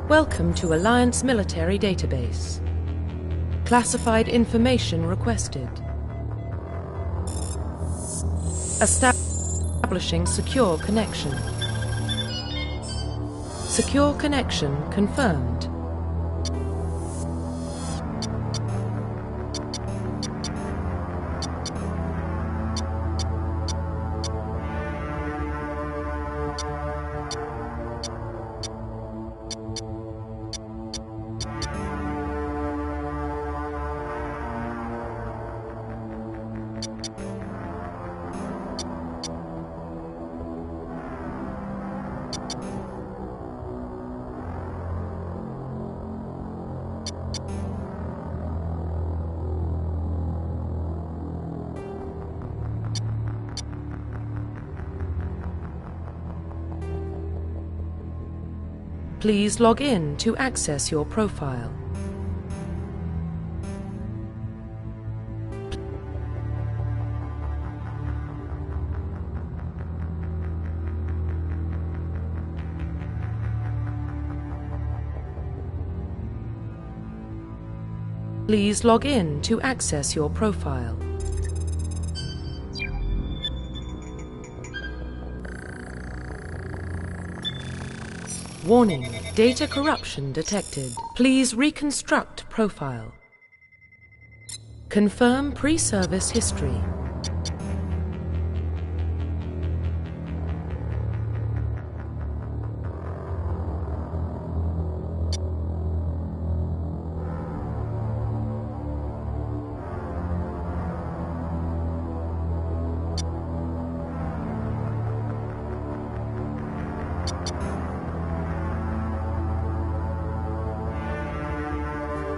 Welcome to Alliance Military Database. Classified information requested. Establishing secure connection. Secure connection confirmed. Please log in to access your profile. Please log in to access your profile. Warning, data corruption detected. Please reconstruct profile. Confirm pre-service history.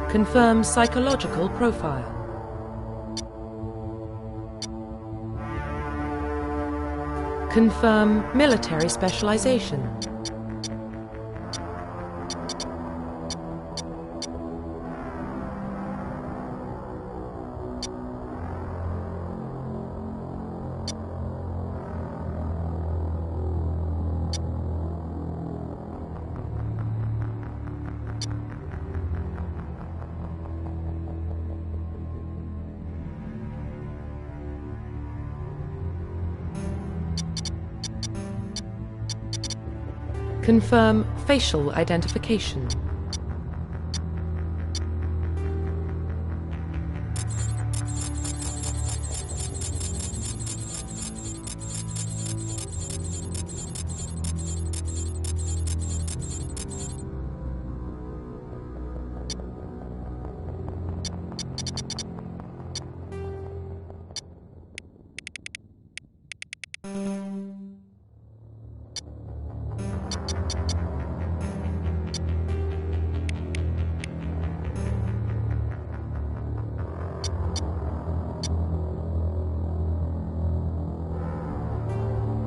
Confirm psychological profile. Confirm military specialization. Confirm facial identification.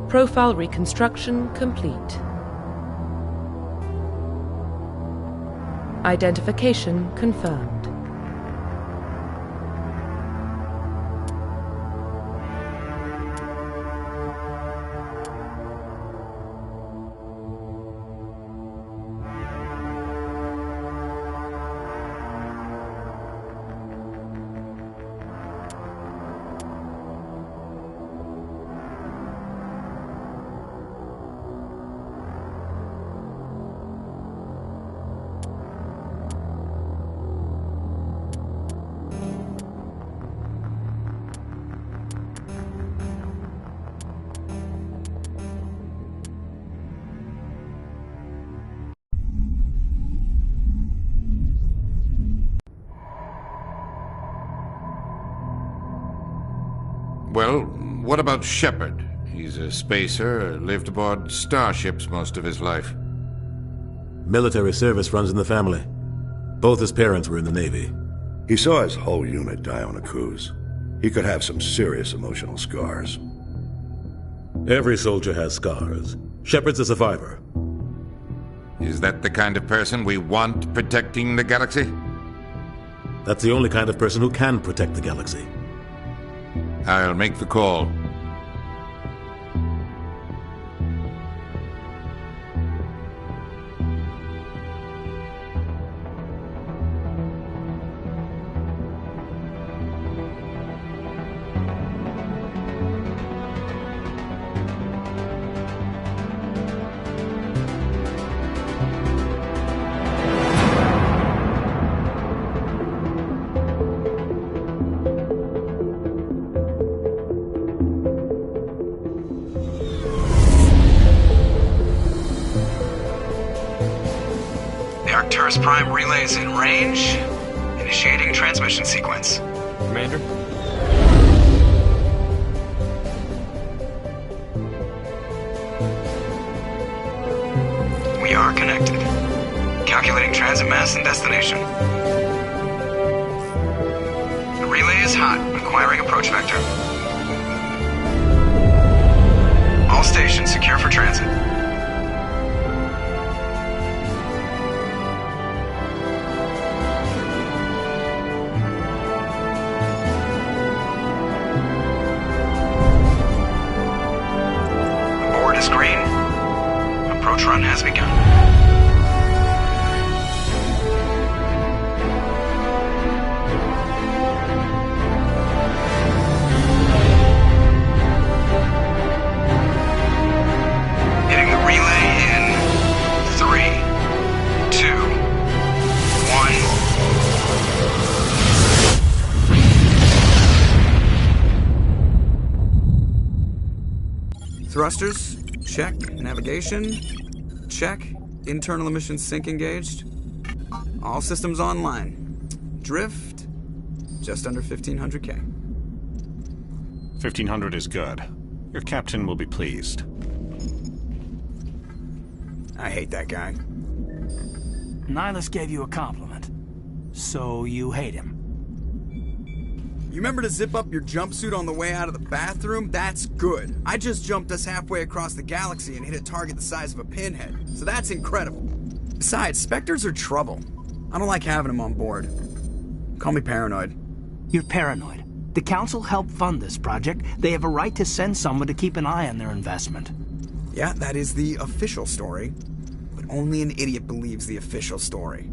Profile reconstruction complete. Identification confirmed. Well, what about Shepard? He's a spacer, lived aboard starships most of his life. Military service runs in the family. Both his parents were in the Navy. He saw his whole unit die on a cruise. He could have some serious emotional scars. Every soldier has scars. Shepard's a survivor. Is that the kind of person we want protecting the galaxy? That's the only kind of person who can protect the galaxy. I'll make the call. Arcturus Prime relays in range. Initiating transmission sequence. Commander? We are connected. Calculating transit mass and destination. The relay is hot, acquiring approach vector. All stations secure for transit. Green. Approach run has begun. Hitting the relay in 3, 2, 1. Thrusters. Check. Navigation. Check. Internal emission sync engaged. All systems online. Drift. Just under 1500K. 1500 is good. Your captain will be pleased. I hate that guy. Nihilus gave you a compliment. So you hate him. You remember to zip up your jumpsuit on the way out of the bathroom? That's good. I just jumped us halfway across the galaxy and hit a target the size of a pinhead. So that's incredible. Besides, Spectres are trouble. I don't like having them on board. Call me paranoid. You're paranoid. The Council helped fund this project. They have a right to send someone to keep an eye on their investment. Yeah, that is the official story. But only an idiot believes the official story.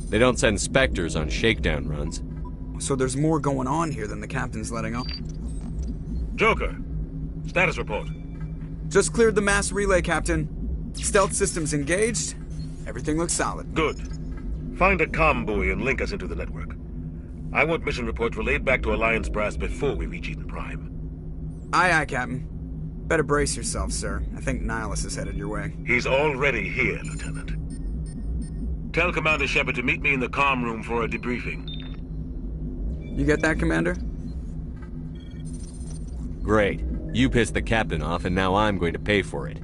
They don't send Spectres on shakedown runs. So there's more going on here than the captain's letting on. Joker, status report. Just cleared the mass relay, Captain. Stealth systems engaged. Everything looks solid. Good. Find a comm buoy and link us into the network. I want mission reports relayed back to Alliance Brass before we reach Eden Prime. Aye, aye, Captain. Better brace yourself, sir. I think Nihilus is headed your way. He's already here, Lieutenant. Tell Commander Shepard to meet me in the comm room for a debriefing. You get that, Commander? Great. You pissed the captain off, and now I'm going to pay for it.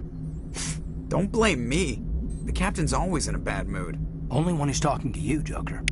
Don't blame me. The captain's always in a bad mood. Only when he's talking to you, Joker.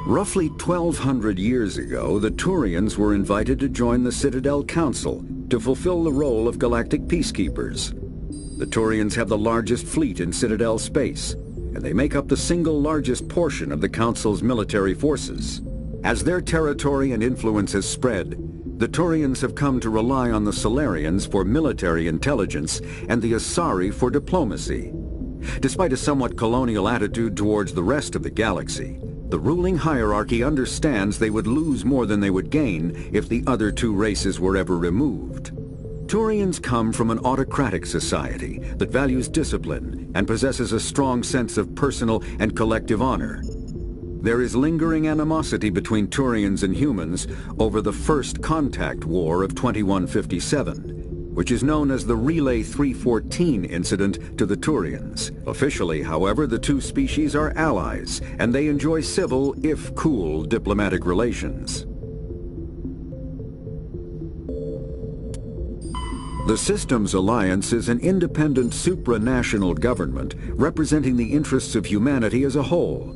Roughly 1,200 years ago, the Turians were invited to join the Citadel Council to fulfill the role of galactic peacekeepers. The Turians have the largest fleet in Citadel space, and they make up the single largest portion of the Council's military forces. As their territory and influence has spread, the Turians have come to rely on the Solarians for military intelligence and the Asari for diplomacy. Despite a somewhat colonial attitude towards the rest of the galaxy, The ruling hierarchy understands they would lose more than they would gain if the other two races were ever removed. Turians come from an autocratic society that values discipline and possesses a strong sense of personal and collective honor. There is lingering animosity between Turians and humans over the First Contact War of 2157, which is known as the Relay 314 incident to the Turians. Officially, however, the two species are allies, and they enjoy civil, if cool, diplomatic relations. The Systems Alliance is an independent supranational government representing the interests of humanity as a whole.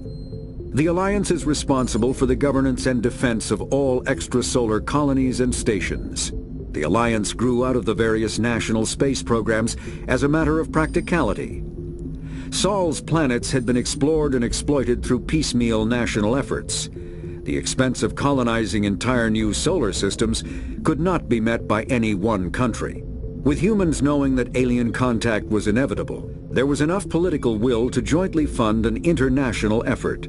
The Alliance is responsible for the governance and defense of all extrasolar colonies and stations. The Alliance grew out of the various national space programs as a matter of practicality. Sol's planets had been explored and exploited through piecemeal national efforts. The expense of colonizing entire new solar systems could not be met by any one country. With humans knowing that alien contact was inevitable, there was enough political will to jointly fund an international effort.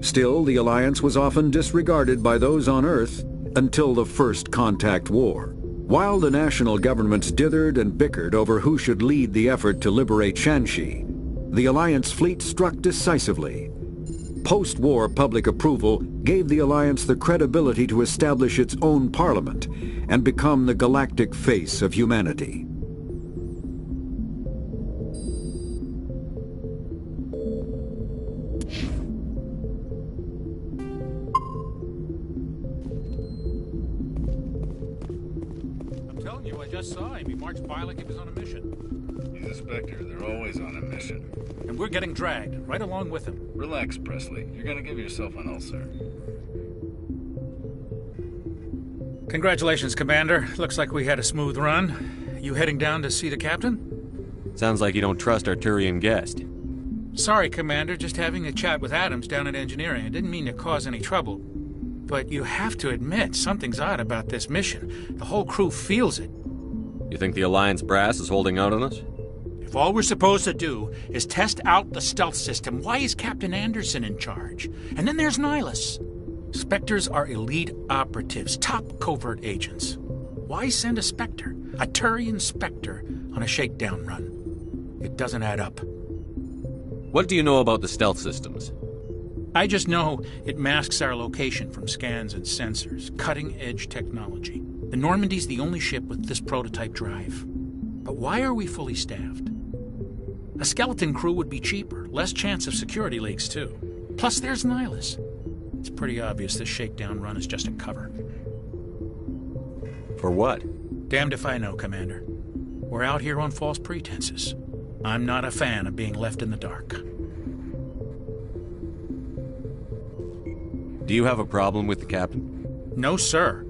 Still, the Alliance was often disregarded by those on Earth until the First Contact War. While the national governments dithered and bickered over who should lead the effort to liberate Shanxi, the Alliance fleet struck decisively. Post-war public approval gave the Alliance the credibility to establish its own parliament and become the galactic face of humanity. I just saw him. He marched by like he was on a mission. He's a Spectre. They're always on a mission. And we're getting dragged, right along with him. Relax, Presley. You're gonna give yourself an ulcer. Congratulations, Commander. Looks like we had a smooth run. You heading down to see the captain? Sounds like you don't trust our Turian guest. Sorry, Commander. Just having a chat with Adams down at Engineering. I didn't mean to cause any trouble. But you have to admit, something's odd about this mission. The whole crew feels it. You think the Alliance brass is holding out on us? If all we're supposed to do is test out the stealth system, why is Captain Anderson in charge? And then there's Nihilus. Spectres are elite operatives, top covert agents. Why send a Spectre, a Turian Spectre, on a shakedown run? It doesn't add up. What do you know about the stealth systems? I just know it masks our location from scans and sensors, cutting-edge technology. The Normandy's the only ship with this prototype drive. But why are we fully staffed? A skeleton crew would be cheaper, less chance of security leaks too. Plus there's Nihilus. It's pretty obvious this shakedown run is just a cover. For what? Damned if I know, Commander. We're out here on false pretenses. I'm not a fan of being left in the dark. Do you have a problem with the captain? No, sir.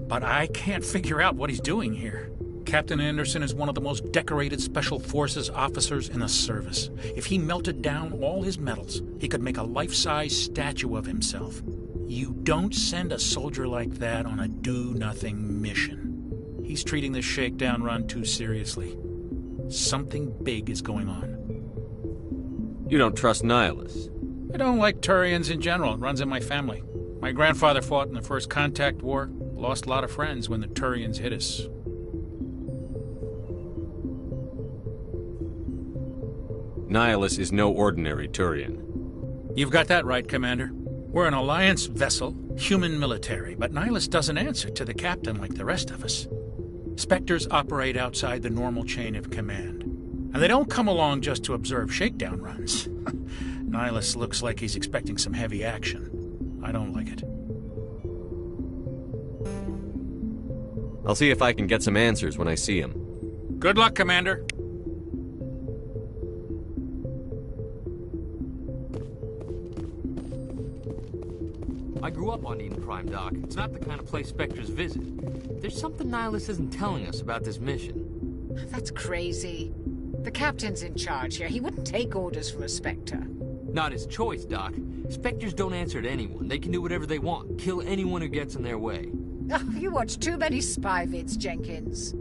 But I can't figure out what he's doing here. Captain Anderson is one of the most decorated Special Forces officers in the service. If he melted down all his medals, he could make a life-size statue of himself. You don't send a soldier like that on a do-nothing mission. He's treating this shakedown run too seriously. Something big is going on. You don't trust Nihilus? I don't like Turians in general. It runs in my family. My grandfather fought in the First Contact War. Lost a lot of friends when the Turians hit us. Nihilus is no ordinary Turian. You've got that right, Commander. We're an Alliance vessel, human military, but Nihilus doesn't answer to the captain like the rest of us. Spectres operate outside the normal chain of command. And they don't come along just to observe shakedown runs. Nihilus looks like he's expecting some heavy action. I don't like it. I'll see if I can get some answers when I see him. Good luck, Commander. I grew up on Eden Prime, Doc. It's not the kind of place Spectres visit. There's something Nihilus isn't telling us about this mission. That's crazy. The captain's in charge here. He wouldn't take orders from a Spectre. Not his choice, Doc. Spectres don't answer to anyone. They can do whatever they want. Kill anyone who gets in their way. Oh, you watch too many spy vids, Jenkins.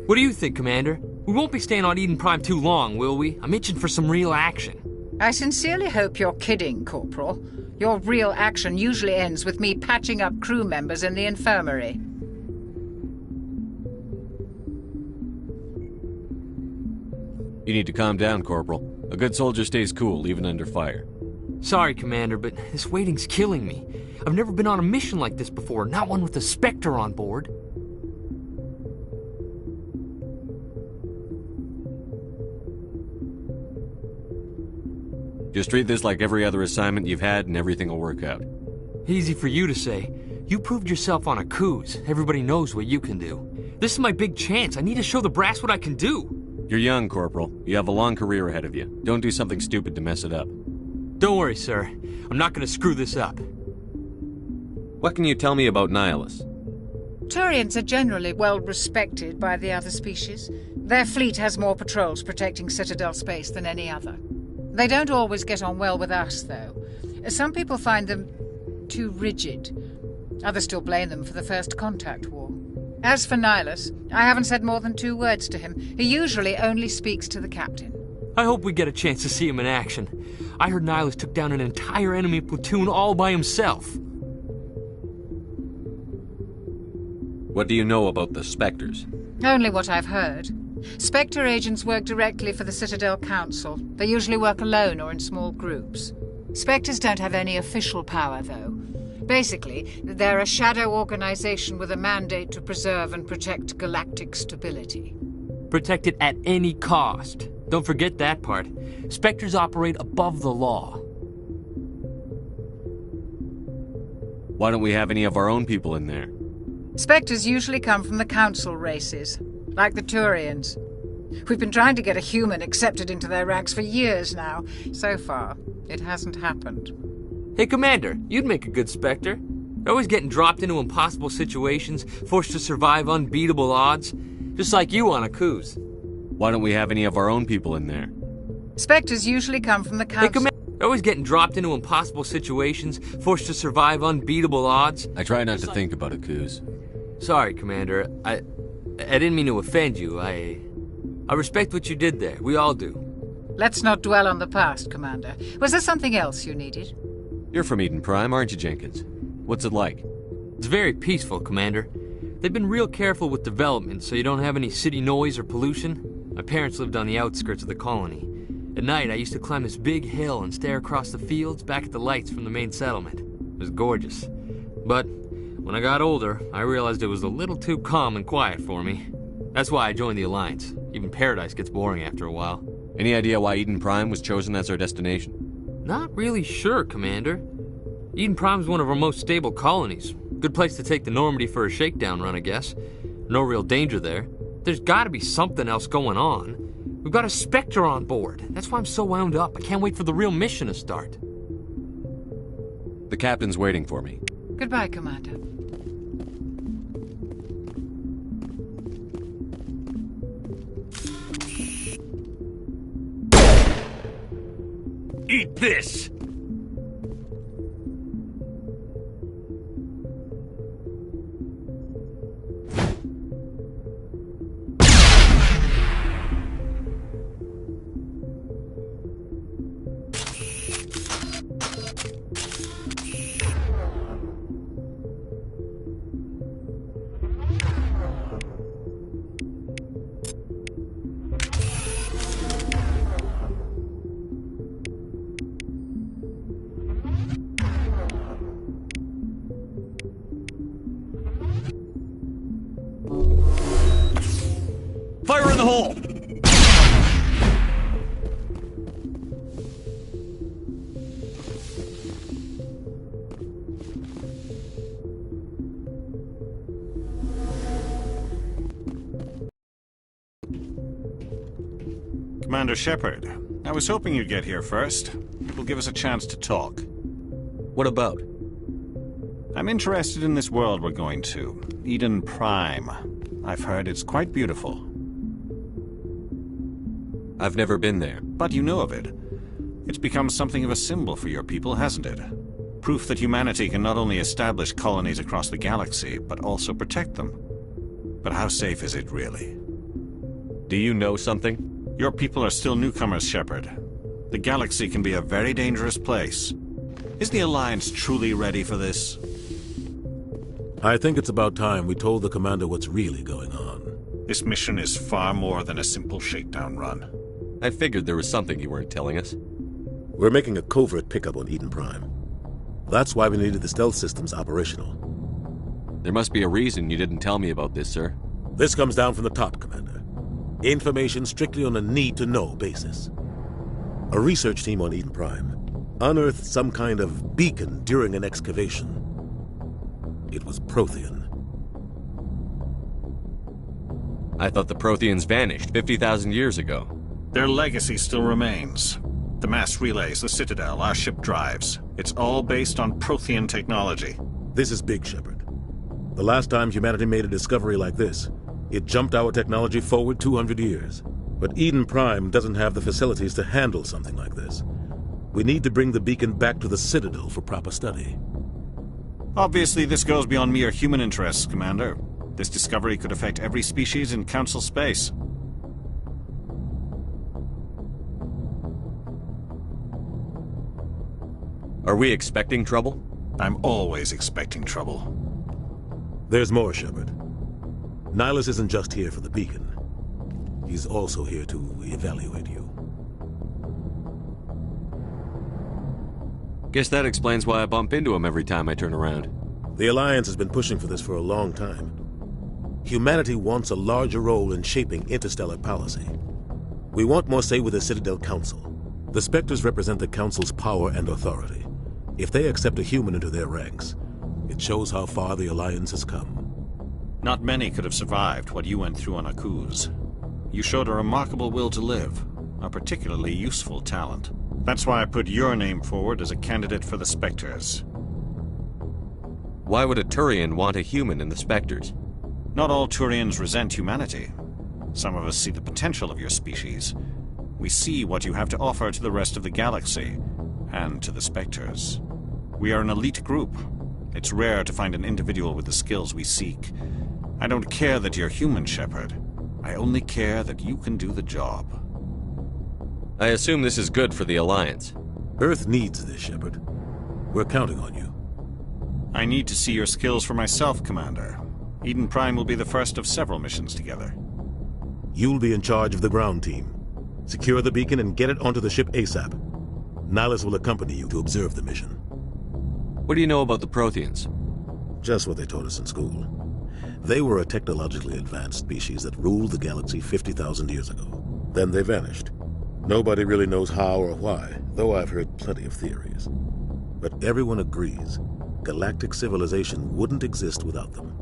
What do you think, Commander? We won't be staying on Eden Prime too long, will we? I'm itching for some real action. I sincerely hope you're kidding, Corporal. Your real action usually ends with me patching up crew members in the infirmary. You need to calm down, Corporal. A good soldier stays cool, even under fire. Sorry, Commander, but this waiting's killing me. I've never been on a mission like this before, not one with a Spectre on board. Just treat this like every other assignment you've had and everything will work out. Easy for you to say. You proved yourself on Akuz. Everybody knows what you can do. This is my big chance. I need to show the brass what I can do. You're young, Corporal. You have a long career ahead of you. Don't do something stupid to mess it up. Don't worry, sir. I'm not going to screw this up. What can you tell me about Nihilus? Turians are generally well respected by the other species. Their fleet has more patrols protecting Citadel space than any other. They don't always get on well with us, though. Some people find them too rigid. Others still blame them for the First Contact War. As for Nihilus, I haven't said more than 2 words to him. He usually only speaks to the captain. I hope we get a chance to see him in action. I heard Nihilus took down an entire enemy platoon all by himself. What do you know about the Spectres? Only what I've heard. Spectre agents work directly for the Citadel Council. They usually work alone or in small groups. Spectres don't have any official power, though. Basically, they're a shadow organization with a mandate to preserve and protect galactic stability. Protect it at any cost. Don't forget that part. Spectres operate above the law. Why don't we have any of our own people in there? Spectres usually come from the Council races, like the Turians. We've been trying to get a human accepted into their ranks for years now. So far, it hasn't happened. Hey, Commander, you'd make a good Spectre. You're always getting dropped into impossible situations, forced to survive unbeatable odds, just like you on Akuz. Why don't we have any of our own people in there? Spectres usually come from the Council. Hey, Commander, you're always getting dropped into impossible situations, forced to survive unbeatable odds. I try not to think about Akuz. Sorry, Commander. I didn't mean to offend you. I respect what you did there. We all do. Let's not dwell on the past, Commander. Was there something else you needed? You're from Eden Prime, aren't you, Jenkins? What's it like? It's very peaceful, Commander. They've been real careful with development, so you don't have any city noise or pollution. My parents lived on the outskirts of the colony. At night, I used to climb this big hill and stare across the fields back at the lights from the main settlement. It was gorgeous. But when I got older, I realized it was a little too calm and quiet for me. That's why I joined the Alliance. Even Paradise gets boring after a while. Any idea why Eden Prime was chosen as our destination? Not really sure, Commander. Eden Prime's one of our most stable colonies. Good place to take the Normandy for a shakedown run, I guess. No real danger there. There's gotta be something else going on. We've got a Spectre on board. That's why I'm so wound up. I can't wait for the real mission to start. The captain's waiting for me. Goodbye, Commander. Eat this! Fire in the hole! Commander Shepard, I was hoping you'd get here first. It will give us a chance to talk. What about? I'm interested in this world we're going to, Eden Prime. I've heard it's quite beautiful. I've never been there. But you know of it. It's become something of a symbol for your people, hasn't it? Proof that humanity can not only establish colonies across the galaxy, but also protect them. But how safe is it, really? Do you know something? Your people are still newcomers, Shepard. The galaxy can be a very dangerous place. Is the Alliance truly ready for this? I think it's about time we told the Commander what's really going on. This mission is far more than a simple shakedown run. I figured there was something you weren't telling us. We're making a covert pickup on Eden Prime. That's why we needed the stealth systems operational. There must be a reason you didn't tell me about this, sir. This comes down from the top, Commander. Information strictly on a need-to-know basis. A research team on Eden Prime unearthed some kind of beacon during an excavation. It was Prothean. I thought the Protheans vanished 50,000 years ago. Their legacy still remains. The mass relays, the Citadel, our ship drives. It's all based on Prothean technology. This is big, Shepard. The last time humanity made a discovery like this, it jumped our technology forward 200 years. But Eden Prime doesn't have the facilities to handle something like this. We need to bring the beacon back to the Citadel for proper study. Obviously, this goes beyond mere human interests, Commander. This discovery could affect every species in Council space. Are we expecting trouble? I'm always expecting trouble. There's more, Shepard. Nihilus isn't just here for the beacon. He's also here to evaluate you. Guess that explains why I bump into him every time I turn around. The Alliance has been pushing for this for a long time. Humanity wants a larger role in shaping interstellar policy. We want more say with the Citadel Council. The Spectres represent the Council's power and authority. If they accept a human into their ranks, it shows how far the Alliance has come. Not many could have survived what you went through on Akuz. You showed a remarkable will to live, a particularly useful talent. That's why I put your name forward as a candidate for the Spectres. Why would a Turian want a human in the Spectres? Not all Turians resent humanity. Some of us see the potential of your species. We see what you have to offer to the rest of the galaxy, and to the Spectres. We are an elite group. It's rare to find an individual with the skills we seek. I don't care that you're human, Shepard. I only care that you can do the job. I assume this is good for the Alliance. Earth needs this, Shepard. We're counting on you. I need to see your skills for myself, Commander. Eden Prime will be the first of several missions together. You'll be in charge of the ground team. Secure the beacon and get it onto the ship ASAP. Nihilus will accompany you to observe the mission. What do you know about the Protheans? Just what they taught us in school. They were a technologically advanced species that ruled the galaxy 50,000 years ago. Then they vanished. Nobody really knows how or why, though I've heard plenty of theories. But everyone agrees, galactic civilization wouldn't exist without them.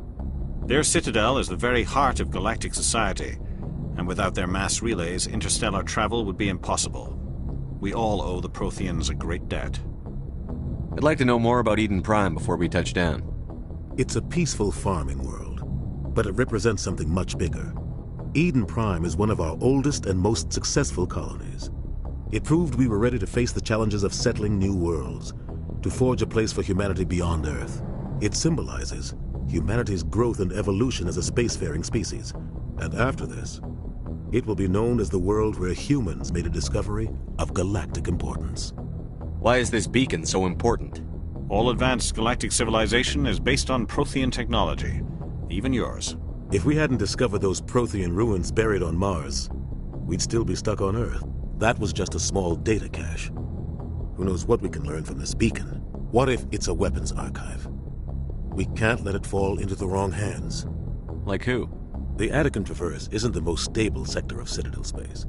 Their citadel is the very heart of galactic society, and without their mass relays, interstellar travel would be impossible. We all owe the Protheans a great debt. I'd like to know more about Eden Prime before we touch down. It's a peaceful farming world, but it represents something much bigger. Eden Prime is one of our oldest and most successful colonies. It proved we were ready to face the challenges of settling new worlds, to forge a place for humanity beyond Earth. It symbolizes humanity's growth and evolution as a spacefaring species. And after this, it will be known as the world where humans made a discovery of galactic importance. Why is this beacon so important? All advanced galactic civilization is based on Prothean technology, even yours. If we hadn't discovered those Prothean ruins buried on Mars, we'd still be stuck on Earth. That was just a small data cache. Who knows what we can learn from this beacon? What if it's a weapons archive? We can't let it fall into the wrong hands. Like who? The Attican Traverse isn't the most stable sector of Citadel space.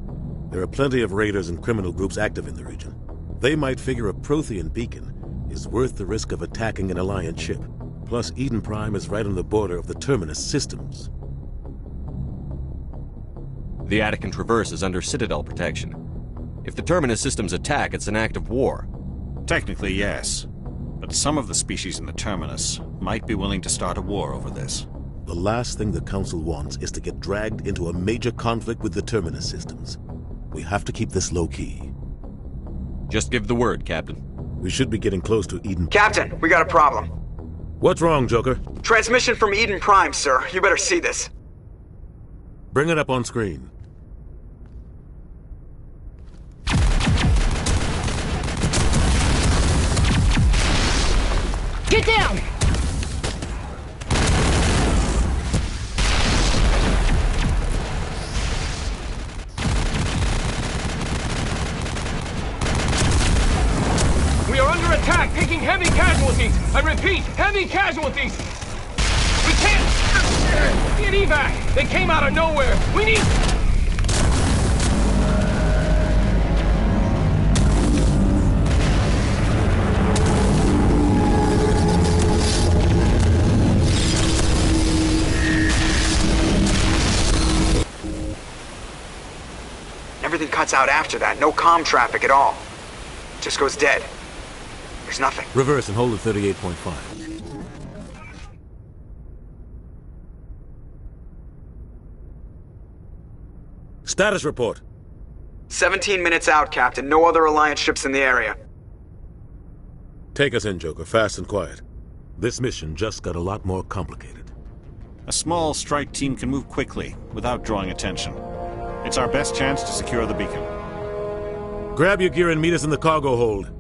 There are plenty of raiders and criminal groups active in the region. They might figure a Prothean beacon is worth the risk of attacking an Alliance ship. Plus, Eden Prime is right on the border of the Terminus systems. The Attican Traverse is under Citadel protection. If the Terminus systems attack, it's an act of war. Technically, yes. But some of the species in the Terminus might be willing to start a war over this. The last thing the Council wants is to get dragged into a major conflict with the Terminus systems. We have to keep this low-key. Just give the word, Captain. We should be getting close to Eden... Captain, we got a problem. What's wrong, Joker? Transmission from Eden Prime, sir. You better see this. Bring it up on screen. Heavy casualties! We can't get evac! They came out of nowhere! We need... Everything cuts out after that. No comm traffic at all. Just goes dead. There's nothing. Reverse and hold at 38.5. Status report. 17 minutes out, Captain. No other Alliance ships in the area. Take us in, Joker. Fast and quiet. This mission just got a lot more complicated. A small strike team can move quickly, without drawing attention. It's our best chance to secure the beacon. Grab your gear and meet us in the cargo hold.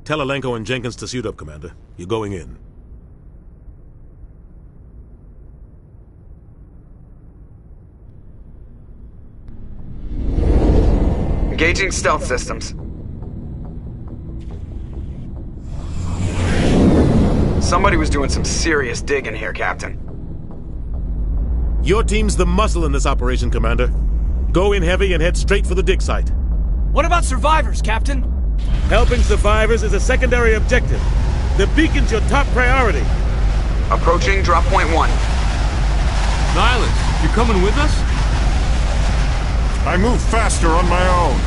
Tell Alenko and Jenkins to suit up, Commander. You're going in. Engaging stealth systems. Somebody was doing some serious digging here, Captain. Your team's the muscle in this operation, Commander. Go in heavy and head straight for the dig site. What about survivors, Captain? Helping survivors is a secondary objective. The beacon's your top priority. Approaching drop point 1. Nihilus, you coming with us? I move faster on my own.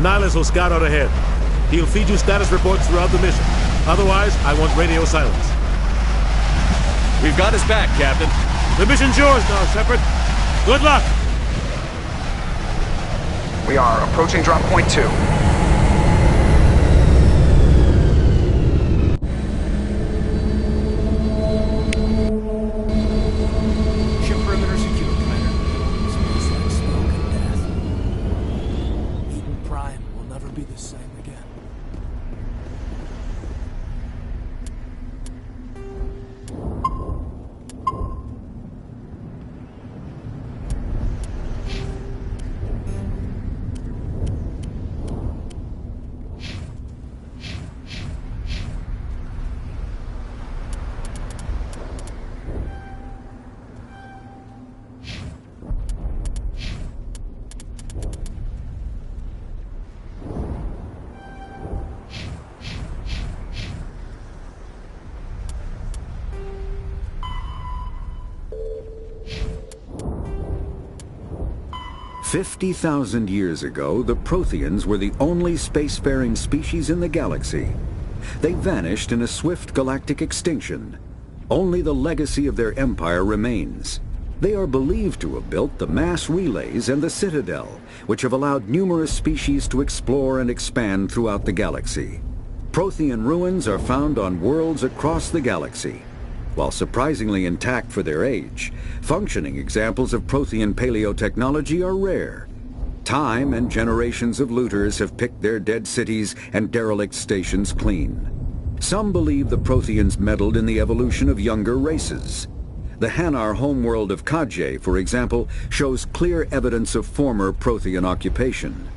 Nihilus will scout out ahead. He'll feed you status reports throughout the mission. Otherwise, I want radio silence. We've got his back, Captain. The mission's yours now, Shepard. Good luck! We are approaching drop point 2. Ship perimeter secure, Commander. Smells like smoke and death. Eden Prime will never be the same again. $50,000 years ago, the Protheans were the only spacefaring species in the galaxy. They vanished in a swift galactic extinction. Only the legacy of their empire remains. They are believed to have built the mass relays and the Citadel, which have allowed numerous species to explore and expand throughout the galaxy. Prothean ruins are found on worlds across the galaxy. While surprisingly intact for their age, functioning examples of Prothean paleotechnology are rare. Time and generations of looters have picked their dead cities and derelict stations clean. Some believe the Protheans meddled in the evolution of younger races. The Hanar homeworld of Kadje, for example, shows clear evidence of former Prothean occupation.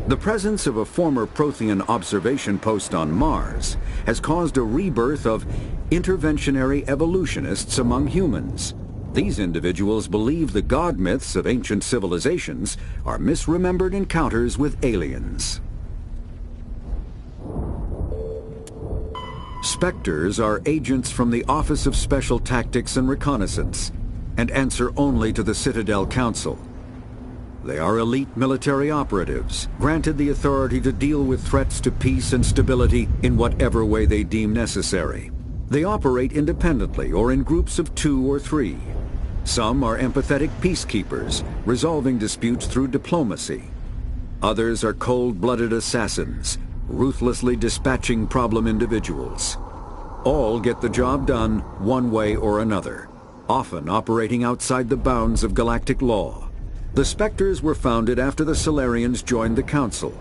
The presence of a former Prothean observation post on Mars has caused a rebirth of interventionary evolutionists among humans. These individuals believe the god myths of ancient civilizations are misremembered encounters with aliens. Spectres are agents from the Office of Special Tactics and Reconnaissance, and answer only to the Citadel Council. They are elite military operatives, granted the authority to deal with threats to peace and stability in whatever way they deem necessary. They operate independently or in groups of 2 or 3. Some are empathetic peacekeepers, resolving disputes through diplomacy. Others are cold-blooded assassins, ruthlessly dispatching problem individuals. All get the job done one way or another, often operating outside the bounds of galactic law. The Spectres were founded after the Solarians joined the Council.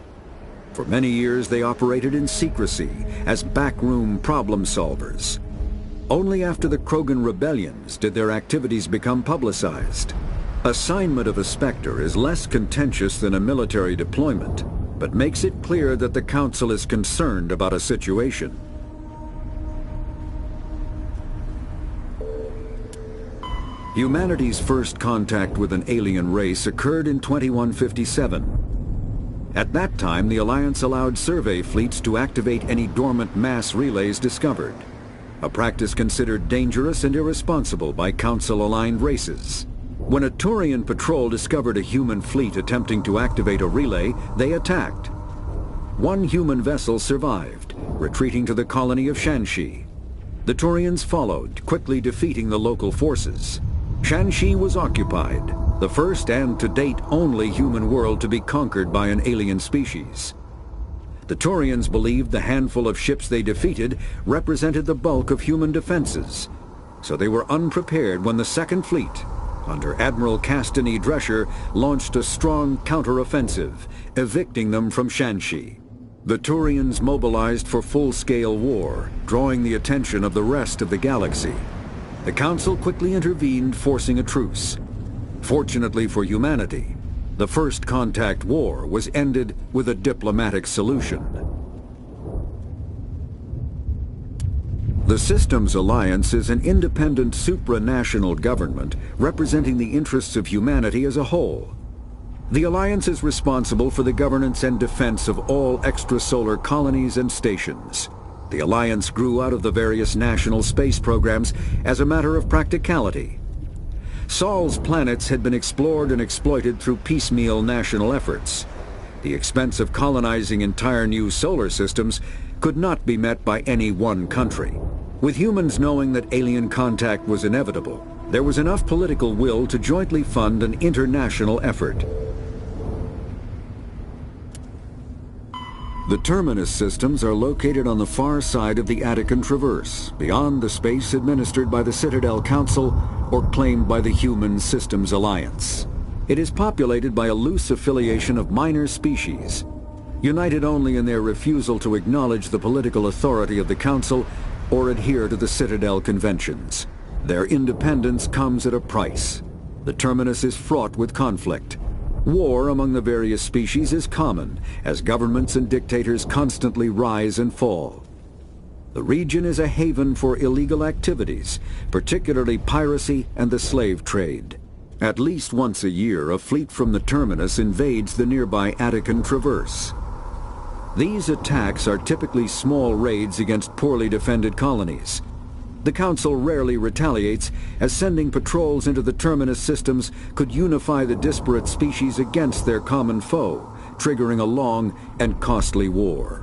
For many years they operated in secrecy as backroom problem solvers. Only after the Krogan rebellions did their activities become publicized. Assignment of a Spectre is less contentious than a military deployment. but makes it clear that the Council is concerned about a situation. Humanity's first contact with an alien race occurred in 2157. At that time, the Alliance allowed survey fleets to activate any dormant mass relays discovered, a practice considered dangerous and irresponsible by Council-aligned races. When a Turian patrol discovered a human fleet attempting to activate a relay, they attacked. One human vessel survived, retreating to the colony of Shanxi. The Turians followed, quickly defeating the local forces. Shanxi was occupied, the first and to date only human world to be conquered by an alien species. The Turians believed the handful of ships they defeated represented the bulk of human defenses, so they were unprepared when the Second Fleet, under Admiral Castany Drescher, launched a strong counter-offensive, evicting them from Shanxi. The Turians mobilized for full-scale war, drawing the attention of the rest of the galaxy. The Council quickly intervened, forcing a truce. Fortunately for humanity, the First Contact War was ended with a diplomatic solution. The Systems Alliance is an independent supranational government representing the interests of humanity as a whole. The Alliance is responsible for the governance and defense of all extrasolar colonies and stations. The Alliance grew out of the various national space programs as a matter of practicality. Sol's planets had been explored and exploited through piecemeal national efforts. The expense of colonizing entire new solar systems could not be met by any one country. With humans knowing that alien contact was inevitable, there was enough political will to jointly fund an international effort. The Terminus systems are located on the far side of the Attican Traverse, beyond the space administered by the Citadel Council or claimed by the Human Systems Alliance. It is populated by a loose affiliation of minor species, united only in their refusal to acknowledge the political authority of the Council or adhere to the Citadel Conventions. Their independence comes at a price. The Terminus is fraught with conflict. War among the various species is common, as governments and dictators constantly rise and fall. The region is a haven for illegal activities, particularly piracy and the slave trade. At least once a year, a fleet from the Terminus invades the nearby Attican Traverse. These attacks are typically small raids against poorly defended colonies. The Council rarely retaliates, as sending patrols into the Terminus systems could unify the disparate species against their common foe, triggering a long and costly war.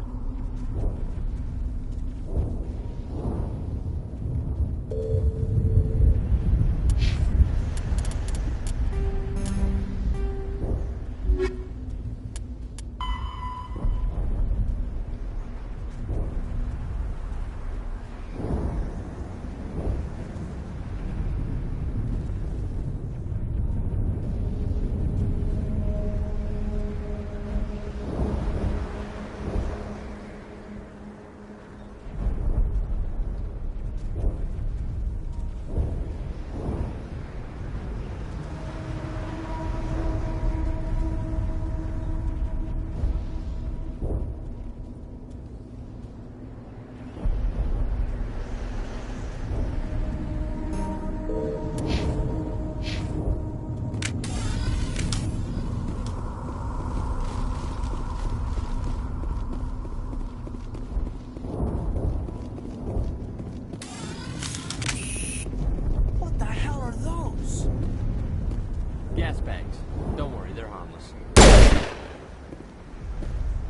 Gas bags. Don't worry, they're harmless.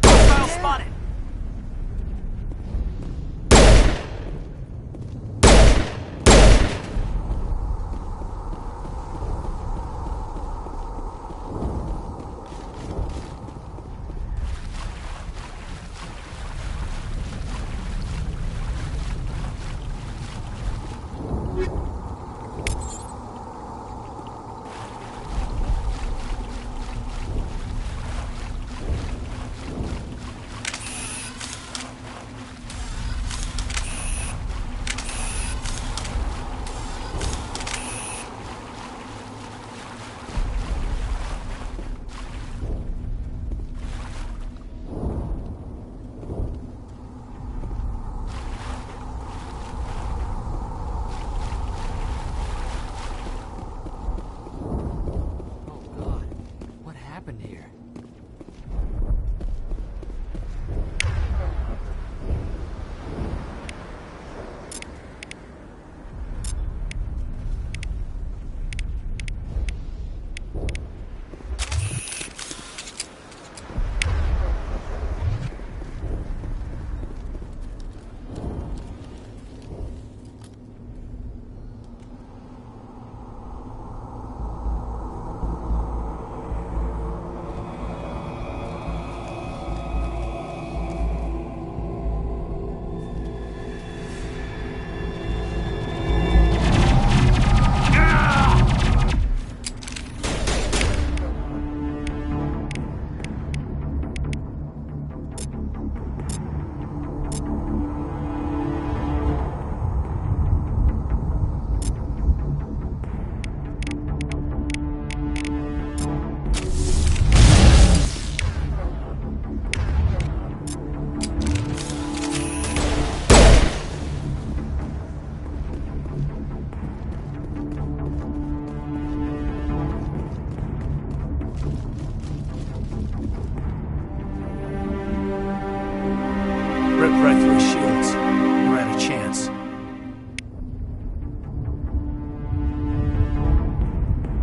Hostile spotted!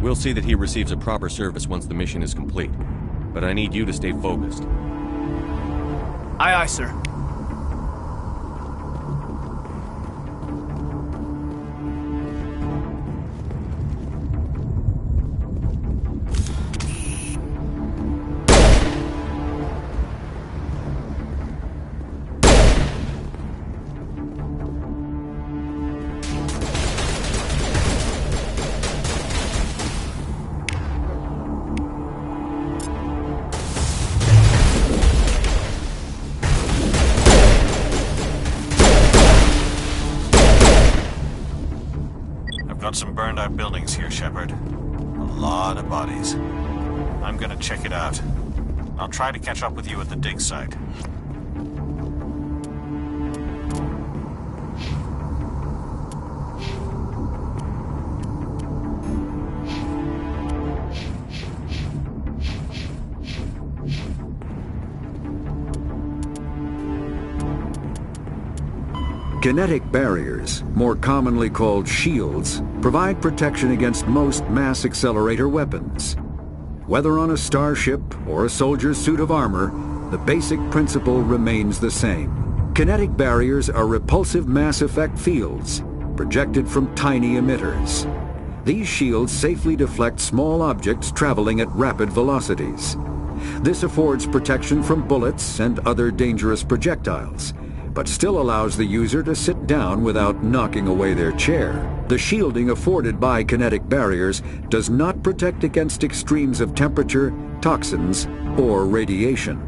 We'll see that he receives a proper service once the mission is complete. But I need you to stay focused. Aye, aye, sir. Got some burned out buildings here, Shepard. A lot of bodies. I'm gonna check it out. I'll try to catch up with you at the dig site. Kinetic barriers, more commonly called shields, provide protection against most mass accelerator weapons. Whether on a starship or a soldier's suit of armor, the basic principle remains the same. Kinetic barriers are repulsive mass effect fields, projected from tiny emitters. These shields safely deflect small objects traveling at rapid velocities. This affords protection from bullets and other dangerous projectiles, but still allows the user to sit down without knocking away their chair. The shielding afforded by kinetic barriers does not protect against extremes of temperature, toxins, or radiation.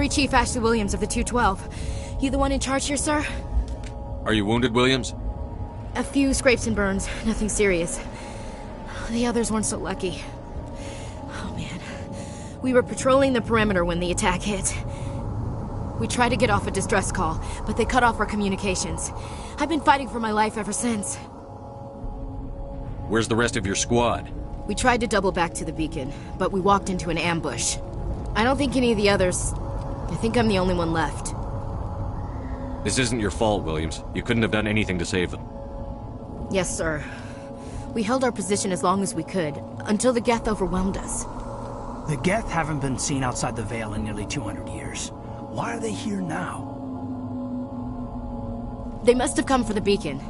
Army Chief Ashley Williams of the 212. You the one in charge here, sir? Are you wounded, Williams? A few scrapes and burns, nothing serious. The others weren't so lucky. Oh man. We were patrolling the perimeter when the attack hit. We tried to get off a distress call, but they cut off our communications. I've been fighting for my life ever since. Where's the rest of your squad? We tried to double back to the beacon, but we walked into an ambush. I don't think any of the others... I think I'm the only one left. This isn't your fault, Williams. You couldn't have done anything to save them. Yes, sir. We held our position as long as we could, until the Geth overwhelmed us. The Geth haven't been seen outside the Veil in nearly 200 years. Why are they here now? They must have come for the beacon.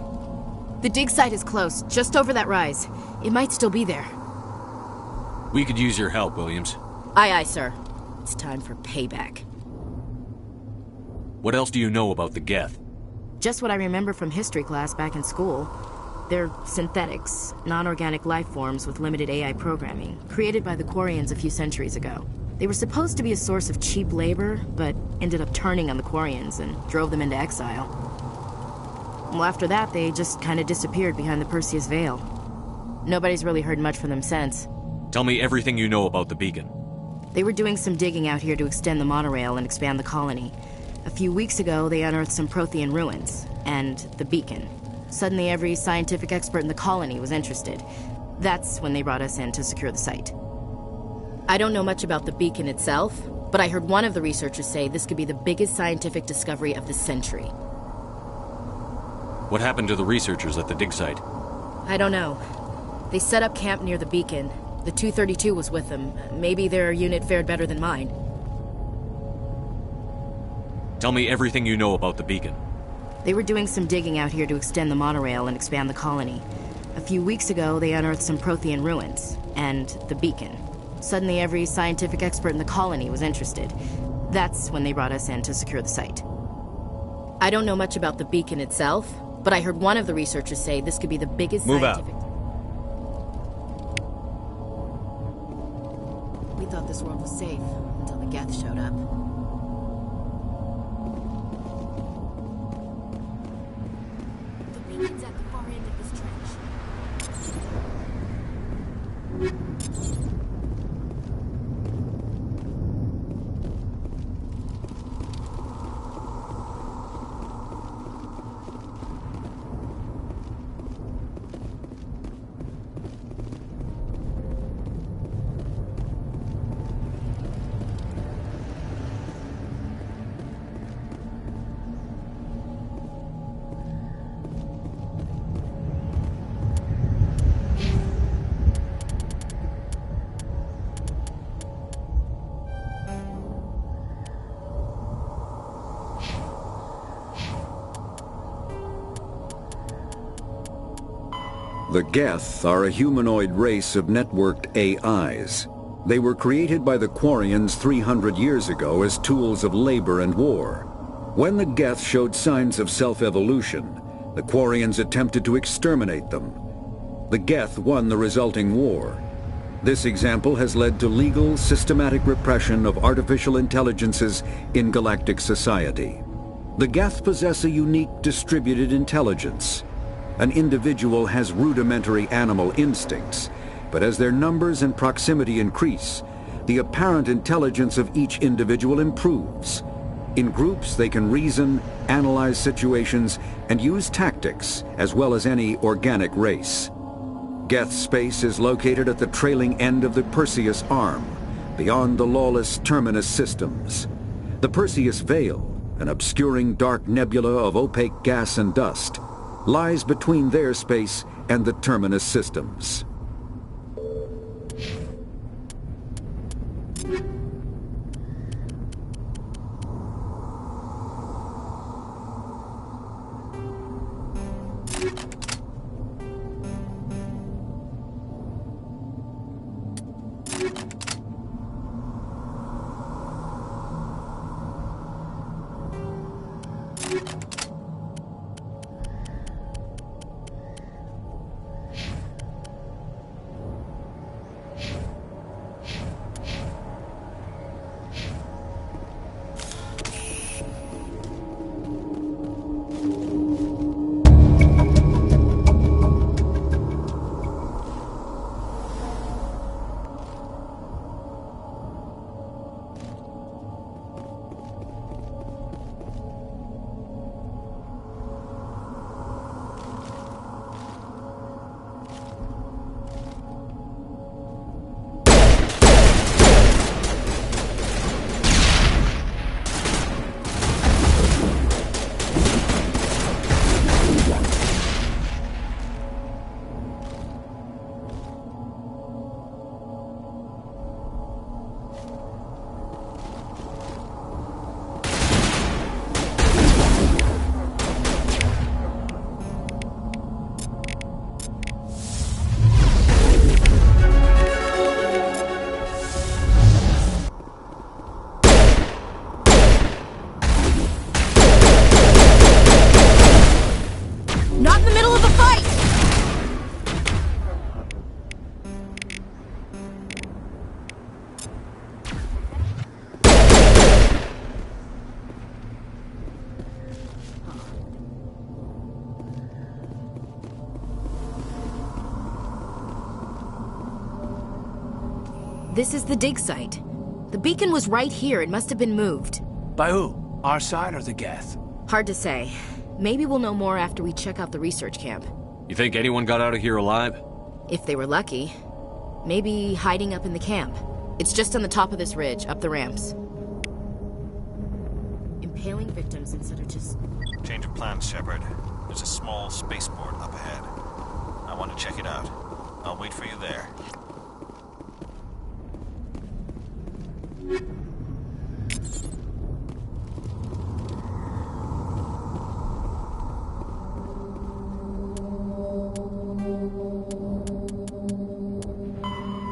The dig site is close, just over that rise. It might still be there. We could use your help, Williams. Aye, aye, sir. It's time for payback. What else do you know about the Geth? Just what I remember from history class back in school. They're synthetics, non-organic life forms with limited AI programming, created by the Quarians a few centuries ago. They were supposed to be a source of cheap labor, but ended up turning on the Quarians and drove them into exile. Well, after that, they just kind of disappeared behind the Perseus Veil. Nobody's really heard much from them since. Tell me everything you know about the beacon. They were doing some digging out here to extend the monorail and expand the colony. A few weeks ago, they unearthed some Prothean ruins, and the beacon. Suddenly, every scientific expert in the colony was interested. That's when they brought us in to secure the site. I don't know much about the beacon itself, but I heard one of the researchers say this could be the biggest scientific discovery of the century. What happened to the researchers at the dig site? I don't know. They set up camp near the beacon. The 232 was with them. Maybe their unit fared better than mine. Tell me everything you know about the beacon. They were doing some digging out here to extend the monorail and expand the colony. A few weeks ago, they unearthed some Prothean ruins, and the beacon. Suddenly, every scientific expert in the colony was interested. That's when they brought us in to secure the site. I don't know much about the beacon itself, but I heard one of the researchers say this could be the biggest scientific... We thought this world was safe until the Geth showed up. The beacon's at the far end of this trench. The Geth are a humanoid race of networked AIs. They were created by the Quarians 300 years ago as tools of labor and war. When the Geth showed signs of self-evolution, the Quarians attempted to exterminate them. The Geth won the resulting war. This example has led to legal, systematic repression of artificial intelligences in galactic society. The Geth possess a unique distributed intelligence. An individual has rudimentary animal instincts, but as their numbers and proximity increase, the apparent intelligence of each individual improves. In groups, they can reason, analyze situations, and use tactics, as well as any organic race. Geth space is located at the trailing end of the Perseus Arm, beyond the lawless Terminus systems. The Perseus Veil, an obscuring dark nebula of opaque gas and dust, lies between their space and the Terminus systems. Not in the middle of a fight! This is the dig site. The beacon was right here. It must have been moved. By who? Our side or the Geth? Hard to say. Maybe we'll know more after we check out the research camp. You think anyone got out of here alive? If they were lucky. Maybe hiding up in the camp. It's just on the top of this ridge, up the ramps. Impaling victims instead of just... Change of plans, Shepard. There's a small spaceport up ahead. I want to check it out. I'll wait for you there.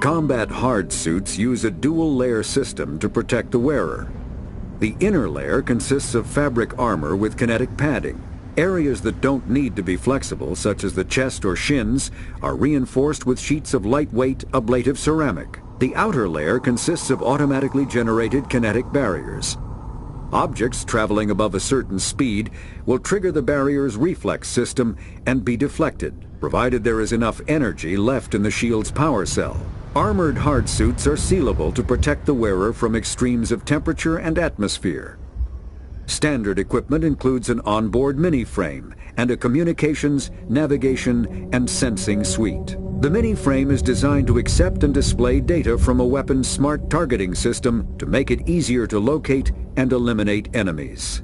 Combat hard suits use a dual-layer system to protect the wearer. The inner layer consists of fabric armor with kinetic padding. Areas that don't need to be flexible, such as the chest or shins, are reinforced with sheets of lightweight, ablative ceramic. The outer layer consists of automatically generated kinetic barriers. Objects traveling above a certain speed will trigger the barrier's reflex system and be deflected, provided there is enough energy left in the shield's power cell. Armored hard suits are sealable to protect the wearer from extremes of temperature and atmosphere. Standard equipment includes an onboard mini-frame and a communications, navigation, and sensing suite. The mini-frame is designed to accept and display data from a weapon's smart targeting system to make it easier to locate and eliminate enemies.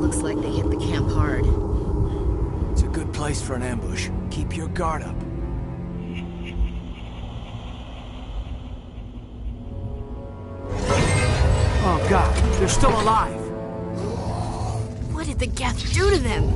Looks like they hit the camp hard. It's a good place for an ambush. Keep your guard up. Oh god, they're still alive! What did the Geth do to them?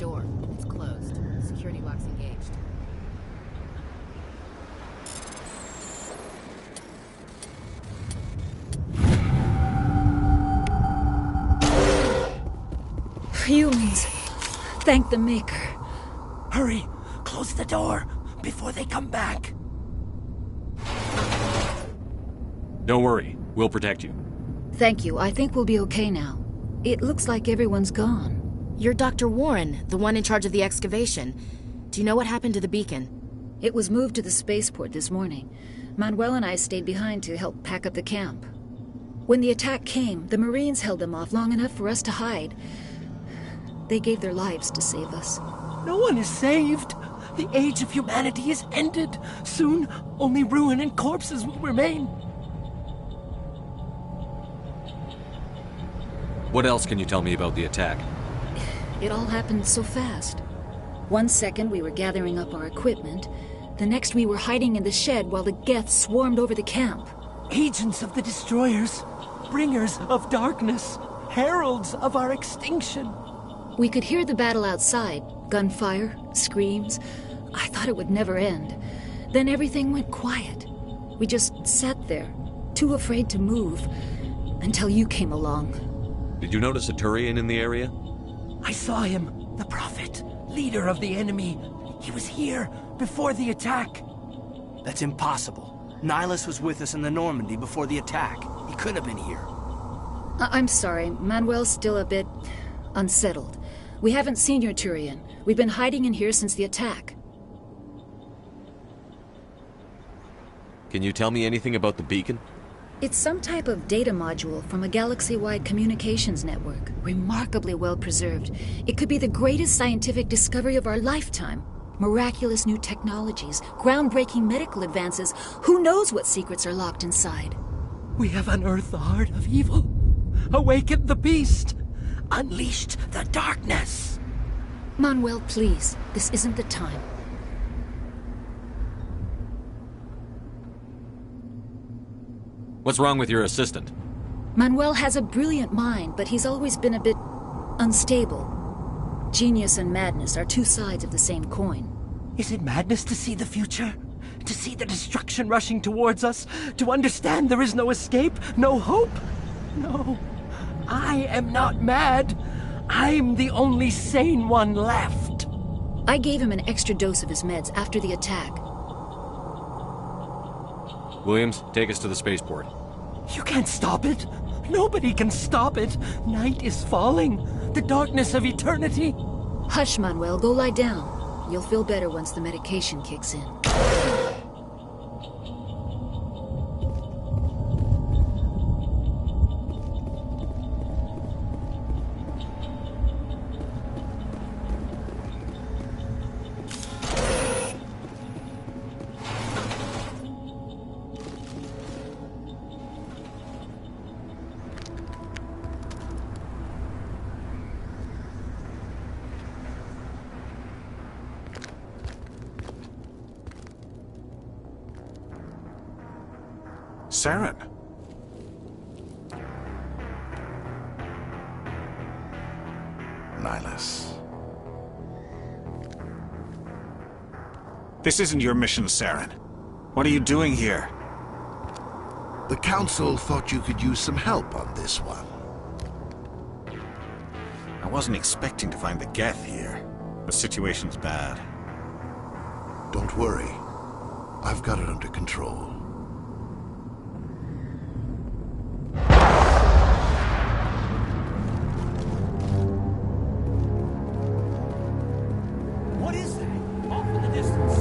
door. It's closed. Security lock's engaged. Humans. Thank the Maker. Hurry! Close the door before they come back. Don't worry. We'll protect you. Thank you. I think we'll be okay now. It looks like everyone's gone. You're Dr. Warren, the one in charge of the excavation. Do you know what happened to the beacon? It was moved to the spaceport this morning. Manuel and I stayed behind to help pack up the camp. When the attack came, the Marines held them off long enough for us to hide. They gave their lives to save us. No one is saved. The age of humanity is ended. Soon, only ruin and corpses will remain. What else can you tell me about the attack? It all happened so fast. 1 second we were gathering up our equipment. The next we were hiding in the shed while the Geth swarmed over the camp. Agents of the Destroyers. Bringers of darkness. Heralds of our extinction. We could hear the battle outside. Gunfire, screams. I thought it would never end. Then everything went quiet. We just sat there, too afraid to move, until you came along. Did you notice a Turian in the area? I saw him, the Prophet, leader of the enemy. He was here before the attack. That's impossible. Nihilus was with us in the Normandy before the attack. He couldn't have been here. I'm sorry, Manuel's still a bit unsettled. We haven't seen your Turian. We've been hiding in here since the attack. Can you tell me anything about the beacon? It's some type of data module from a galaxy-wide communications network. Remarkably well preserved. It could be the greatest scientific discovery of our lifetime. Miraculous new technologies, groundbreaking medical advances. Who knows what secrets are locked inside? We have unearthed the heart of evil, awakened the beast, unleashed the darkness. Manuel, please. This isn't the time. What's wrong with your assistant? Manuel has a brilliant mind, but he's always been a bit unstable. Genius and madness are two sides of the same coin. Is it madness to see the future? To see the destruction rushing towards us? To understand there is no escape? No hope? No. I am not mad. I'm the only sane one left. I gave him an extra dose of his meds after the attack. Williams, take us to the spaceport. You can't stop it. Nobody can stop it. Night is falling. The darkness of eternity. Hush, Manuel. Go lie down. You'll feel better once the medication kicks in. Saren. Nihilus. This isn't your mission, Saren. What are you doing here? The Council thought you could use some help on this one. I wasn't expecting to find the Geth here. The situation's bad. Don't worry. I've got it under control. What is that? Off in the distance.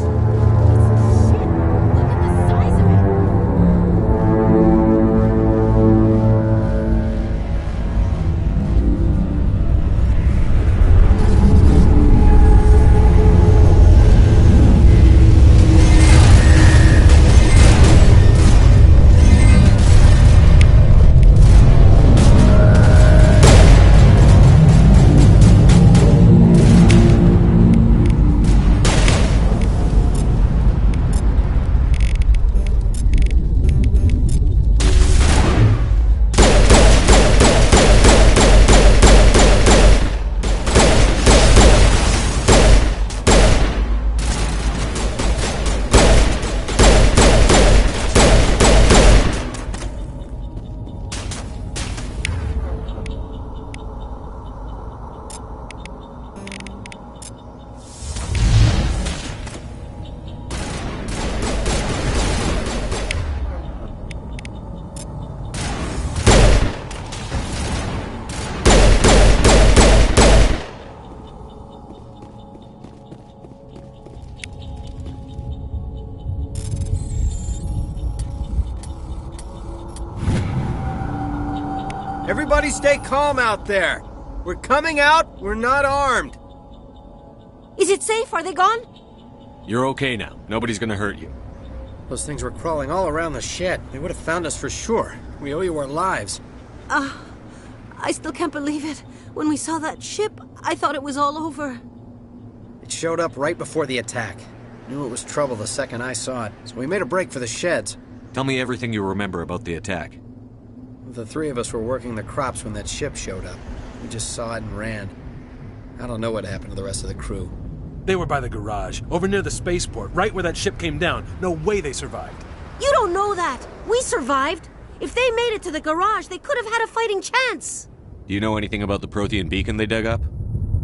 Everybody stay calm out there. We're coming out, we're not armed. Is it safe? Are they gone? You're okay now. Nobody's gonna hurt you. Those things were crawling all around the shed. They would have found us for sure. We owe you our lives. I still can't believe it. When we saw that ship, I thought it was all over. It showed up right before the attack. Knew it was trouble the second I saw it, so we made a break for the sheds. Tell me everything you remember about the attack. The three of us were working the crops when that ship showed up. We just saw it and ran. I don't know what happened to the rest of the crew. They were by the garage, over near the spaceport, right where that ship came down. No way they survived. You don't know that. We survived. If they made it to the garage, they could have had a fighting chance. Do you know anything about the Prothean beacon they dug up?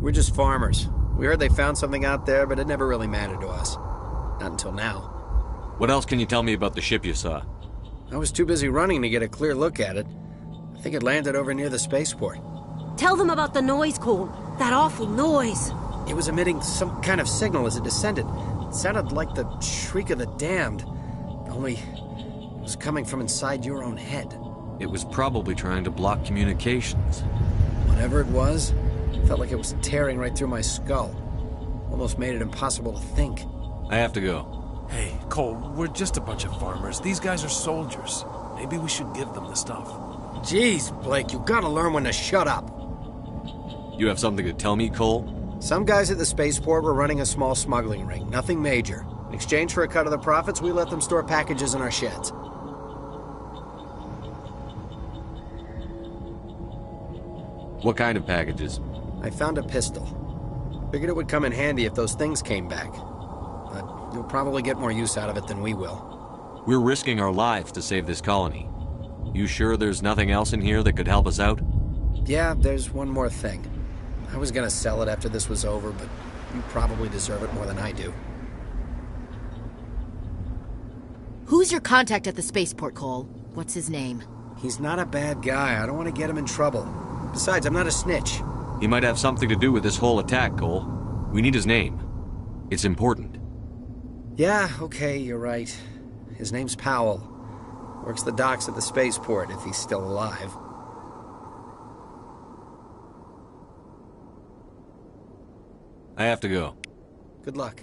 We're just farmers. We heard they found something out there, but it never really mattered to us. Not until now. What else can you tell me about the ship you saw? I was too busy running to get a clear look at it. I think it landed over near the spaceport. Tell them about the noise, Cole. That awful noise. It was emitting some kind of signal as it descended. It sounded like the shriek of the damned. Only it was coming from inside your own head. It was probably trying to block communications. Whatever it was, it felt like it was tearing right through my skull. Almost made it impossible to think. I have to go. Hey, Cole, we're just a bunch of farmers. These guys are soldiers. Maybe we should give them the stuff. Jeez, Blake, you gotta learn when to shut up. You have something to tell me, Cole? Some guys at the spaceport were running a small smuggling ring, nothing major. In exchange for a cut of the profits, we let them store packages in our sheds. What kind of packages? I found a pistol. Figured it would come in handy if those things came back. But you'll probably get more use out of it than we will. We're risking our lives to save this colony. You sure there's nothing else in here that could help us out? Yeah, there's one more thing. I was gonna sell it after this was over, but you probably deserve it more than I do. Who's your contact at the spaceport, Cole? What's his name? He's not a bad guy. I don't want to get him in trouble. Besides, I'm not a snitch. He might have something to do with this whole attack, Cole. We need his name. It's important. Yeah, okay, you're right. His name's Powell. Works the docks at the spaceport, if he's still alive. I have to go. Good luck.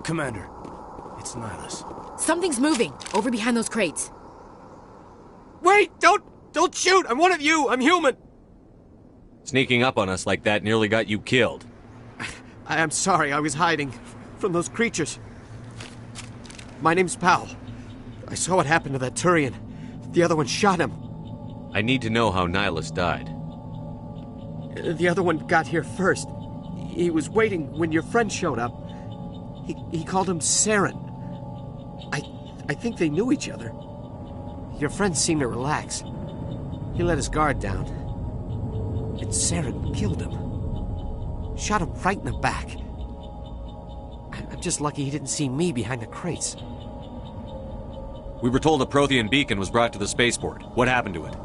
Commander, it's Nihilus. Something's moving, over behind those crates. Wait! Don't shoot! I'm one of you! I'm human! Sneaking up on us like that nearly got you killed. I'm sorry, I was hiding from those creatures. My name's Powell. I saw what happened to that Turian. The other one shot him. I need to know how Nihilus died. The other one got here first. He was waiting when your friend showed up. He called him Saren. I think they knew each other. Your friend seemed to relax. He let his guard down. And Saren killed him. Shot him right in the back. I'm just lucky he didn't see me behind the crates. We were told a Prothean beacon was brought to the spaceport. What happened to it?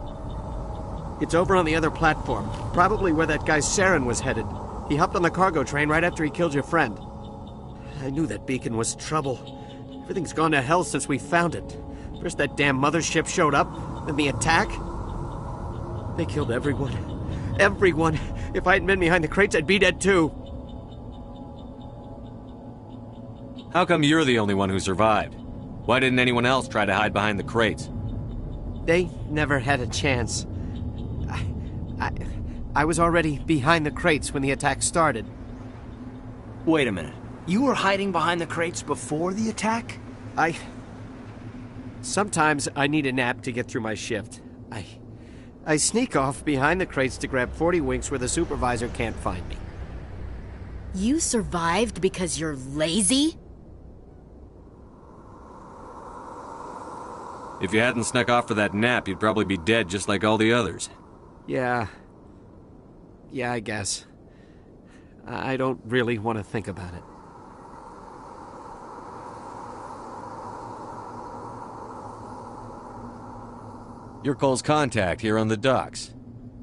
It's over on the other platform. Probably where that guy Saren was headed. He hopped on the cargo train right after he killed your friend. I knew that beacon was trouble. Everything's gone to hell since we found it. First that damn mothership showed up, then the attack. They killed everyone. Everyone. If I hadn't been behind the crates, I'd be dead too. How come you're the only one who survived? Why didn't anyone else try to hide behind the crates? They never had a chance. I was already behind the crates when the attack started. Wait a minute. You were hiding behind the crates before the attack? Sometimes I need a nap to get through my shift. I sneak off behind the crates to grab 40 winks where the supervisor can't find me. You survived because you're lazy? If you hadn't snuck off for that nap, you'd probably be dead just like all the others. Yeah, I guess. I don't really want to think about it. You're Cole's contact here on the docks.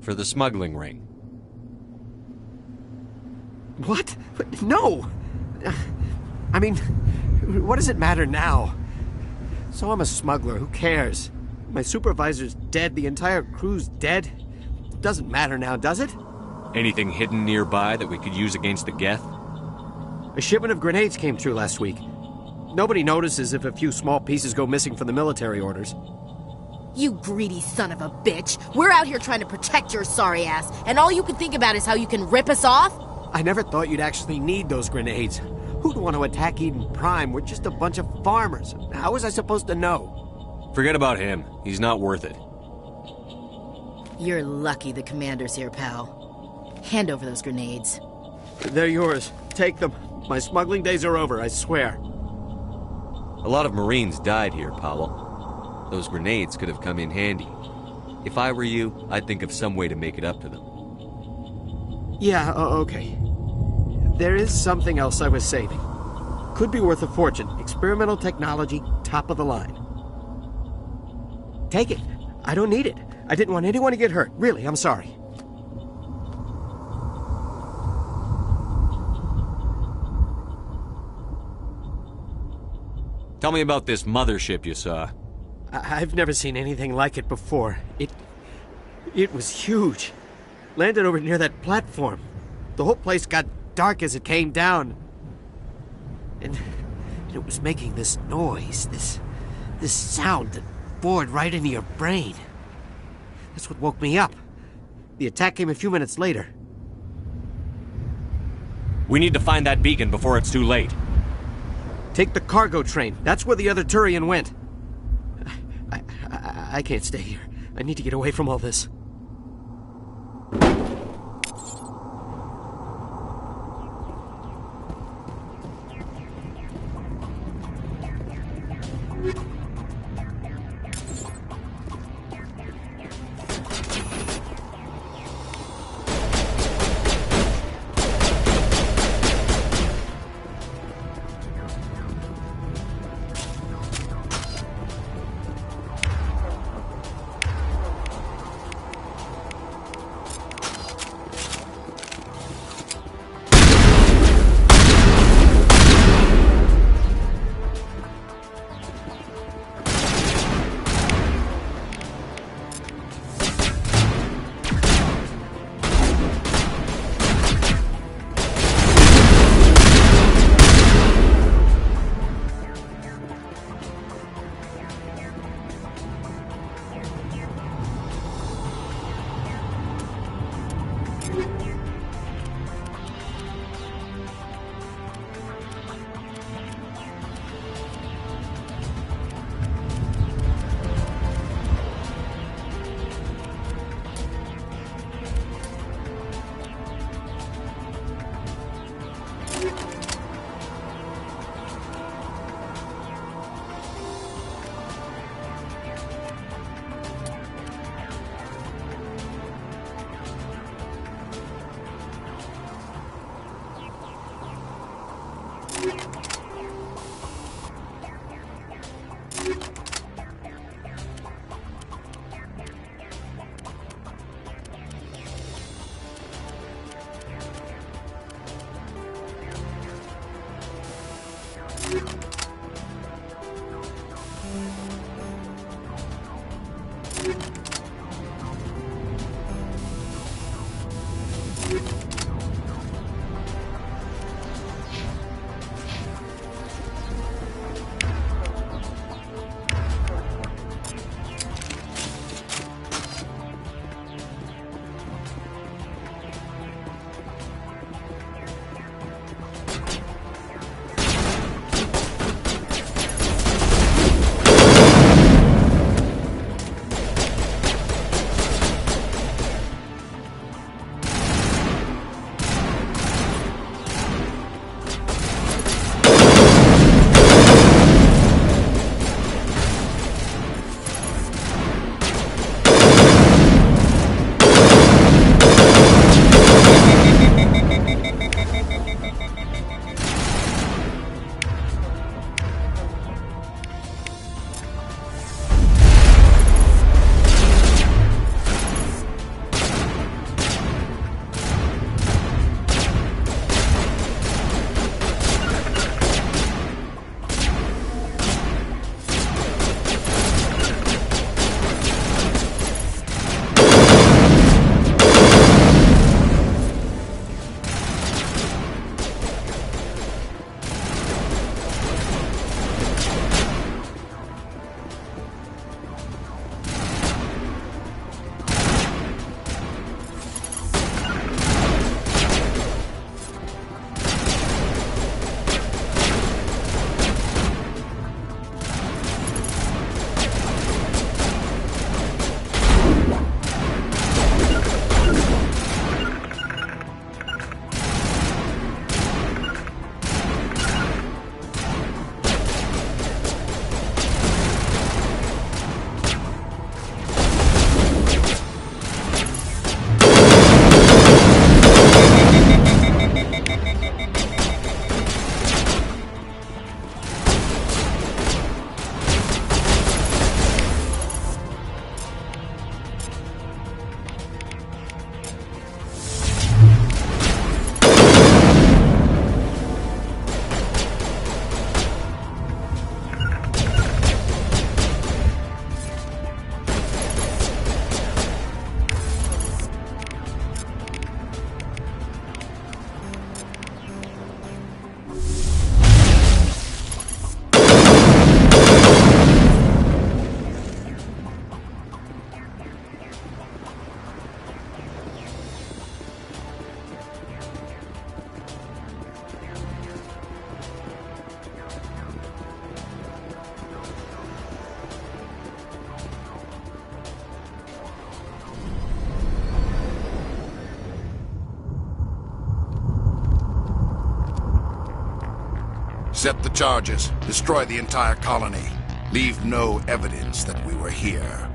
For the smuggling ring. What? No! I mean, what does it matter now? So I'm a smuggler, who cares? My supervisor's dead, the entire crew's dead. It doesn't matter now, does it? Anything hidden nearby that we could use against the Geth? A shipment of grenades came through last week. Nobody notices if a few small pieces go missing from the military orders. You greedy son of a bitch. We're out here trying to protect your sorry ass, and all you can think about is how you can rip us off? I never thought you'd actually need those grenades. Who'd want to attack Eden Prime? We're just a bunch of farmers. How was I supposed to know? Forget about him. He's not worth it. You're lucky the commander's here, pal. Hand over those grenades. They're yours. Take them. My smuggling days are over, I swear. A lot of Marines died here, Powell. Those grenades could have come in handy. If I were you, I'd think of some way to make it up to them. Yeah, okay. There is something else I was saving. Could be worth a fortune. Experimental technology, top of the line. Take it. I don't need it. I didn't want anyone to get hurt. Really, I'm sorry. Tell me about this mothership you saw. I've never seen anything like it before. It was huge. Landed over near that platform. The whole place got dark as it came down. And it was making this noise, this sound that bored right into your brain. That's what woke me up. The attack came a few minutes later. We need to find that beacon before it's too late. Take the cargo train. That's where the other Turian went. I can't stay here. I need to get away from all this. Set the charges. Destroy the entire colony. Leave no evidence that we were here.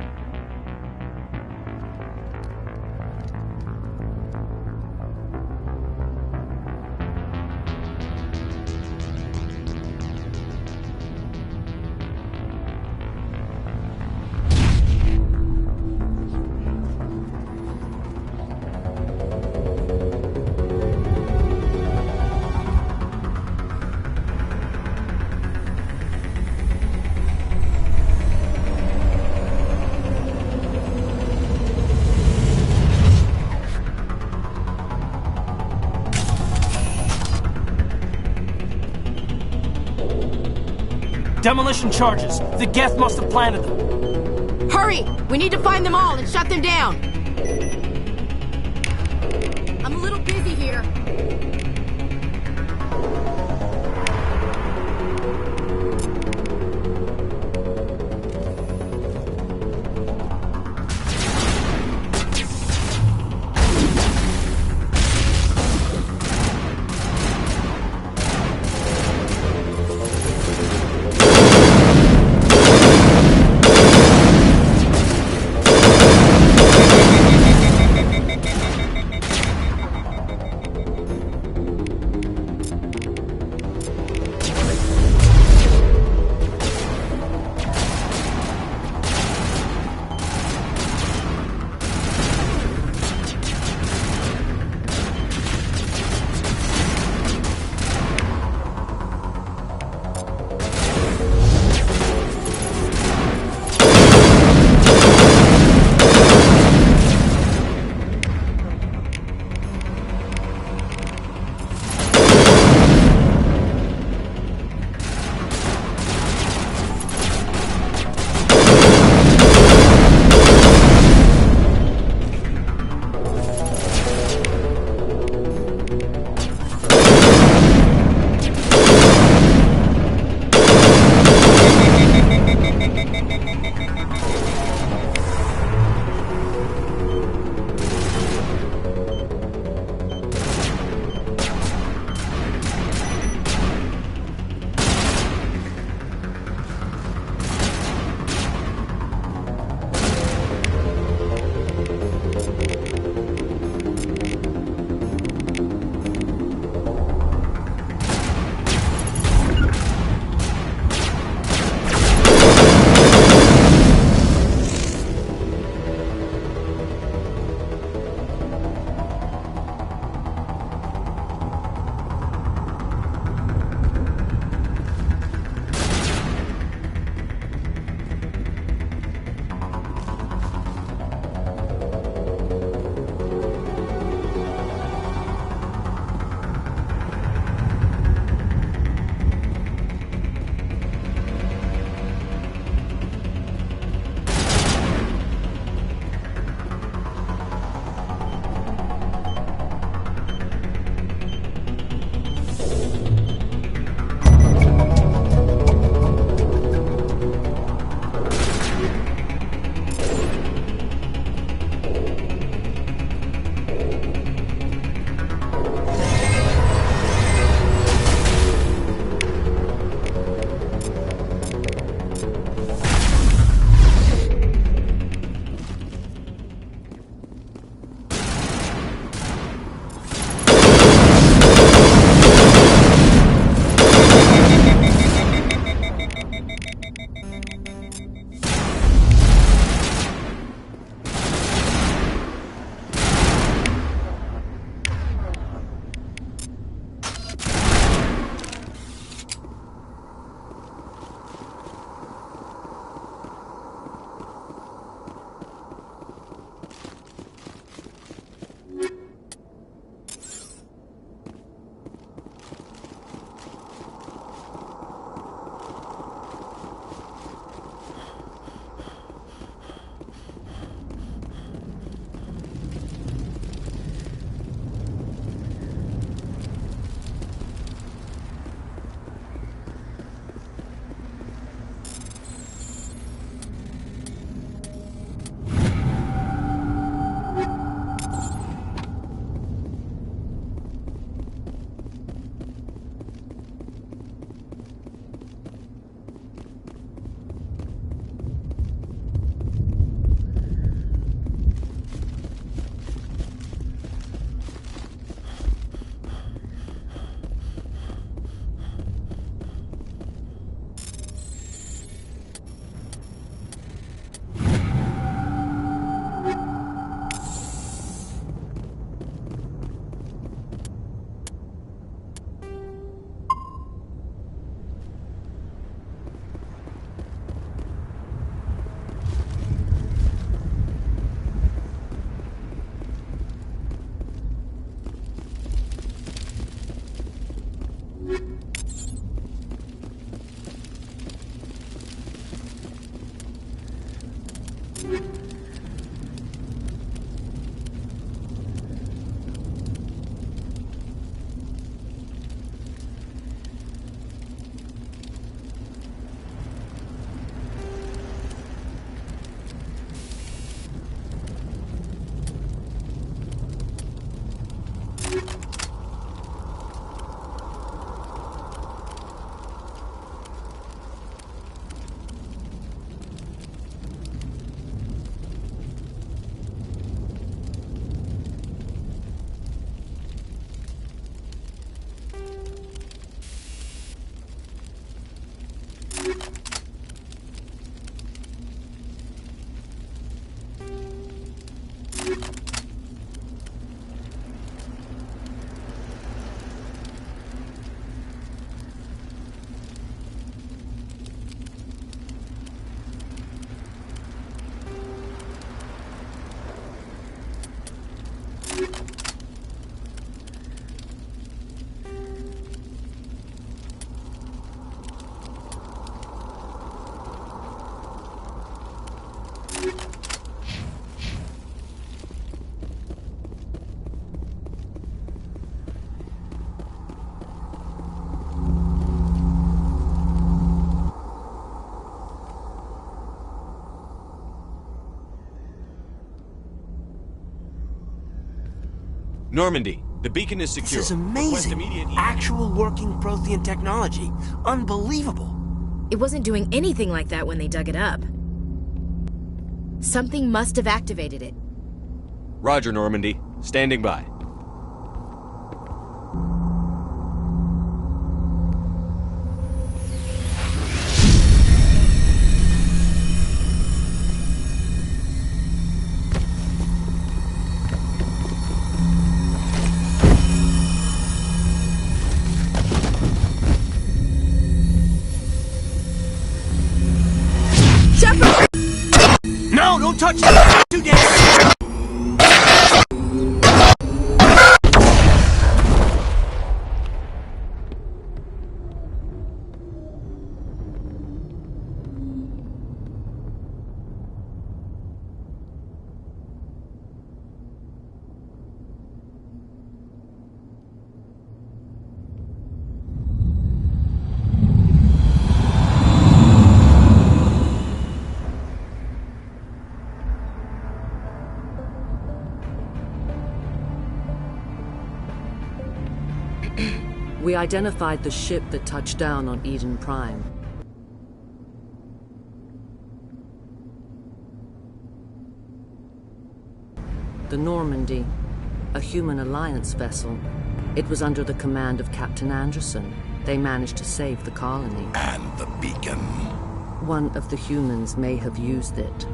Demolition charges. The Geth must have planted them. Hurry! We need to find them all and shut them down. I'm a little busy here. Normandy, the beacon is secure. This is amazing. Actual working Prothean technology. Unbelievable. It wasn't doing anything like that when they dug it up. Something must have activated it. Roger, Normandy. Standing by. No, don't touch it! Too damn! We identified the ship that touched down on Eden Prime. The Normandy, a human alliance vessel. It was under the command of Captain Anderson. They managed to save the colony. And the beacon. One of the humans may have used it.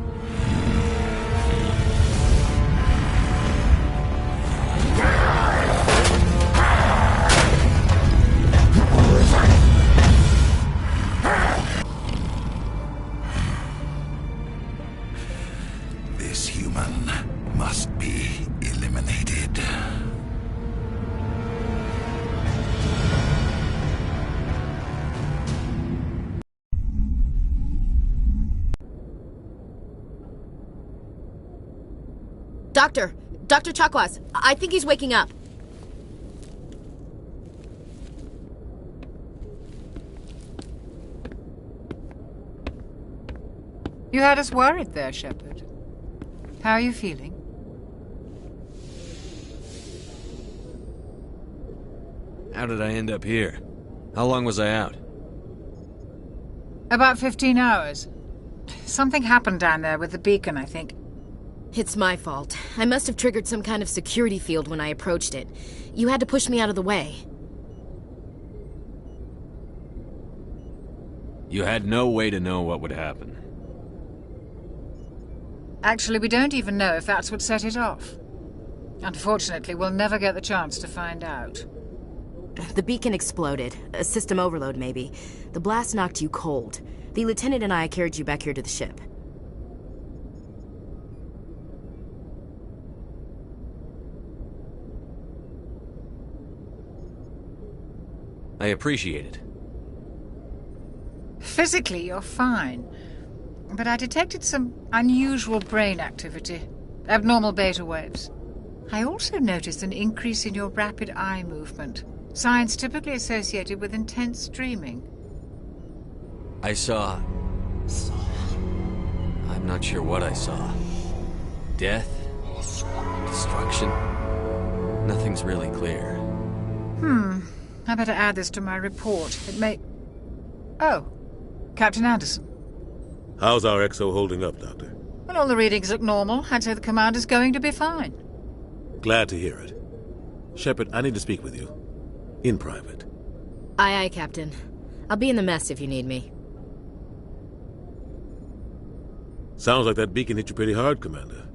This human must be eliminated. Dr. Chakwas, I think he's waking up. You had us worried there, Shepard. How are you feeling? How did I end up here? How long was I out? About 15 hours. Something happened down there with the beacon, I think. It's my fault. I must have triggered some kind of security field when I approached it. You had to push me out of the way. You had no way to know what would happen. Actually, we don't even know if that's what set it off. Unfortunately, we'll never get the chance to find out. The beacon exploded. A system overload, maybe. The blast knocked you cold. The lieutenant and I carried you back here to the ship. I appreciate it. Physically, you're fine. But I detected some unusual brain activity. Abnormal beta waves. I also noticed an increase in your rapid eye movement. Signs typically associated with intense dreaming. I saw... I'm not sure what I saw. Death? Destruction? Nothing's really clear. I better add this to my report. It may... Oh, Captain Anderson. How's our XO holding up, Doctor? Well, all the readings look normal. I'd say the commander's going to be fine. Glad to hear it. Shepard, I need to speak with you. In private. Aye, Captain. I'll be in the mess if you need me. Sounds like that beacon hit you pretty hard, Commander.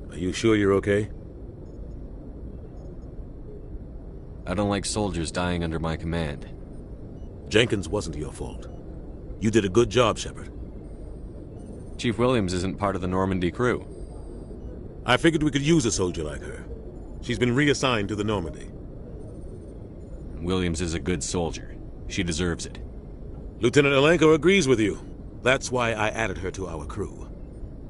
Are you sure you're okay? I don't like soldiers dying under my command. Jenkins wasn't your fault. You did a good job, Shepard. Chief Williams isn't part of the Normandy crew. I figured we could use a soldier like her. She's been reassigned to the Normandy. Williams is a good soldier. She deserves it. Lieutenant Alenko agrees with you. That's why I added her to our crew.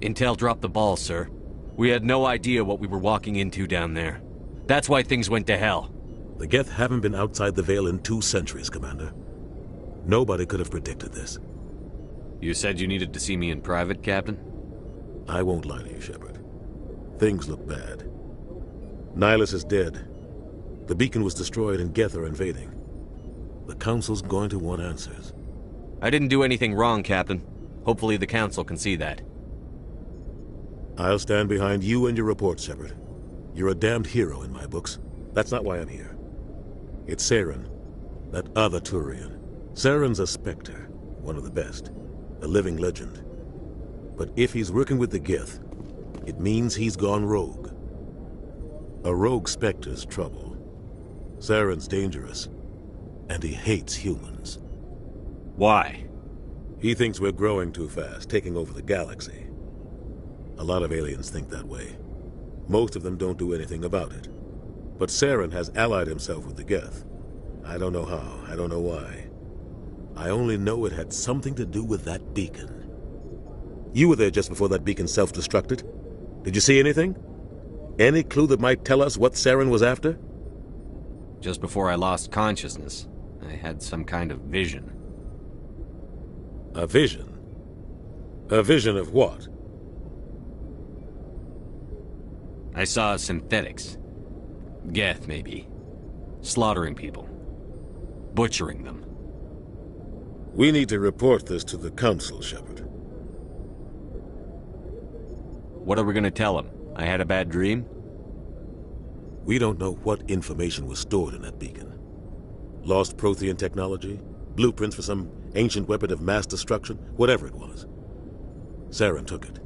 Intel dropped the ball, sir. We had no idea what we were walking into down there. That's why things went to hell. The Geth haven't been outside the Veil in 2 centuries, Commander. Nobody could have predicted this. You said you needed to see me in private, Captain? I won't lie to you, Shepard. Things look bad. Nihilus is dead. The beacon was destroyed and Geth are invading. The Council's going to want answers. I didn't do anything wrong, Captain. Hopefully the Council can see that. I'll stand behind you and your report, Shepard. You're a damned hero in my books. That's not why I'm here. It's Saren, that other Turian. Saren's a Spectre, one of the best, a living legend. But if he's working with the Geth, it means he's gone rogue. A rogue Spectre's trouble. Saren's dangerous, and he hates humans. Why? He thinks we're growing too fast, taking over the galaxy. A lot of aliens think that way. Most of them don't do anything about it. But Saren has allied himself with the Geth. I don't know how, I don't know why. I only know it had something to do with that beacon. You were there just before that beacon self-destructed. Did you see anything? Any clue that might tell us what Saren was after? Just before I lost consciousness, I had some kind of vision. A vision? A vision of what? I saw synthetics. Geth, maybe. Slaughtering people. Butchering them. We need to report this to the Council, Shepard. What are we gonna tell them? I had a bad dream? We don't know what information was stored in that beacon. Lost Prothean technology? Blueprints for some ancient weapon of mass destruction? Whatever it was. Saren took it.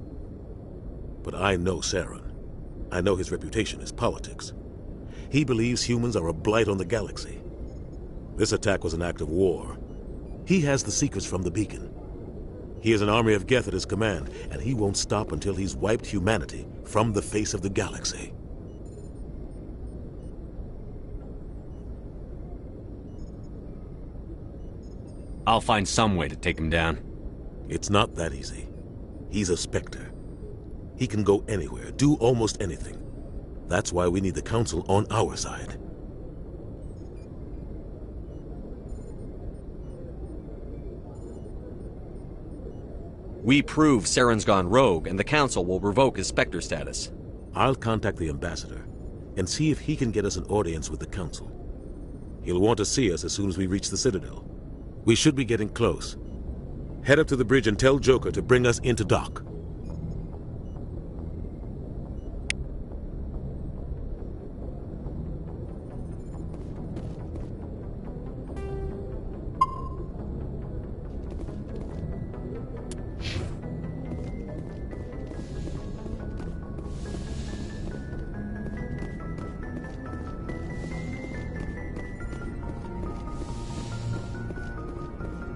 But I know Saren. I know his reputation is politics. He believes humans are a blight on the galaxy. This attack was an act of war. He has the secrets from the beacon. He has an army of Geth at his command, and he won't stop until he's wiped humanity from the face of the galaxy. I'll find some way to take him down. It's not that easy. He's a Spectre. He can go anywhere, do almost anything. That's why we need the Council on our side. We prove Saren's gone rogue, and the Council will revoke his Spectre status. I'll contact the Ambassador, and see if he can get us an audience with the Council. He'll want to see us as soon as we reach the Citadel. We should be getting close. Head up to the bridge and tell Joker to bring us into dock.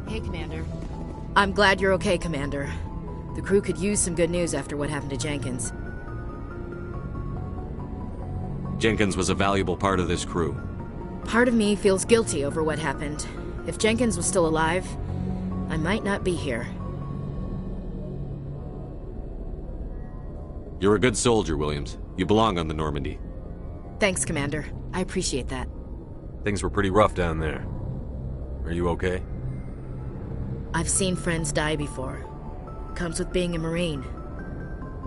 Hey, Commander. I'm glad you're okay, Commander. The crew could use some good news after what happened to Jenkins. Jenkins was a valuable part of this crew. Part of me feels guilty over what happened. If Jenkins was still alive, I might not be here. You're a good soldier, Williams. You belong on the Normandy. Thanks, Commander. I appreciate that. Things were pretty rough down there. Are you okay? I've seen friends die before. Comes with being a Marine.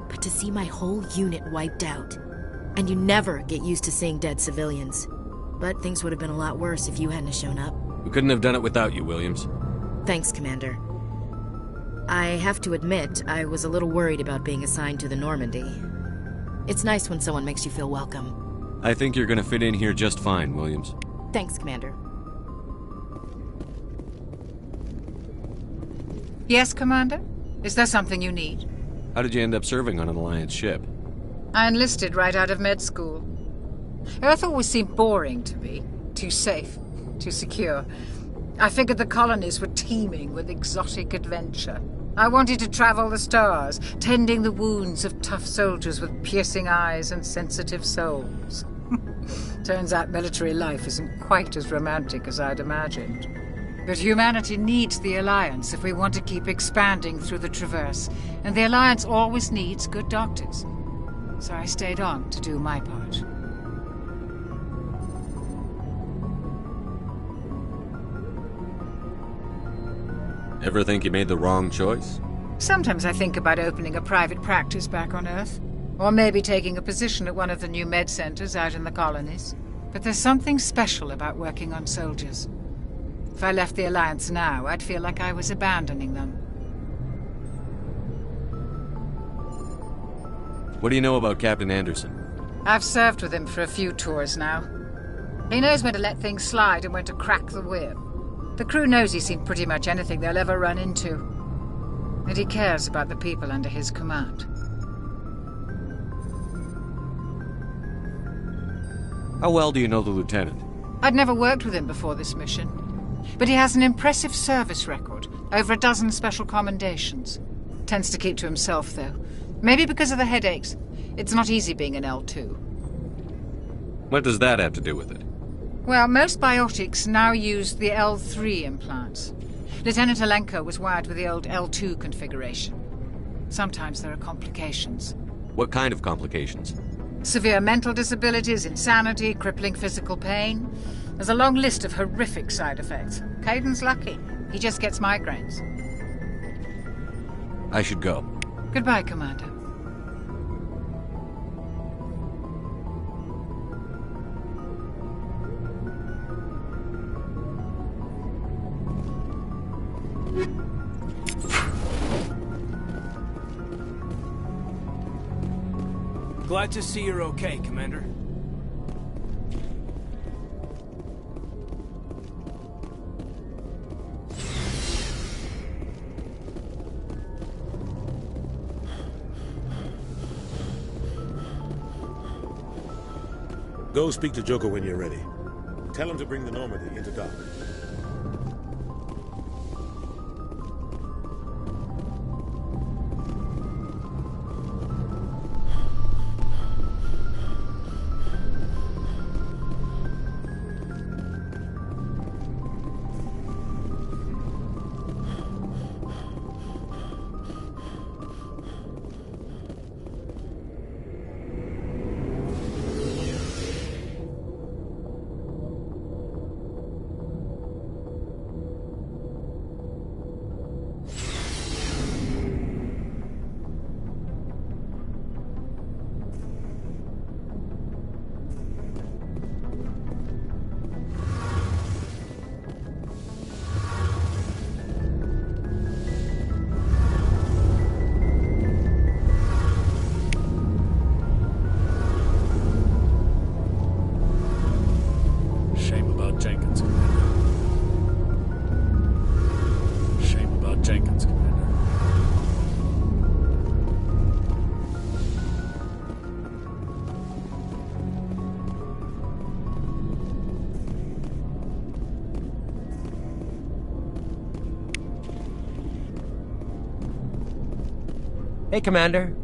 But to see my whole unit wiped out, and you never get used to seeing dead civilians. But things would have been a lot worse if you hadn't shown up. We couldn't have done it without you, Williams. Thanks, Commander. I have to admit, I was a little worried about being assigned to the Normandy. It's nice when someone makes you feel welcome. I think you're gonna fit in here just fine, Williams. Thanks, Commander. Yes, Commander? Is there something you need? How did you end up serving on an Alliance ship? I enlisted right out of med school. Earth always seemed boring to me. Too safe, too secure. I figured the colonies were teeming with exotic adventure. I wanted to travel the stars, tending the wounds of tough soldiers with piercing eyes and sensitive souls. Turns out military life isn't quite as romantic as I'd imagined. But humanity needs the Alliance if we want to keep expanding through the Traverse, and the Alliance always needs good doctors. So I stayed on to do my part. Ever think you made the wrong choice? Sometimes I think about opening a private practice back on Earth. Or maybe taking a position at one of the new med centers out in the colonies. But there's something special about working on soldiers. If I left the Alliance now, I'd feel like I was abandoning them. What do you know about Captain Anderson? I've served with him for a few tours now. He knows when to let things slide and when to crack the whip. The crew knows he's seen pretty much anything they'll ever run into. And he cares about the people under his command. How well do you know the Lieutenant? I'd never worked with him before this mission. But he has an impressive service record. Over a dozen special commendations. Tends to keep to himself, though. Maybe because of the headaches. It's not easy being an L2. What does that have to do with it? Well, most biotics now use the L3 implants. Lieutenant Alenko was wired with the old L2 configuration. Sometimes there are complications. What kind of complications? Severe mental disabilities, insanity, crippling physical pain. There's a long list of horrific side effects. Caden's lucky. He just gets migraines. I should go. Goodbye, Commander. Glad to see you're okay, Commander. Go speak to Joker when you're ready. Tell him to bring the Normandy into dock. Hey, Commander.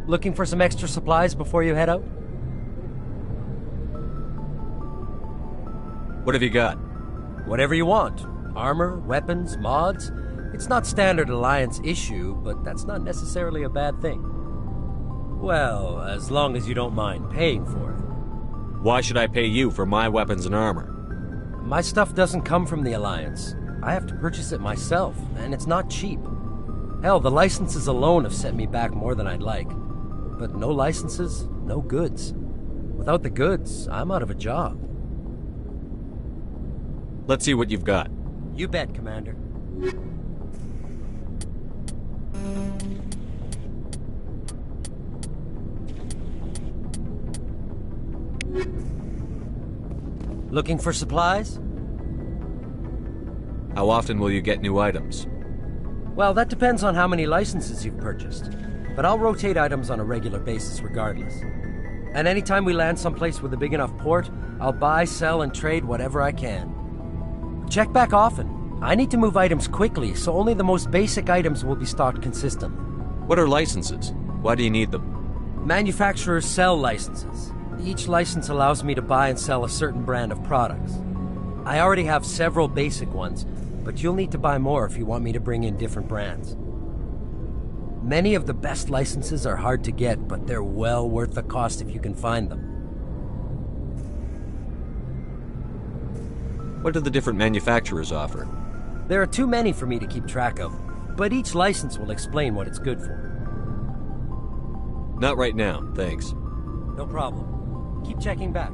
Looking for some extra supplies before you head out? What have you got? Whatever you want. Armor, weapons, mods. It's not standard Alliance issue, but that's not necessarily a bad thing. Well, as long as you don't mind paying for it. Why should I pay you for my weapons and armor? My stuff doesn't come from the Alliance. I have to purchase it myself, and it's not cheap. Hell, the licenses alone have set me back more than I'd like. But no licenses, no goods. Without the goods, I'm out of a job. Let's see what you've got. You bet, Commander. Looking for supplies? How often will you get new items? Well, that depends on how many licenses you've purchased. But I'll rotate items on a regular basis regardless. And anytime we land someplace with a big enough port, I'll buy, sell, and trade whatever I can. Check back often. I need to move items quickly, so only the most basic items will be stocked consistently. What are licenses? Why do you need them? Manufacturers sell licenses. Each license allows me to buy and sell a certain brand of products. I already have several basic ones, but you'll need to buy more if you want me to bring in different brands. Many of the best licenses are hard to get, but they're well worth the cost if you can find them. What do the different manufacturers offer? There are too many for me to keep track of, but each license will explain what it's good for. Not right now, thanks. No problem. Keep checking back.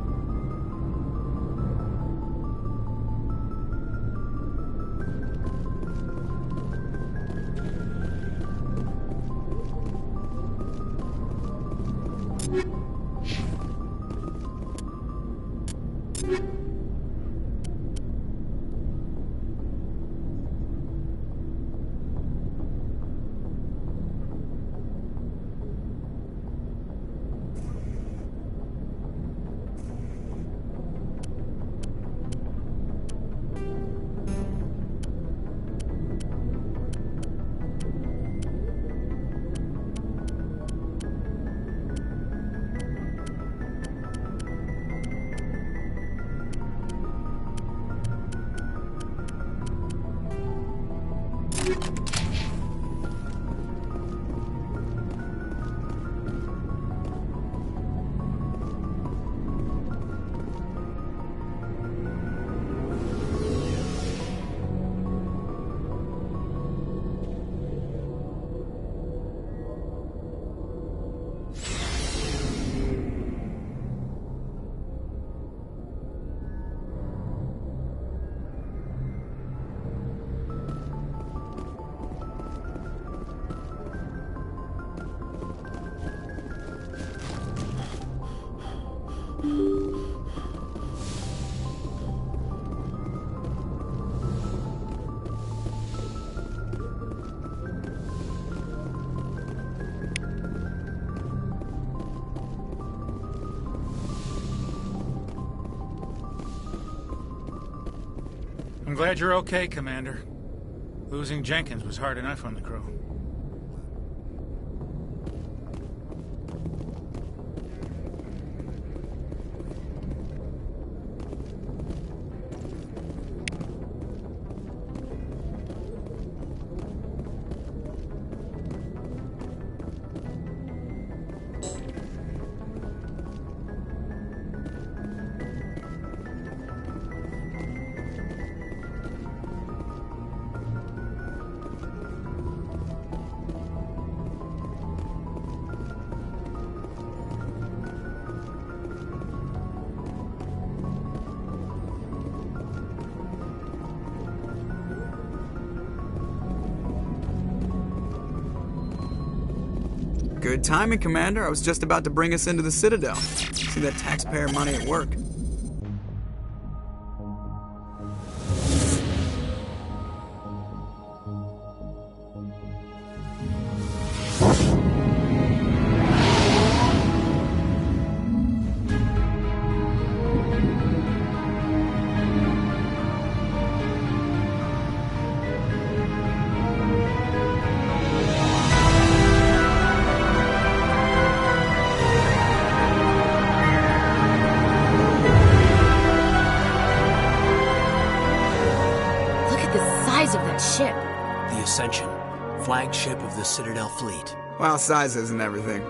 I'm glad you're okay, Commander. Losing Jenkins was hard enough on the crew. Good timing, Commander. I was just about to bring us into the Citadel. See that taxpayer money at work. size of that ship. The Ascension, flagship of the Citadel fleet. Well, size isn't everything.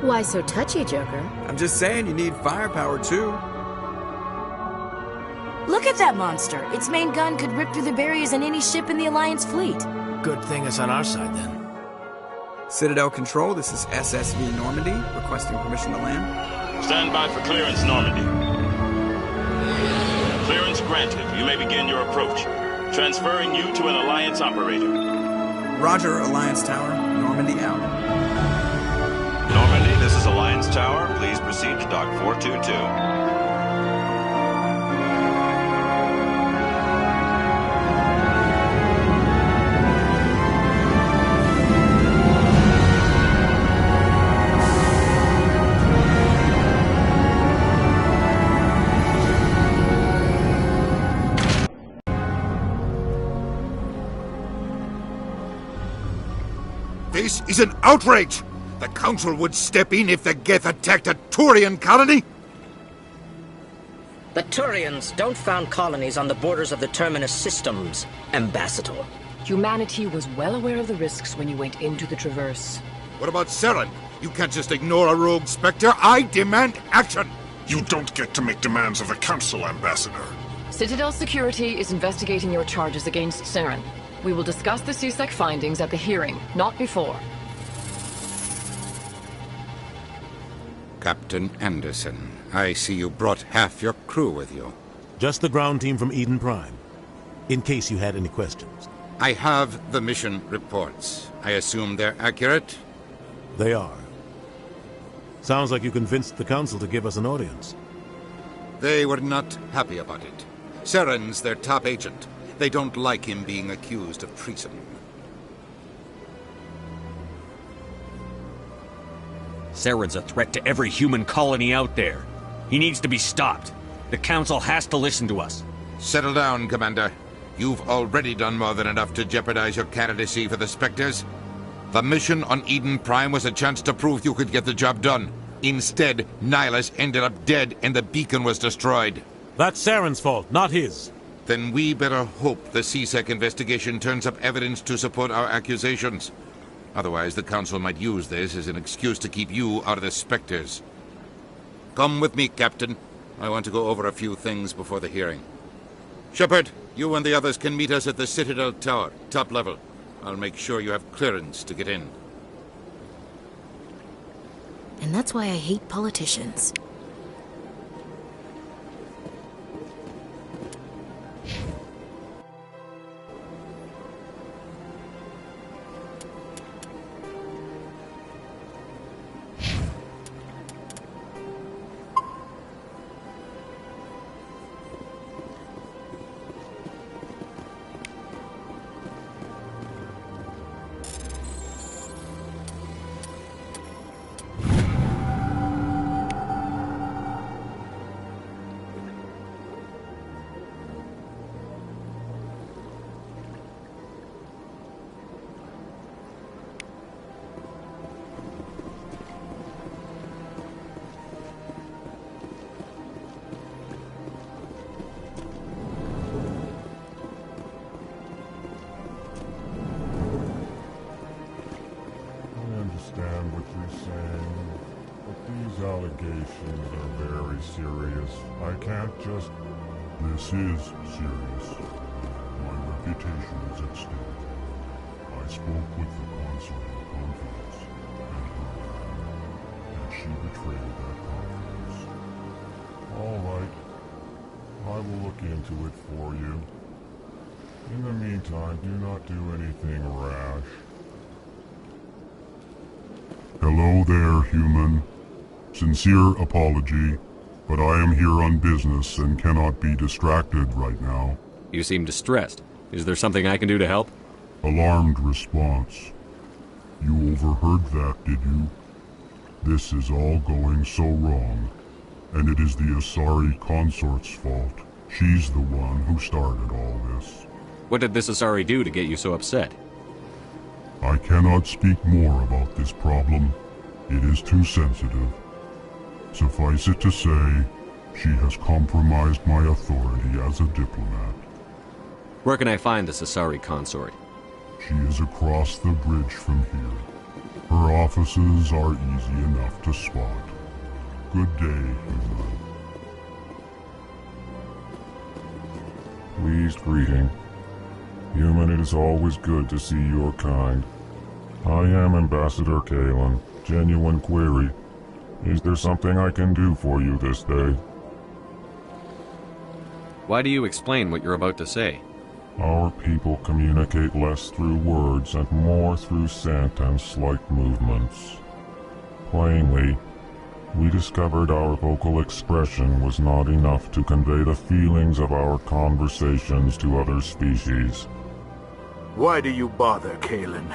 Why so touchy, Joker? I'm just saying you need firepower, too. Look at that monster. Its main gun could rip through the barriers in any ship in the Alliance fleet. Good thing it's on our side, then. Citadel Control, this is SSV Normandy, requesting permission to land. Stand by for clearance, Normandy. Clearance granted. You may begin your approach. Transferring you to an Alliance operator. Roger, Alliance Tower. Normandy out. Normandy, this is Alliance Tower. Please proceed to Dock 422. This is an outrage! The Council would step in if the Geth attacked a Turian colony? The Turians don't found colonies on the borders of the Terminus systems, Ambassador. Humanity was well aware of the risks when you went into the Traverse. What about Saren? You can't just ignore a rogue Spectre. I demand action! You don't get to make demands of the Council, Ambassador. Citadel Security is investigating your charges against Saren. We will discuss the CSEC findings at the hearing, not before. Captain Anderson, I see you brought half your crew with you. Just the ground team from Eden Prime, in case you had any questions. I have the mission reports. I assume they're accurate? They are. Sounds like you convinced the Council to give us an audience. They were not happy about it. Saren's their top agent. They don't like him being accused of treason. Saren's a threat to every human colony out there. He needs to be stopped. The Council has to listen to us. Settle down, Commander. You've already done more than enough to jeopardize your candidacy for the Spectres. The mission on Eden Prime was a chance to prove you could get the job done. Instead, Nihilus ended up dead and the beacon was destroyed. That's Saren's fault, not his. Then we better hope the CSEC investigation turns up evidence to support our accusations. Otherwise, the Council might use this as an excuse to keep you out of the Spectres. Come with me, Captain. I want to go over a few things before the hearing. Shepard, you and the others can meet us at the Citadel Tower, top level. I'll make sure you have clearance to get in. And that's why I hate politicians. This is serious. My reputation is at stake. I spoke with the consul in confidence, and she betrayed that confidence. All right. I will look into it for you. In the meantime, do not do anything rash. Hello there, human. Sincere apology. But I am here on business and cannot be distracted right now. You seem distressed. Is there something I can do to help? Alarmed response. You overheard that, did you? This is all going so wrong. And it is the Asari consort's fault. She's the one who started all this. What did this Asari do to get you so upset? I cannot speak more about this problem. It is too sensitive. Suffice it to say, she has compromised my authority as a diplomat. Where can I find the Asari consort? She is across the bridge from here. Her offices are easy enough to spot. Good day, human. Pleased greeting. Human, it is always good to see your kind. I am Ambassador Kalen. Genuine query. Is there something I can do for you this day? Why do you explain what you're about to say? Our people communicate less through words and more through scent and slight movements. Plainly, we discovered our vocal expression was not enough to convey the feelings of our conversations to other species. Why do you bother, Kalen?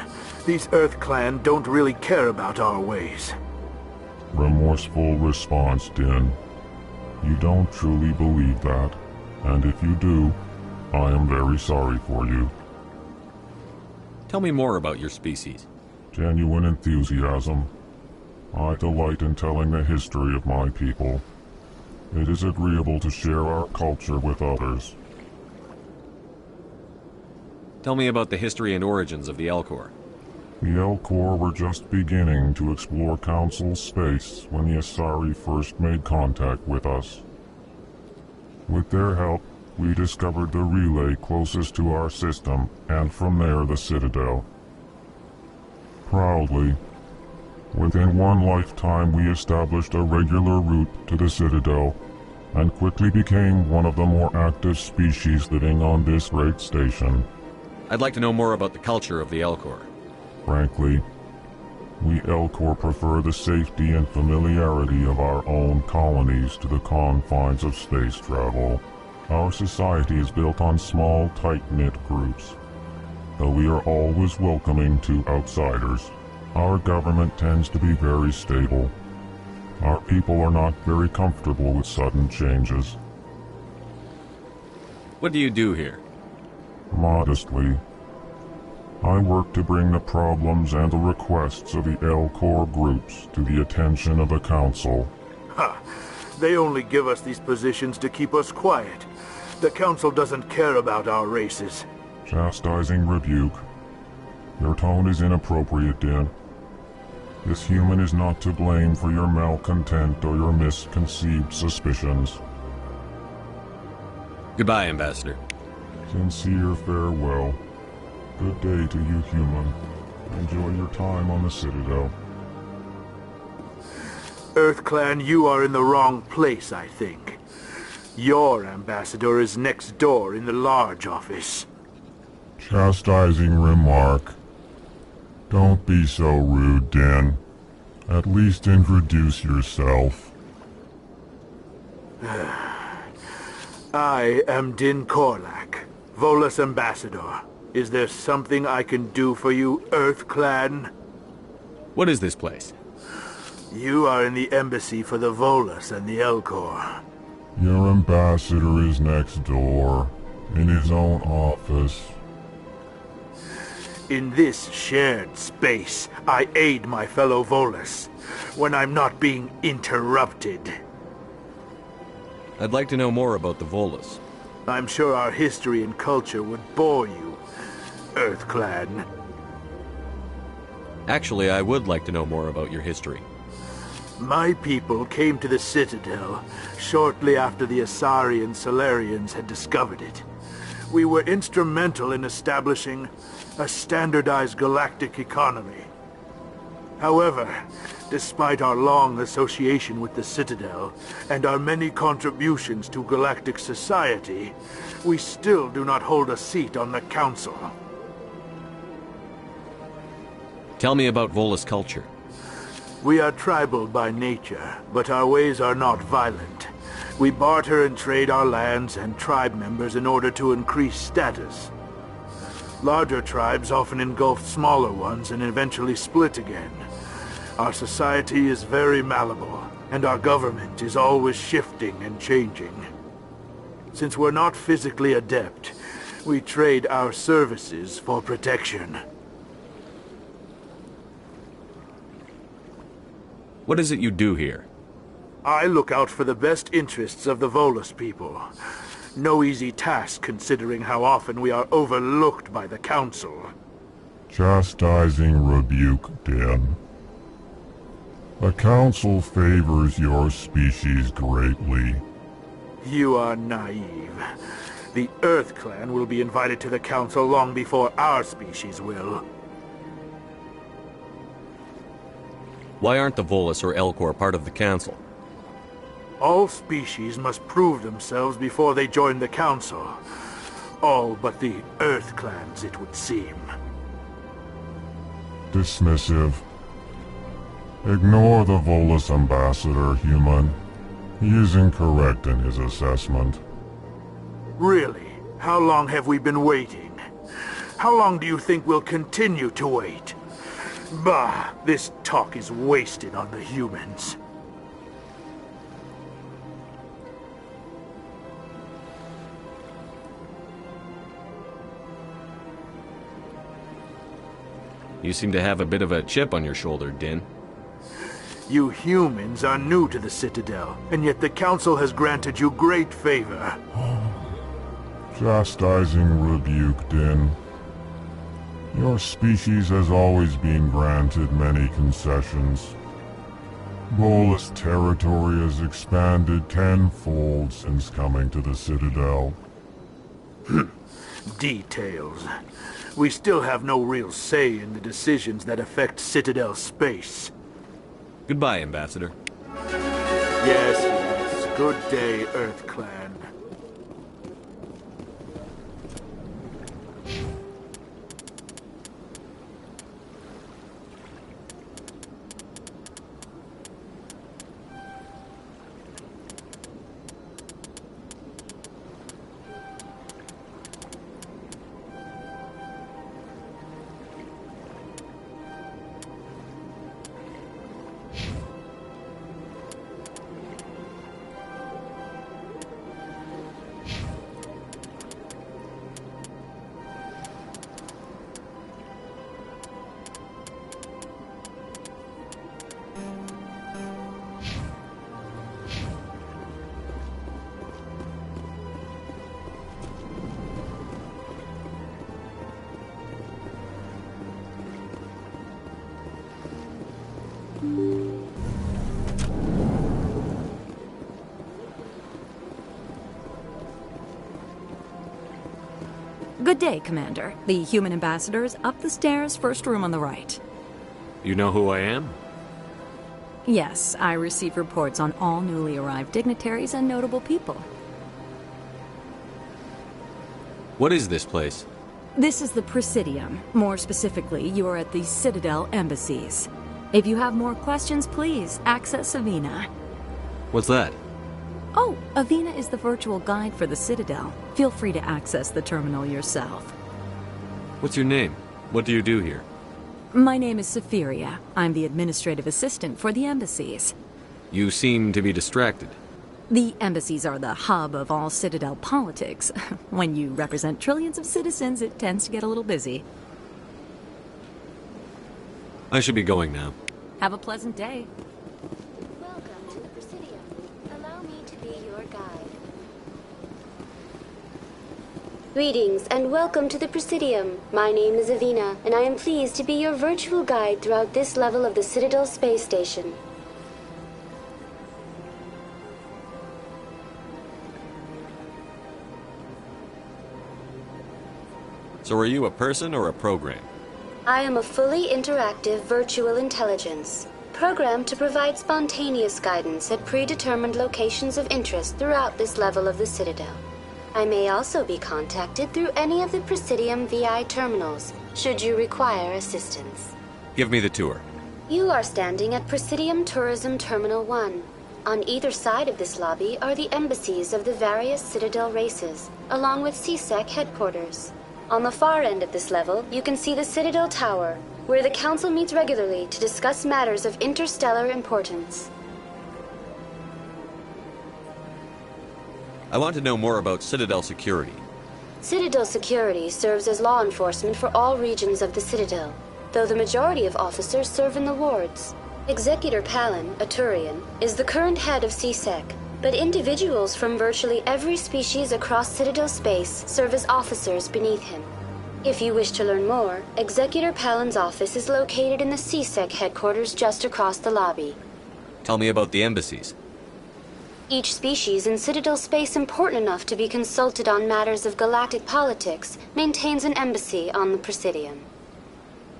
These Earth Clan don't really care about our ways. Remorseful response, Din. You don't truly believe that, and if you do, I am very sorry for you. Tell me more about your species. Genuine enthusiasm. I delight in telling the history of my people. It is agreeable to share our culture with others. Tell me about the history and origins of the Elcor. The Elcor were just beginning to explore Council space when the Asari first made contact with us. With their help, we discovered the relay closest to our system, and from there the Citadel. Proudly, within one lifetime we established a regular route to the Citadel, and quickly became one of the more active species living on this great station. I'd like to know more about the culture of the Elcor. Frankly, we Elcor prefer the safety and familiarity of our own colonies to the confines of space travel. Our society is built on small, tight-knit groups. Though we are always welcoming to outsiders, our government tends to be very stable. Our people are not very comfortable with sudden changes. What do you do here? Modestly, I work to bring the problems and the requests of the Elcor groups to the attention of the Council. Ha! They only give us these positions to keep us quiet. The Council doesn't care about our races. Chastising rebuke. Your tone is inappropriate, Din. This human is not to blame for your malcontent or your misconceived suspicions. Goodbye, Ambassador. Sincere farewell. Good day to you, human. Enjoy your time on the Citadel. Earth Clan, you are in the wrong place, I think. Your ambassador is next door in the large office. Chastising remark. Don't be so rude, Din. At least introduce yourself. I am Din Korlak, Volus Ambassador. Is there something I can do for you, Earth Clan? What is this place? You are in the embassy for the Volus and the Elcor. Your ambassador is next door, in his own office. In this shared space, I aid my fellow Volus, when I'm not being interrupted. I'd like to know more about the Volus. I'm sure our history and culture would bore you, Earth Clan. Actually, I would like to know more about your history. My people came to the Citadel shortly after the Asari and Salarians had discovered it. We were instrumental in establishing a standardized galactic economy. However, despite our long association with the Citadel and our many contributions to galactic society, we still do not hold a seat on the Council. Tell me about Volus culture. We are tribal by nature, but our ways are not violent. We barter and trade our lands and tribe members in order to increase status. Larger tribes often engulf smaller ones and eventually split again. Our society is very malleable, and our government is always shifting and changing. Since we're not physically adept, we trade our services for protection. What is it you do here? I look out for the best interests of the Volus people. No easy task considering how often we are overlooked by the Council. Chastising rebuke, Din. The Council favors your species greatly. You are naive. The Earth Clan will be invited to the Council long before our species will. Why aren't the Volus or Elcor part of the Council? All species must prove themselves before they join the Council. All but the Earth Clans, it would seem. Dismissive. Ignore the Volus ambassador, human. He is incorrect in his assessment. Really? How long have we been waiting? How long do you think we'll continue to wait? Bah, this talk is wasted on the humans. You seem to have a bit of a chip on your shoulder, Din. You humans are new to the Citadel, and yet the Council has granted you great favor. Chastising rebuke, Din. Your species has always been granted many concessions. Volus territory has expanded tenfold since coming to the Citadel. Details. We still have no real say in the decisions that affect Citadel space. Goodbye, Ambassador. Yes. Good day, Earth Clan. Good day, Commander. The human ambassador is up the stairs, first room on the right. You know who I am? Yes, I receive reports on all newly arrived dignitaries and notable people. What is this place? This is the Presidium. More specifically, you are at the Citadel embassies. If you have more questions, please access Avina. What's that? Oh, Avina is the virtual guide for the Citadel. Feel free to access the terminal yourself. What's your name? What do you do here? My name is Safiria. I'm the administrative assistant for the embassies. You seem to be distracted. The embassies are the hub of all Citadel politics. When you represent trillions of citizens, it tends to get a little busy. I should be going now. Have a pleasant day. Welcome to the Presidium. Allow me to be your guide. Greetings and welcome to the Presidium. My name is Avina, and I am pleased to be your virtual guide throughout this level of the Citadel space station. So are you a person or a program? I am a fully interactive virtual intelligence, programmed to provide spontaneous guidance at predetermined locations of interest throughout this level of the Citadel. I may also be contacted through any of the Presidium VI terminals, should you require assistance. Give me the tour. You are standing at Presidium Tourism Terminal 1. On either side of this lobby are the embassies of the various Citadel races, along with CSEC headquarters. On the far end of this level, you can see the Citadel Tower, where the Council meets regularly to discuss matters of interstellar importance. I want to know more about Citadel security. Citadel security serves as law enforcement for all regions of the Citadel, though the majority of officers serve in the wards. Executor Palin, a Turian, is the current head of CSEC. but individuals from virtually every species across Citadel space serve as officers beneath him. If you wish to learn more, Executor Pallen's office is located in the CSEC headquarters just across the lobby. Tell me about the embassies. Each species in Citadel space important enough to be consulted on matters of galactic politics maintains an embassy on the Presidium.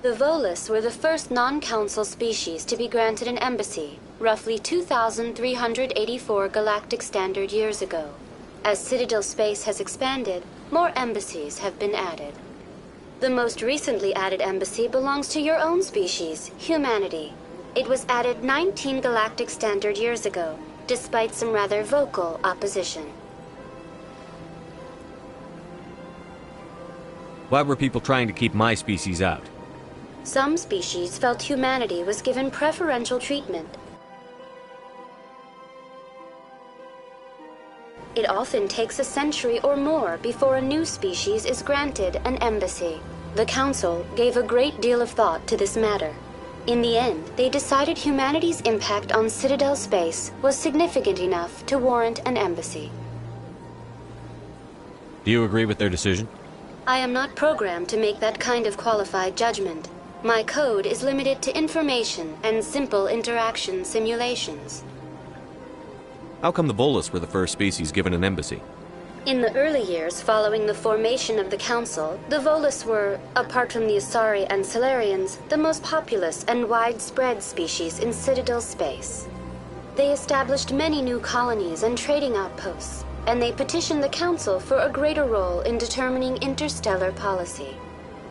The Volus were the first non-council species to be granted an embassy, roughly 2,384 galactic standard years ago. As Citadel space has expanded, more embassies have been added. The most recently added embassy belongs to your own species, humanity. It was added 19 galactic standard years ago, despite some rather vocal opposition. Why were people trying to keep my species out? Some species felt humanity was given preferential treatment. It often takes a century or more before a new species is granted an embassy. The Council gave a great deal of thought to this matter. In the end, they decided humanity's impact on Citadel space was significant enough to warrant an embassy. Do you agree with their decision? I am not programmed to make that kind of qualified judgment. My code is limited to information and simple interaction simulations. How come the Volus were the first species given an embassy? In the early years following the formation of the Council, the Volus were, apart from the Asari and Salarians, the most populous and widespread species in Citadel space. They established many new colonies and trading outposts, and they petitioned the Council for a greater role in determining interstellar policy.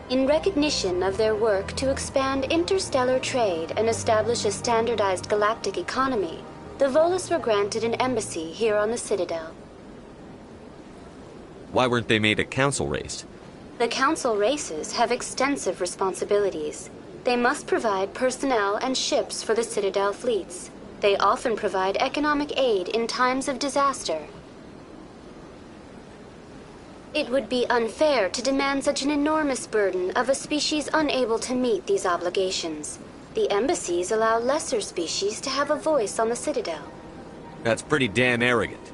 In recognition of their work to expand interstellar trade and establish a standardized galactic economy, the Volus were granted an embassy here on the Citadel. Why weren't they made a council race? The Council races have extensive responsibilities. They must provide personnel and ships for the Citadel fleets. They often provide economic aid in times of disaster. It would be unfair to demand such an enormous burden of a species unable to meet these obligations. The embassies allow lesser species to have a voice on the Citadel. That's pretty damn arrogant.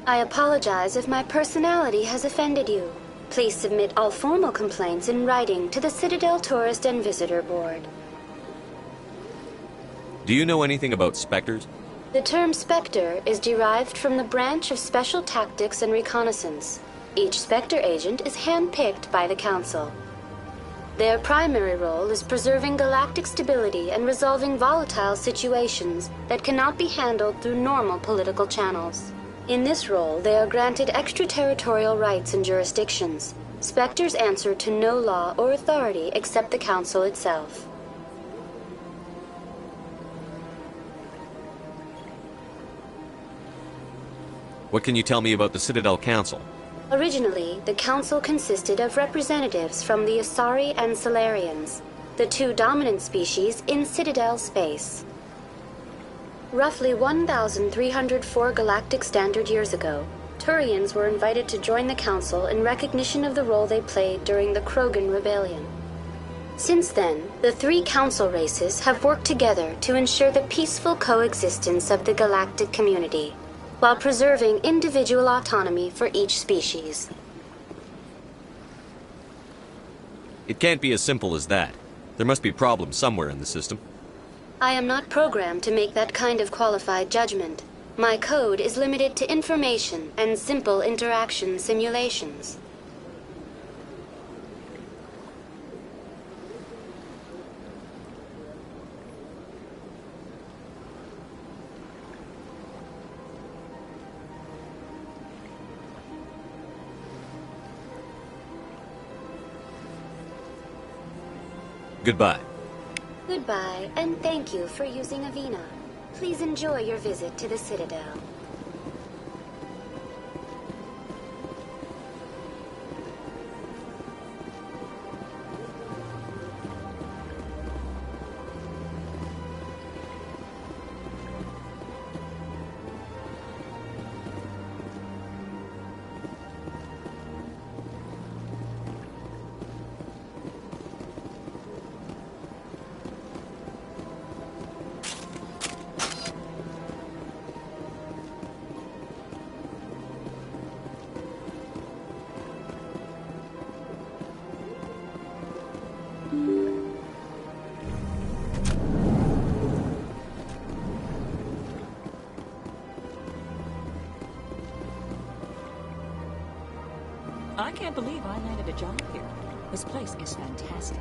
I apologize if my personality has offended you. Please submit all formal complaints in writing to the Citadel Tourist and Visitor Board. Do you know anything about Spectres? The term Spectre is derived from the branch of Special Tactics and Reconnaissance. Each Spectre agent is handpicked by the Council. Their primary role is preserving galactic stability and resolving volatile situations that cannot be handled through normal political channels. In this role, they are granted extraterritorial rights and jurisdictions. Spectres answer to no law or authority except the Council itself. What can you tell me about the Citadel Council? Originally, the Council consisted of representatives from the Asari and Salarians, the two dominant species in Citadel space. Roughly 1,304 galactic standard years ago, Turians were invited to join the Council in recognition of the role they played during the Krogan Rebellion. Since then, the three Council races have worked together to ensure the peaceful coexistence of the galactic community, while preserving individual autonomy for each species. It can't be as simple as that. There must be problems somewhere in the system. I am not programmed to make that kind of qualified judgment. My code is limited to information and simple interaction simulations. Goodbye. Goodbye, and thank you for using Avina. Please enjoy your visit to the Citadel. I can't believe I landed a job here. This place is fantastic.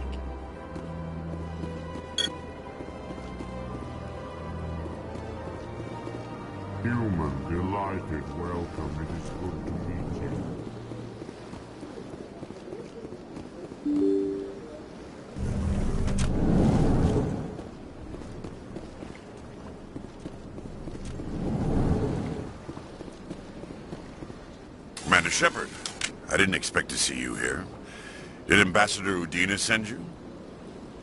Human, delighted, welcome. It is good to meet you. Commander Shepard, I didn't expect to see you here. Did Ambassador Udina send you?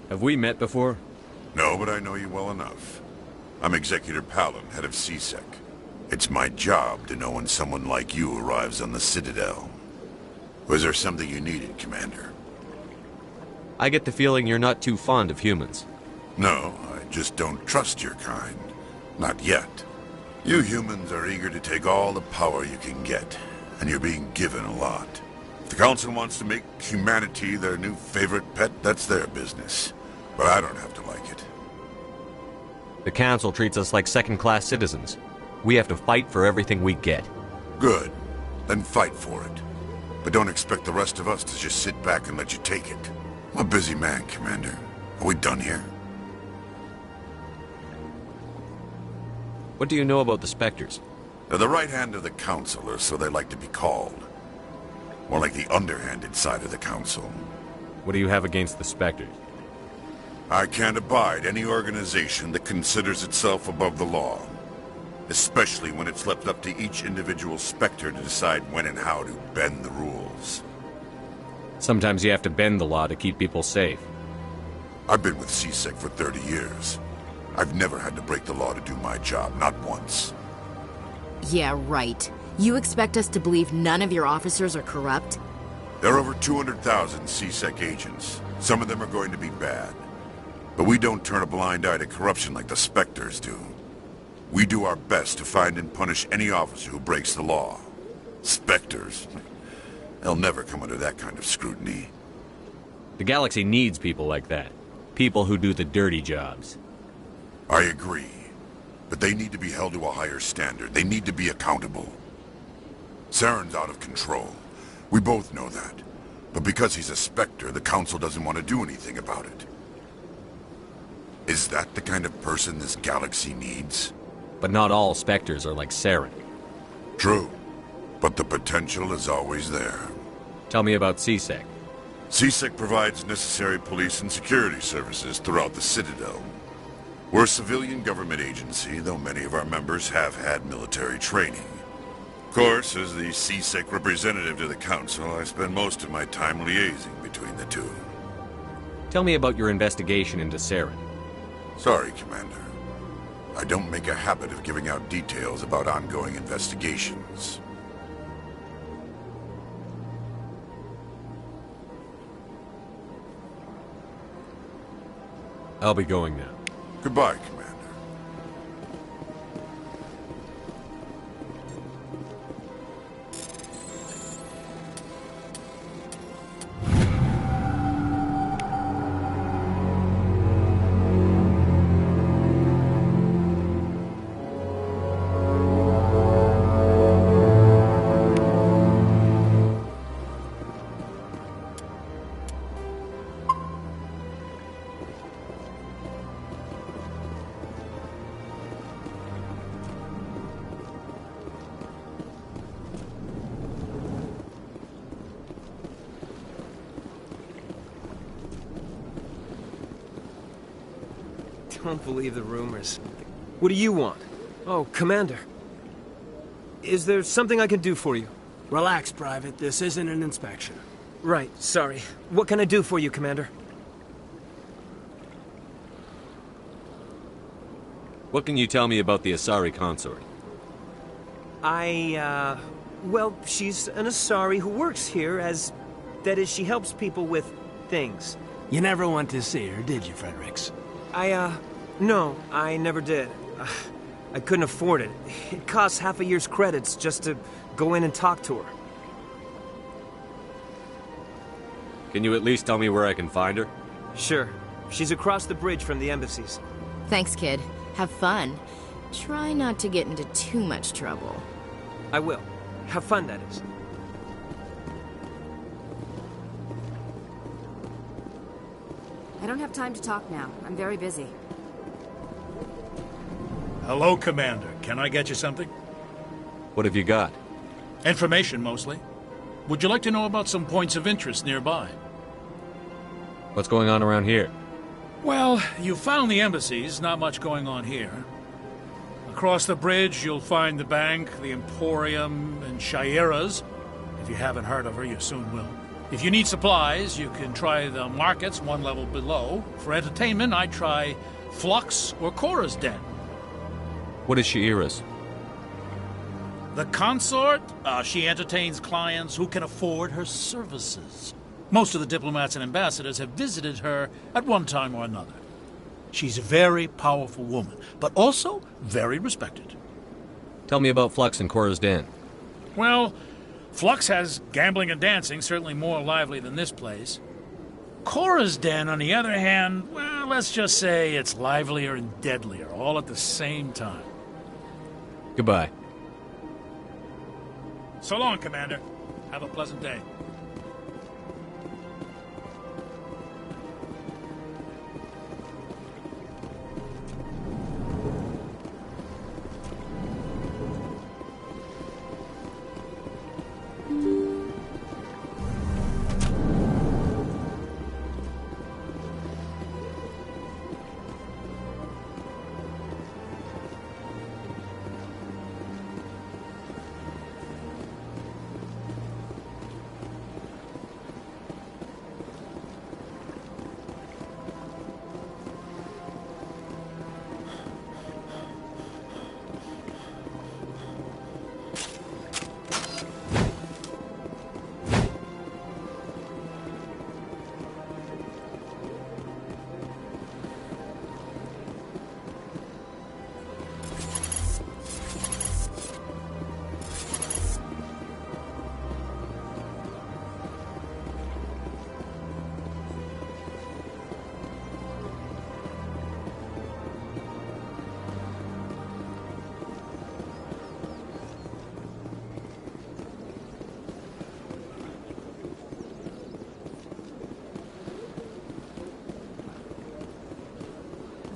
Have we met before? No, but I know you well enough. I'm Executor Palin, head of CSEC. It's my job to know when someone like you arrives on the Citadel. Was there something you needed, Commander? I get the feeling you're not too fond of humans. No, I just don't trust your kind. Not yet. You humans are eager to take all the power you can get, and you're being given a lot. If the Council wants to make humanity their new favorite pet, that's their business. But I don't have to like it. The Council treats us like second-class citizens. We have to fight for everything we get. Good. Then fight for it. But don't expect the rest of us to just sit back and let you take it. I'm a busy man, Commander. Are we done here? What do you know about the Spectres? They're the right hand of the Council, or so they like to be called. More like the underhanded side of the Council. What do you have against the Spectres? I can't abide any organization that considers itself above the law. Especially when it's left up to each individual Spectre to decide when and how to bend the rules. Sometimes you have to bend the law to keep people safe. I've been with CSEC for 30 years. I've never had to break the law to do my job, not once. Yeah, right. You expect us to believe none of your officers are corrupt? There are over 200,000 CSEC agents. Some of them are going to be bad. But we don't turn a blind eye to corruption like the Spectres do. We do our best to find and punish any officer who breaks the law. Spectres. They'll never come under that kind of scrutiny. The galaxy needs people like that. People who do the dirty jobs. I agree. But they need to be held to a higher standard. They need to be accountable. Saren's out of control. We both know that. But because he's a Spectre, the Council doesn't want to do anything about it. Is that the kind of person this galaxy needs? But not all Spectres are like Saren. True. But the potential is always there. Tell me about CSEC. CSEC provides necessary police and security services throughout the Citadel. We're a civilian government agency, though many of our members have had military training. Of course, as the CSEC representative to the Council, I spend most of my time liaising between the two. Tell me about your investigation into Saren. Sorry, Commander. I don't make a habit of giving out details about ongoing investigations. I'll be going now. Goodbye, Commander. Don't believe the rumors. What do you want? Oh, Commander. Is there something I can do for you? Relax, Private. This isn't an inspection. Right, sorry. What can I do for you, Commander? What can you tell me about the Asari consort? Well, she's an Asari who works here as... That is, she helps people with things. You never went to see her, did you, Fredericks? No, I never did. I couldn't afford it. It costs half a year's credits just to go in and talk to her. Can you at least tell me where I can find her? Sure. She's across the bridge from the embassies. Thanks, kid. Have fun. Try not to get into too much trouble. I will. Have fun, that is. I don't have time to talk now. I'm very busy. Hello, Commander. Can I get you something? What have you got? Information, mostly. Would you like to know about some points of interest nearby? What's going on around here? Well, you found the embassies. Not much going on here. Across the bridge, you'll find the bank, the Emporium, and Shayera's. If you haven't heard of her, you soon will. If you need supplies, you can try the markets one level below. For entertainment, I'd try Flux or Cora's Den. What is Shayera's? The consort? She entertains clients who can afford her services. Most of the diplomats and ambassadors have visited her at one time or another. She's a very powerful woman, but also very respected. Tell me about Flux and Cora's Den. Well, Flux has gambling and dancing, certainly more lively than this place. Cora's Den, on the other hand, well, let's just say it's livelier and deadlier, all at the same time. Goodbye. So long, Commander. Have a pleasant day.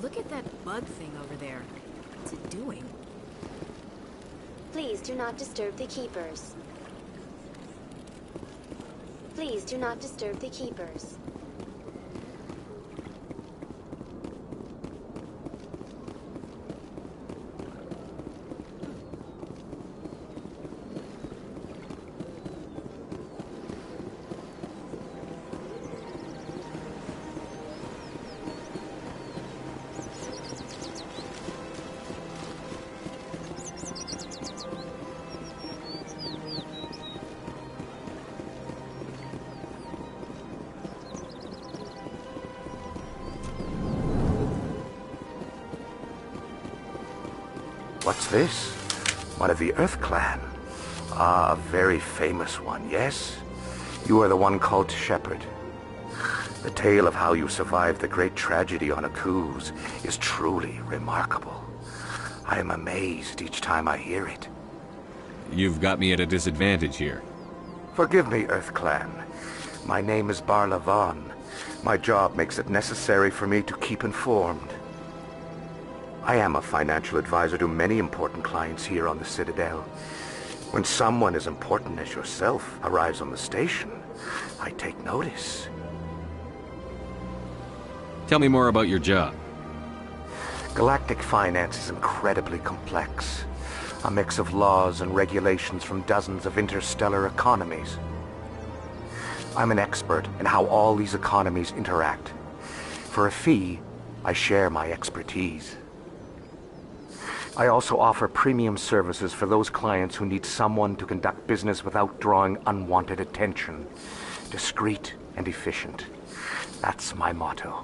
Look at that bug thing over there. What's it doing? Please do not disturb the keepers. Please do not disturb the keepers. What's this? One of the Earth Clan. Ah, a very famous one, yes? You are the one called Shepard. The tale of how you survived the great tragedy on Akuz is truly remarkable. I am amazed each time I hear it. You've got me at a disadvantage here. Forgive me, Earth Clan. My name is Barla Vaughn. My job makes it necessary for me to keep informed. I am a financial advisor to many important clients here on the Citadel. When someone as important as yourself arrives on the station, I take notice. Tell me more about your job. Galactic finance is incredibly complex. A mix of laws and regulations from dozens of interstellar economies. I'm an expert in how all these economies interact. For a fee, I share my expertise. I also offer premium services for those clients who need someone to conduct business without drawing unwanted attention. Discreet and efficient. That's my motto.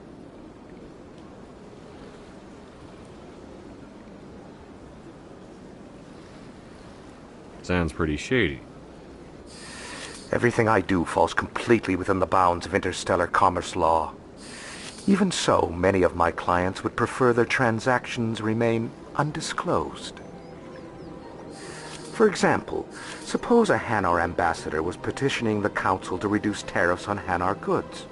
Sounds pretty shady. Everything I do falls completely within the bounds of interstellar commerce law. Even so, many of my clients would prefer their transactions remain undisclosed. For example, suppose a Hanar ambassador was petitioning the Council to reduce tariffs on Hanar goods.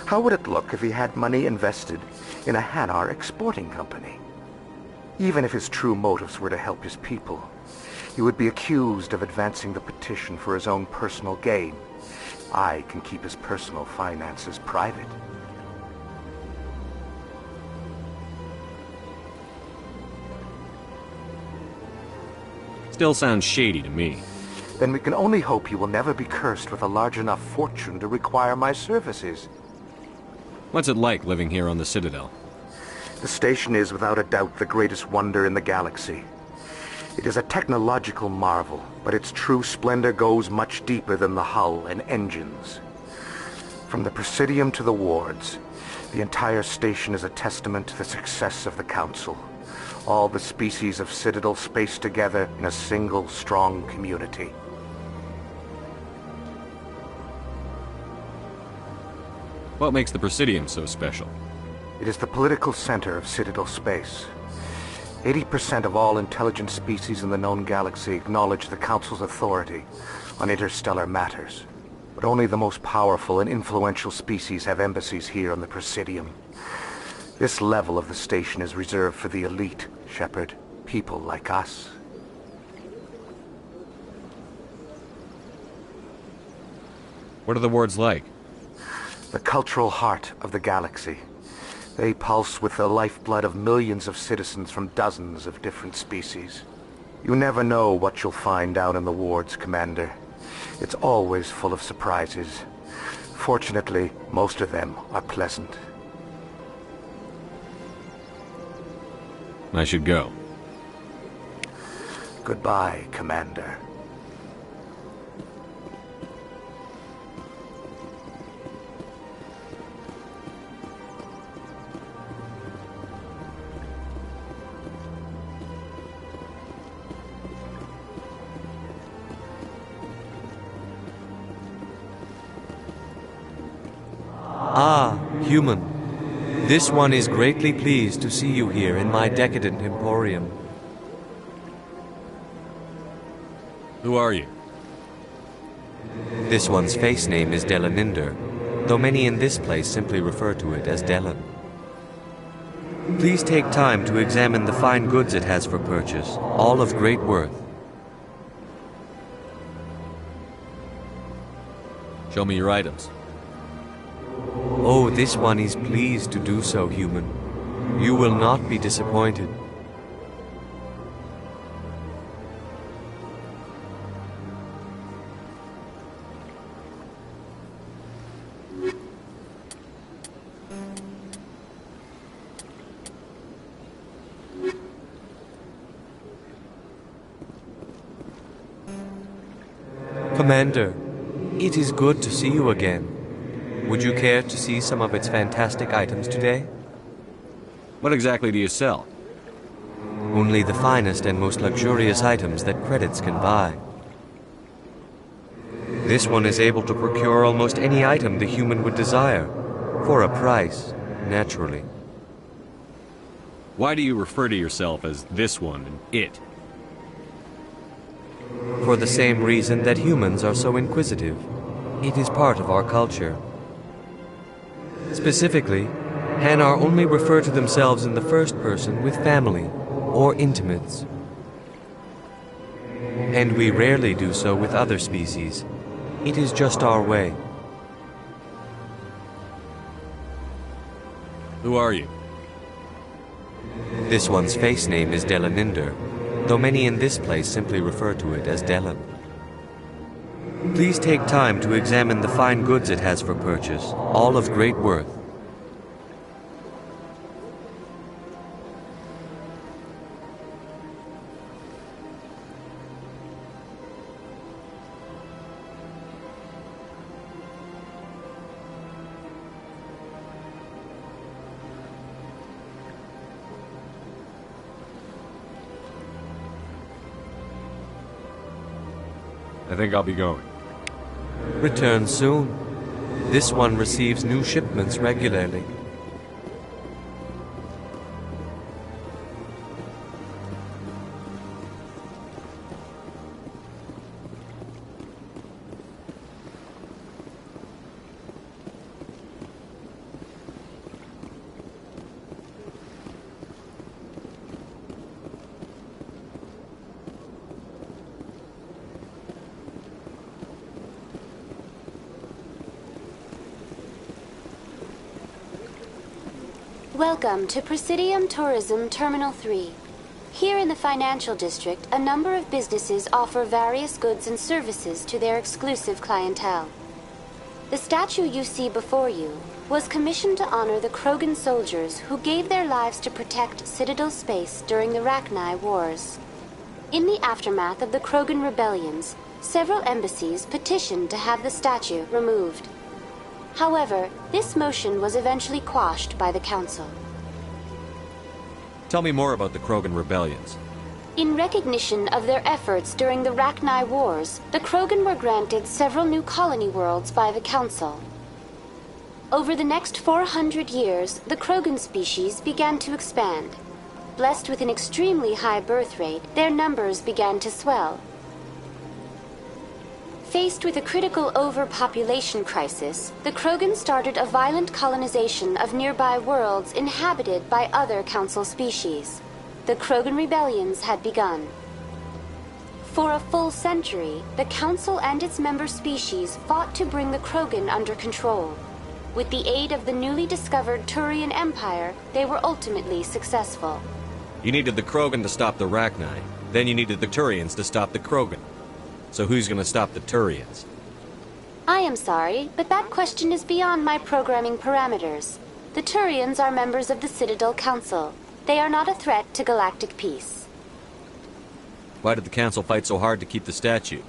How would it look if he had money invested in a Hanar exporting company? Even if his true motives were to help his people, he would be accused of advancing the petition for his own personal gain. I can keep his personal finances private. Still sounds shady to me. Then we can only hope he will never be cursed with a large enough fortune to require my services. What's it like living here on the Citadel? The station is without a doubt the greatest wonder in the galaxy. It is a technological marvel, but its true splendor goes much deeper than the hull and engines. From the Presidium to the wards, the entire station is a testament to the success of the Council. All the species of Citadel spaced together in a single strong community. What makes the Presidium so special? It is the political center of Citadel space. 80% of all intelligent species in the known galaxy acknowledge the Council's authority on interstellar matters. But only the most powerful and influential species have embassies here on the Presidium. This level of the station is reserved for the elite, Shepard. People like us. What are the wards like? The cultural heart of the galaxy. They pulse with the lifeblood of millions of citizens from dozens of different species. You never know what you'll find down in the wards, Commander. It's always full of surprises. Fortunately, most of them are pleasant. I should go. Goodbye, Commander. Ah, human. This one is greatly pleased to see you here in my decadent emporium. Who are you? This one's face name is Delaninder, though many in this place simply refer to it as Delan. Please take time to examine the fine goods it has for purchase, all of great worth. Show me your items. Oh, this one is pleased to do so, human. You will not be disappointed. Commander, it is good to see you again. Would you care to see some of its fantastic items today? What exactly do you sell? Only the finest and most luxurious items that credits can buy. This one is able to procure almost any item the human would desire, for a price, naturally. Why do you refer to yourself as this one and it? For the same reason that humans are so inquisitive. It is part of our culture. Specifically, Hanar only refer to themselves in the first person with family or intimates. And we rarely do so with other species. It is just our way. Who are you? This one's face name is Delaninder, though many in this place simply refer to it as Delan. Please take time to examine the fine goods it has for purchase, all of great worth. I think I'll be going. Return soon. This one receives new shipments regularly. Welcome to Presidium Tourism Terminal 3. Here in the financial district, a number of businesses offer various goods and services to their exclusive clientele. The statue you see before you was commissioned to honor the Krogan soldiers who gave their lives to protect Citadel space during the Rachni Wars. In the aftermath of the Krogan rebellions, several embassies petitioned to have the statue removed. However, this motion was eventually quashed by the Council. Tell me more about the Krogan rebellions. In recognition of their efforts during the Rachni Wars, the Krogan were granted several new colony worlds by the Council. Over the next 400 years, the Krogan species began to expand. Blessed with an extremely high birth rate, their numbers began to swell. Faced with a critical overpopulation crisis, the Krogan started a violent colonization of nearby worlds inhabited by other Council species. The Krogan rebellions had begun. For a full century, the Council and its member species fought to bring the Krogan under control. With the aid of the newly discovered Turian Empire, they were ultimately successful. You needed the Krogan to stop the Rachni. Then you needed the Turians to stop the Krogan. So who's gonna stop the Turians? I am sorry, but that question is beyond my programming parameters. The Turians are members of the Citadel Council. They are not a threat to galactic peace. Why did the Council fight so hard to keep the statue?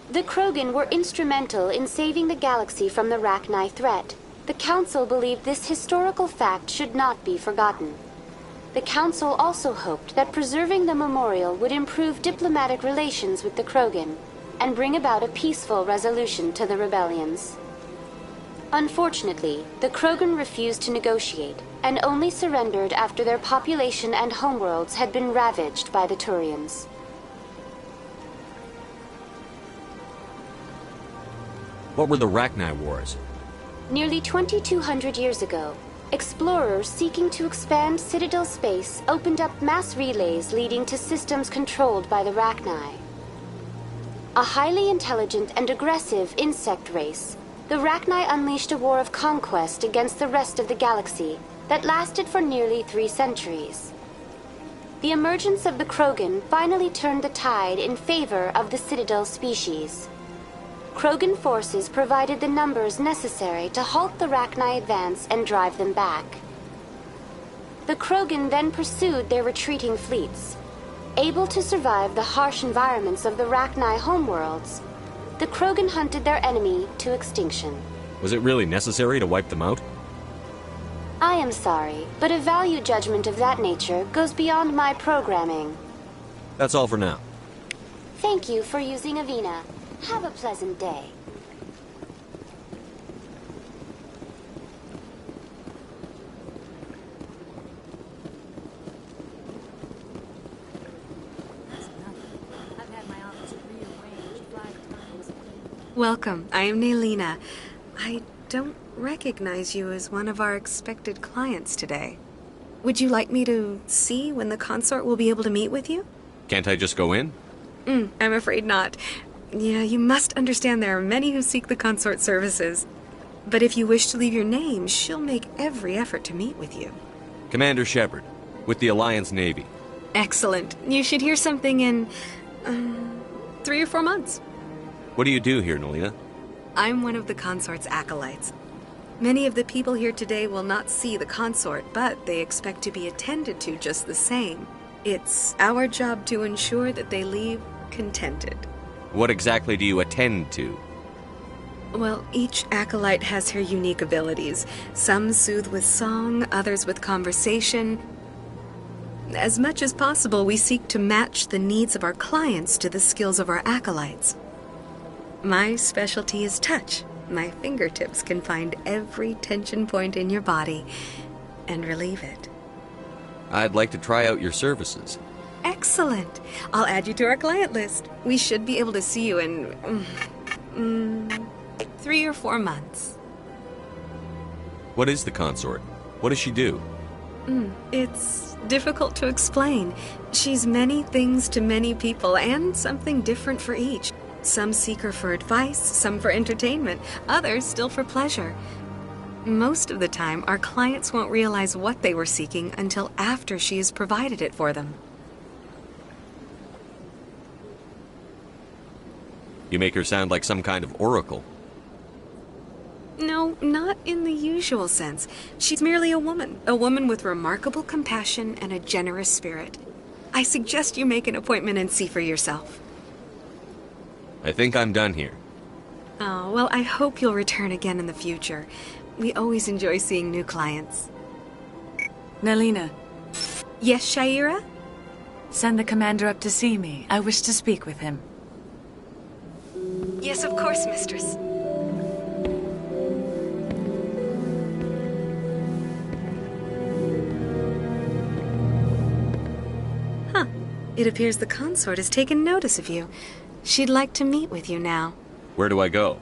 The Krogan were instrumental in saving the galaxy from the Rachni threat. The Council believed this historical fact should not be forgotten. The Council also hoped that preserving the memorial would improve diplomatic relations with the Krogan and bring about a peaceful resolution to the rebellions. Unfortunately, the Krogan refused to negotiate and only surrendered after their population and homeworlds had been ravaged by the Turians. What were the Rachni Wars? Nearly 2,200 years ago, explorers seeking to expand Citadel space opened up mass relays leading to systems controlled by the Rachni. A highly intelligent and aggressive insect race, the Rachni unleashed a war of conquest against the rest of the galaxy that lasted for nearly 3 centuries. The emergence of the Krogan finally turned the tide in favor of the Citadel species. Krogan forces provided the numbers necessary to halt the Rachni advance and drive them back. The Krogan then pursued their retreating fleets. Able to survive the harsh environments of the Rachni homeworlds, the Krogan hunted their enemy to extinction. Was it really necessary to wipe them out? I am sorry, but a value judgment of that nature goes beyond my programming. That's all for now. Thank you for using Avina. Have a pleasant day. Welcome. I am Naylina. I don't recognize you as one of our expected clients today. Would you like me to see when the consort will be able to meet with you? Can't I just go in? I'm afraid not. Yeah, you must understand there are many who seek the consort services. But if you wish to leave your name, she'll make every effort to meet with you. Commander Shepard, with the Alliance Navy. Excellent. You should hear something in 3 or 4 months. What do you do here, Naylina? I'm one of the consort's acolytes. Many of the people here today will not see the consort, but they expect to be attended to just the same. It's our job to ensure that they leave contented. What exactly do you attend to? Well, each acolyte has her unique abilities. Some soothe with song, others with conversation. As much as possible, we seek to match the needs of our clients to the skills of our acolytes. My specialty is touch. My fingertips can find every tension point in your body and relieve it. I'd like to try out your services. Excellent. I'll add you to our client list. We should be able to see you in 3 or 4 months. What is the consort? What does she do? It's difficult to explain. She's many things to many people and something different for each. Some seek her for advice, some for entertainment, others still for pleasure. Most of the time, our clients won't realize what they were seeking until after she has provided it for them. You make her sound like some kind of oracle. No, not in the usual sense. She's merely a woman with remarkable compassion and a generous spirit. I suggest you make an appointment and see for yourself. I think I'm done here. Oh, well, I hope you'll return again in the future. We always enjoy seeing new clients. Nelina. Yes, Shaira? Send the commander up to see me. I wish to speak with him. Yes, of course, mistress. Huh. It appears the consort has taken notice of you. She'd like to meet with you now. Where do I go?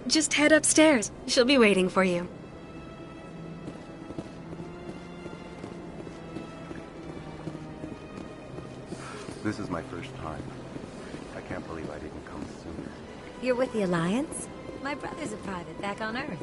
Just head upstairs. She'll be waiting for you. This is my first time. I can't believe I didn't come sooner. You're with the Alliance? My brother's a private back on Earth.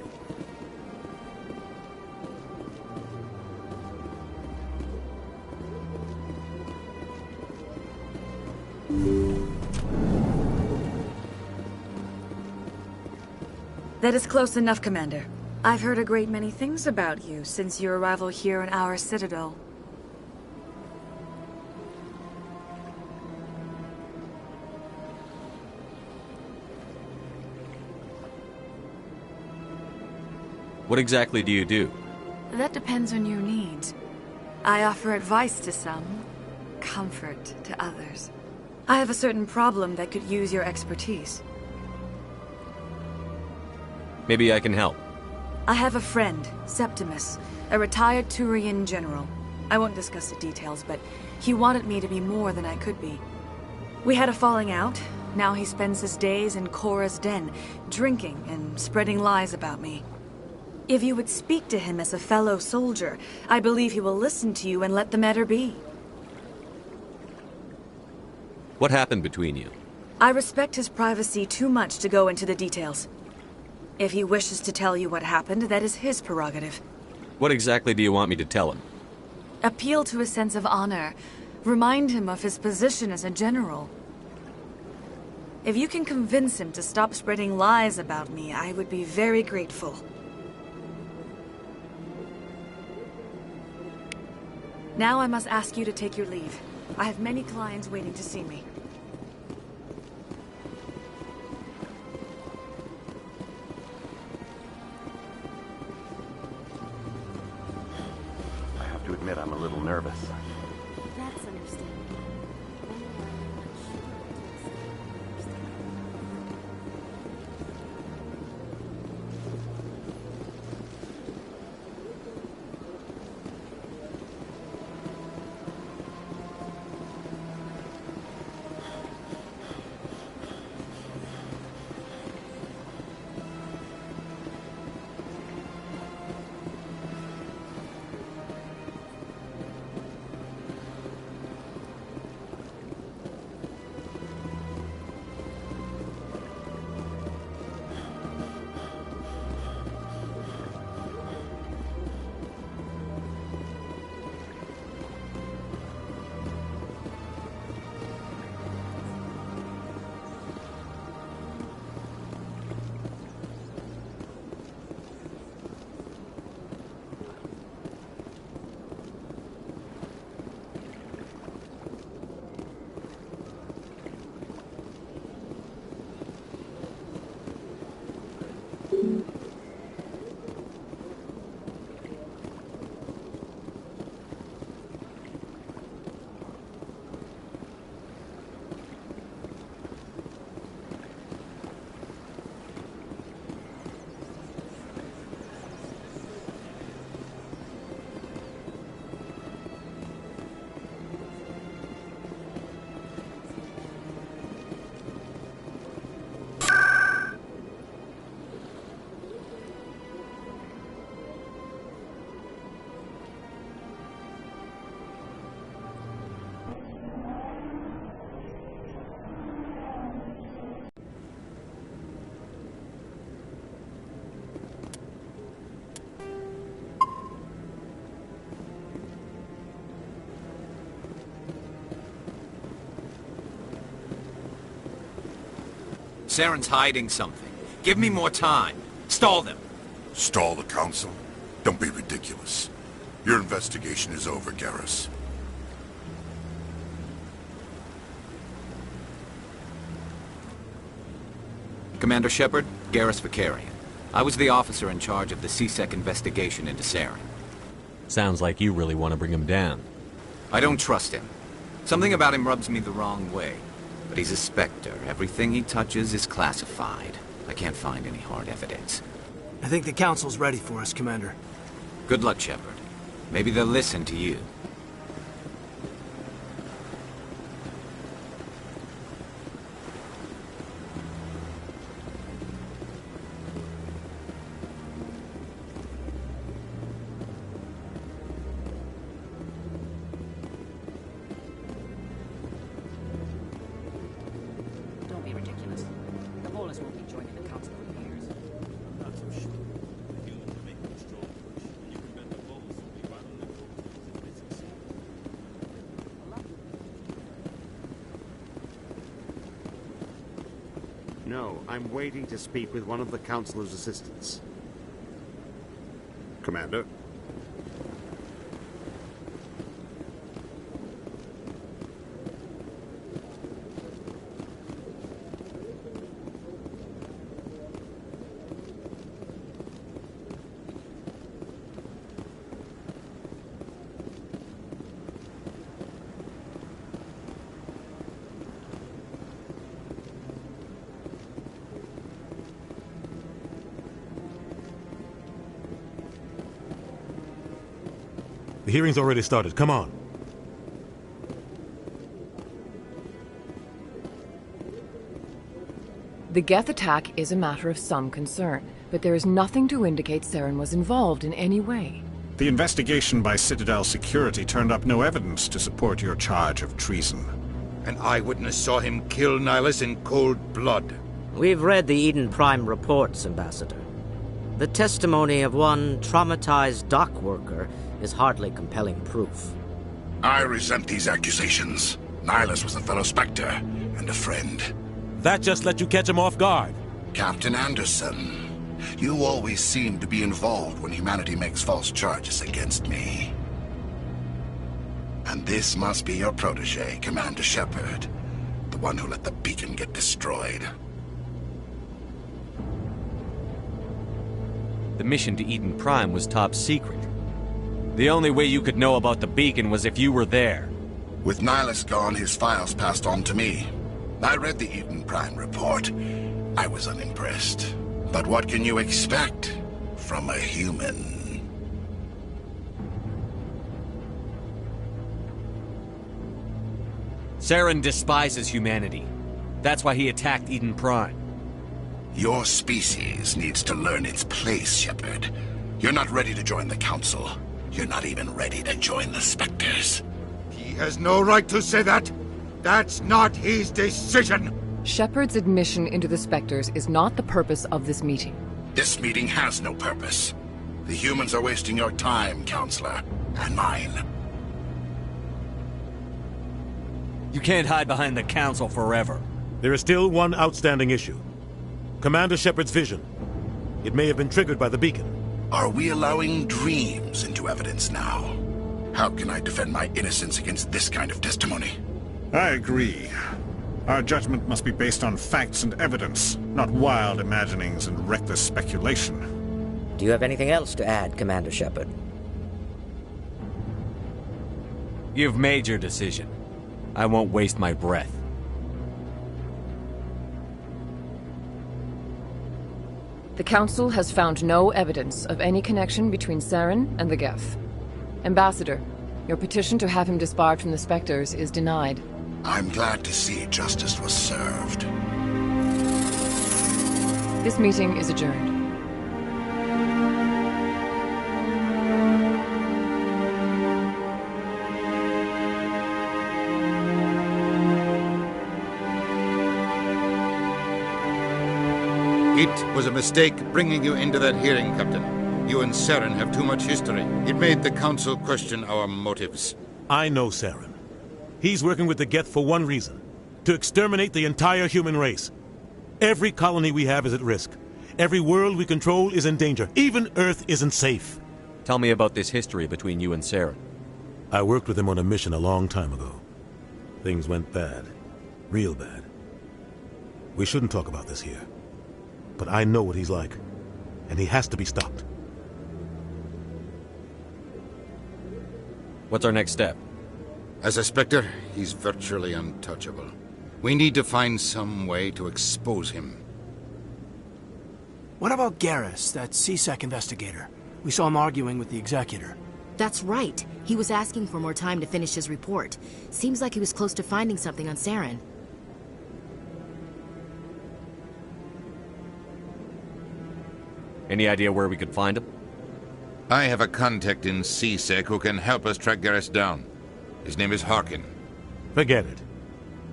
That is close enough, Commander. I've heard a great many things about you since your arrival here in our citadel. What exactly do you do? That depends on your needs. I offer advice to some, comfort to others. I have a certain problem that could use your expertise. Maybe I can help. I have a friend, Septimus, a retired Turian general. I won't discuss the details, but he wanted me to be more than I could be. We had a falling out. Now he spends his days in Korra's den, drinking and spreading lies about me. If you would speak to him as a fellow soldier, I believe he will listen to you and let the matter be. What happened between you? I respect his privacy too much to go into the details. If he wishes to tell you what happened, that is his prerogative. What exactly do you want me to tell him? Appeal to his sense of honor. Remind him of his position as a general. If you can convince him to stop spreading lies about me, I would be very grateful. Now I must ask you to take your leave. I have many clients waiting to see me. I have to admit I'm a little nervous. That's understandable. Saren's hiding something. Give me more time. Stall them. Stall the Council? Don't be ridiculous. Your investigation is over, Garrus. Commander Shepard, Garrus Vakarian. I was the officer in charge of the C-Sec investigation into Saren. Sounds like you really want to bring him down. I don't trust him. Something about him rubs me the wrong way. But he's a Spectre. Everything he touches is classified. I can't find any hard evidence. I think the Council's ready for us, Commander. Good luck, Shepard. Maybe they'll listen to you. Don't be ridiculous. The Haulers won't be joining the Council for years. I'm not so sure. The humans are making a strong push, and you can bet the Haulers will be right on their toes if they succeed. No, I'm waiting to speak with one of the Councilor's assistants. Commander? The hearing's already started. Come on. The Geth attack is a matter of some concern, but there is nothing to indicate Saren was involved in any way. The investigation by Citadel Security turned up no evidence to support your charge of treason. An eyewitness saw him kill Nihilus in cold blood. We've read the Eden Prime reports, Ambassador. The testimony of one traumatized dock worker is hardly compelling proof. I resent these accusations. Nihilus was a fellow Spectre and a friend. That just let you catch him off guard. Captain Anderson, you always seem to be involved when humanity makes false charges against me. And this must be your protege, Commander Shepard, the one who let the beacon get destroyed. The mission to Eden Prime was top secret. The only way you could know about the beacon was if you were there. With Nihilus gone, his files passed on to me. I read the Eden Prime report. I was unimpressed. But what can you expect from a human? Saren despises humanity. That's why he attacked Eden Prime. Your species needs to learn its place, Shepard. You're not ready to join the Council. You're not even ready to join the Spectres. He has no right to say that. That's not his decision. Shepard's admission into the Spectres is not the purpose of this meeting. This meeting has no purpose. The humans are wasting your time, Counselor, and mine. You can't hide behind the Council forever. There is still one outstanding issue. Commander Shepard's vision. It may have been triggered by the beacon. Are we allowing dreams into evidence now? How can I defend my innocence against this kind of testimony? I agree. Our judgment must be based on facts and evidence, not wild imaginings and reckless speculation. Do you have anything else to add, Commander Shepard? You've made your decision. I won't waste my breath. The Council has found no evidence of any connection between Saren and the Geth. Ambassador, your petition to have him disbarred from the Spectres is denied. I'm glad to see justice was served. This meeting is adjourned. It was a mistake bringing you into that hearing, Captain. You and Saren have too much history. It made the Council question our motives. I know Saren. He's working with the Geth for one reason. To exterminate the entire human race. Every colony we have is at risk. Every world we control is in danger. Even Earth isn't safe. Tell me about this history between you and Saren. I worked with him on a mission a long time ago. Things went bad. Real bad. We shouldn't talk about this here. But I know what he's like. And he has to be stopped. What's our next step? As a Spectre, he's virtually untouchable. We need to find some way to expose him. What about Garrus, that CSEC investigator? We saw him arguing with the Executor. That's right. He was asking for more time to finish his report. Seems like he was close to finding something on Saren. Any idea where we could find him? I have a contact in CSEC who can help us track Garrus down. His name is Harkin. Forget it.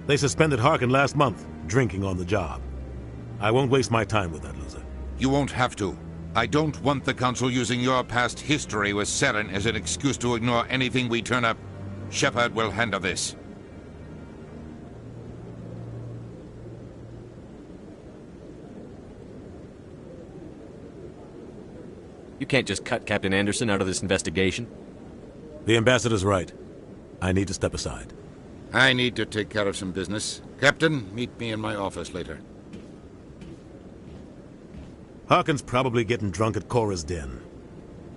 They suspended Harkin last month, drinking on the job. I won't waste my time with that loser. You won't have to. I don't want the Council using your past history with Saren as an excuse to ignore anything we turn up. Shepard will handle this. You can't just cut Captain Anderson out of this investigation. The Ambassador's right. I need to step aside. I need to take care of some business. Captain, meet me in my office later. Harkin's probably getting drunk at Cora's Den.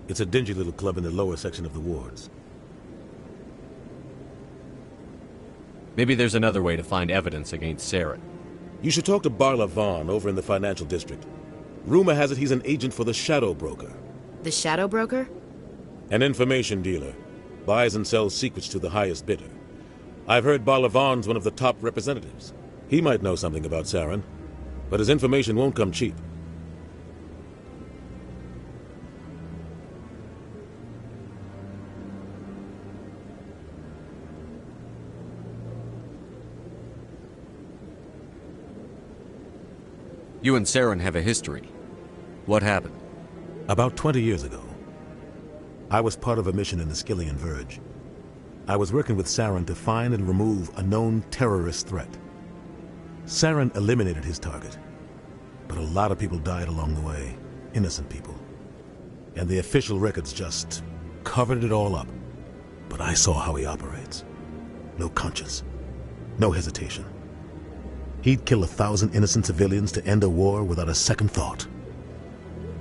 It's a dingy little club in the lower section of the wards. Maybe there's another way to find evidence against Saren. You should talk to Barla Vaughn over in the financial district. Rumor has it he's an agent for the Shadow Broker. The Shadow Broker? An information dealer. Buys and sells secrets to the highest bidder. I've heard Barla Vaughn's one of the top representatives. He might know something about Saren, but his information won't come cheap. You and Saren have a history. What happened? About 20 years ago, I was part of a mission in the Skillian Verge. I was working with Saren to find and remove a known terrorist threat. Saren eliminated his target, but a lot of people died along the way, innocent people. And the official records just covered it all up. But I saw how he operates. No conscience, no hesitation. He'd kill 1,000 innocent civilians to end a war without a second thought.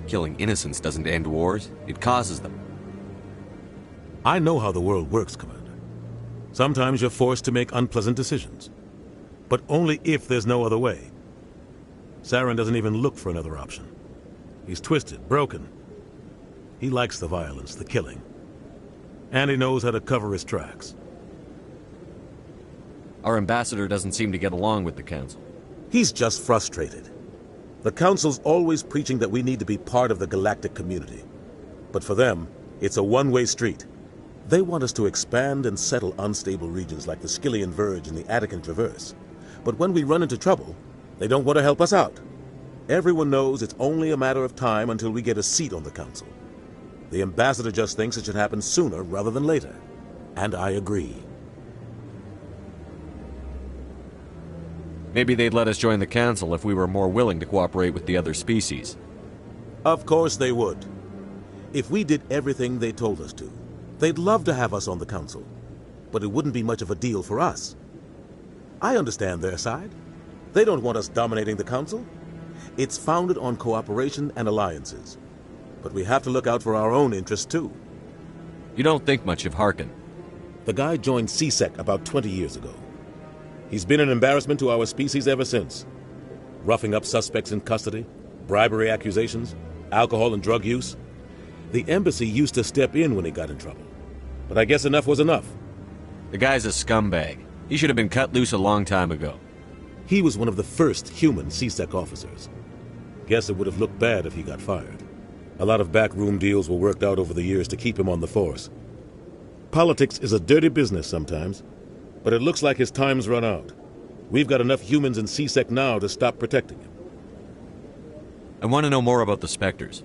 Killing innocents doesn't end wars, it causes them. I know how the world works, Commander. Sometimes you're forced to make unpleasant decisions. But only if there's no other way. Saren doesn't even look for another option. He's twisted, broken. He likes the violence, the killing. And he knows how to cover his tracks. Our ambassador doesn't seem to get along with the Council. He's just frustrated. The Council's always preaching that we need to be part of the galactic community. But for them, it's a one-way street. They want us to expand and settle unstable regions like the Skillian Verge and the Attican Traverse. But when we run into trouble, they don't want to help us out. Everyone knows it's only a matter of time until we get a seat on the Council. The Ambassador just thinks it should happen sooner rather than later. And I agree. Maybe they'd let us join the Council if we were more willing to cooperate with the other species. Of course they would. If we did everything they told us to, they'd love to have us on the Council. But it wouldn't be much of a deal for us. I understand their side. They don't want us dominating the Council. It's founded on cooperation and alliances. But we have to look out for our own interests, too. You don't think much of Harkin. The guy joined CSEC about 20 years ago. He's been an embarrassment to our species ever since. Roughing up suspects in custody, bribery accusations, alcohol and drug use. The embassy used to step in when he got in trouble. But I guess enough was enough. The guy's a scumbag. He should have been cut loose a long time ago. He was one of the first human CSEC officers. Guess it would have looked bad if he got fired. A lot of backroom deals were worked out over the years to keep him on the force. Politics is a dirty business sometimes, but it looks like his time's run out. We've got enough humans in CSEC now to stop protecting him. I want to know more about the Spectres.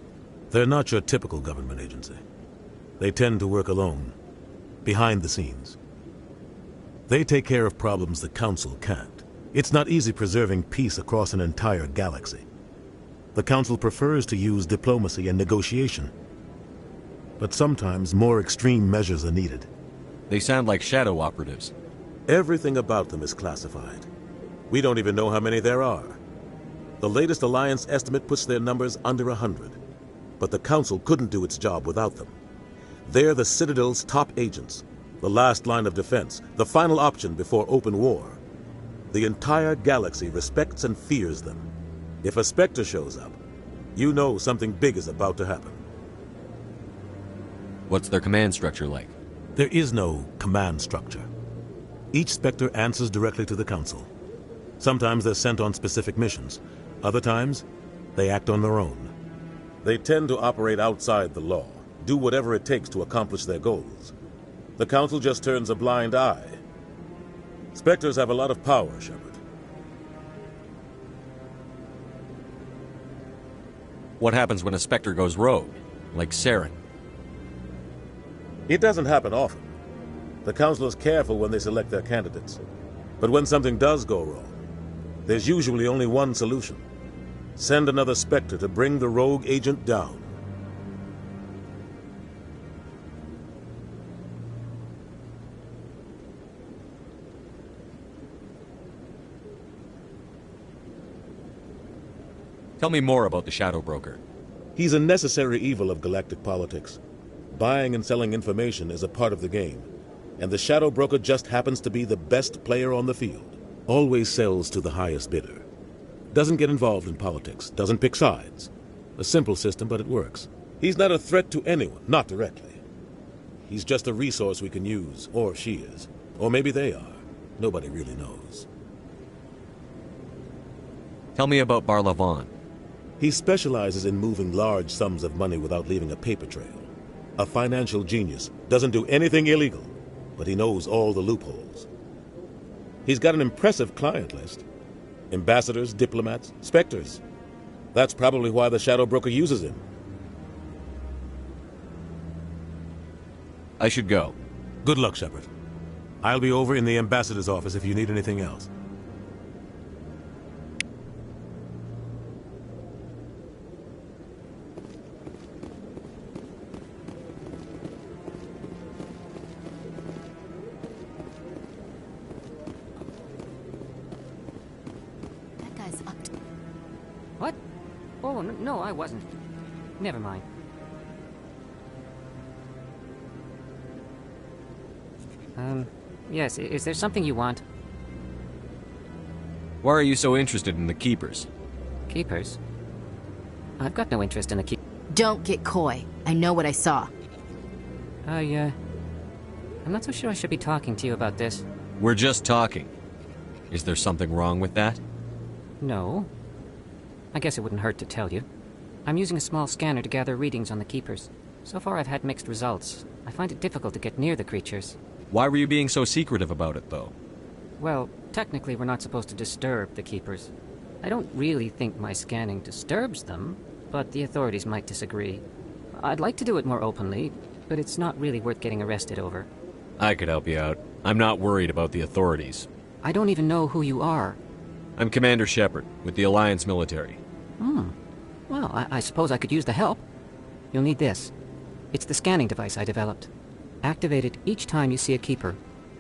They're not your typical government agency. They tend to work alone, behind the scenes. They take care of problems the Council can't. It's not easy preserving peace across an entire galaxy. The Council prefers to use diplomacy and negotiation. But sometimes more extreme measures are needed. They sound like shadow operatives. Everything about them is classified. We don't even know how many there are. The latest Alliance estimate puts their numbers under 100. But the Council couldn't do its job without them. They're the Citadel's top agents, the last line of defense, the final option before open war. The entire galaxy respects and fears them. If a Spectre shows up, you know something big is about to happen. What's their command structure like? There is no command structure. Each Spectre answers directly to the Council. Sometimes they're sent on specific missions. Other times, they act on their own. They tend to operate outside the law, do whatever it takes to accomplish their goals. The Council just turns a blind eye. Spectres have a lot of power, Shepard. What happens when a Spectre goes rogue, like Saren? It doesn't happen often. The Council is careful when they select their candidates. But when something does go wrong, there's usually only one solution. Send another Spectre to bring the rogue agent down. Tell me more about the Shadow Broker. He's a necessary evil of galactic politics. Buying and selling information is a part of the game, and the Shadow Broker just happens to be the best player on the field. Always sells to the highest bidder. Doesn't get involved in politics, doesn't pick sides. A simple system, but it works. He's not a threat to anyone, not directly. He's just a resource we can use, or she is. Or maybe they are. Nobody really knows. Tell me about Barlavon. He specializes in moving large sums of money without leaving a paper trail. A financial genius, doesn't do anything illegal, but he knows all the loopholes. He's got an impressive client list. Ambassadors, diplomats, Spectres. That's probably why the Shadow Broker uses him. I should go. Good luck, Shepard. I'll be over in the Ambassador's office if you need anything else. What? Oh, no, I wasn't. Never mind. Yes, is there something you want? Why are you so interested in the Keepers? Keepers? I've got no interest in the Keepers. Don't get coy. I know what I saw. I'm not so sure I should be talking to you about this. We're just talking. Is there something wrong with that? No. I guess it wouldn't hurt to tell you. I'm using a small scanner to gather readings on the Keepers. So far I've had mixed results. I find it difficult to get near the creatures. Why were you being so secretive about it, though? Well, technically we're not supposed to disturb the Keepers. I don't really think my scanning disturbs them, but the authorities might disagree. I'd like to do it more openly, but it's not really worth getting arrested over. I could help you out. I'm not worried about the authorities. I don't even know who you are. I'm Commander Shepard, with the Alliance military. Well, I suppose I could use the help. You'll need this. It's the scanning device I developed. Activate it each time you see a Keeper.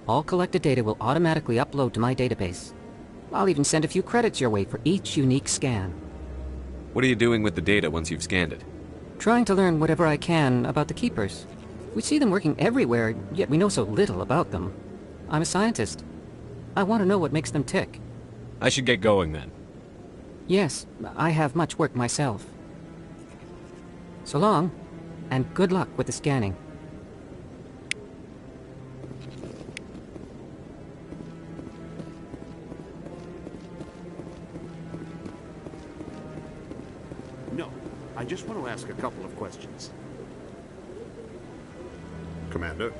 All collected data will automatically upload to my database. I'll even send a few credits your way for each unique scan. What are you doing with the data once you've scanned it? Trying to learn whatever I can about the Keepers. We see them working everywhere, yet we know so little about them. I'm a scientist. I want to know what makes them tick. I should get going then. Yes, I have much work myself. So long, and good luck with the scanning. No, I just want to ask a couple of questions. Commander?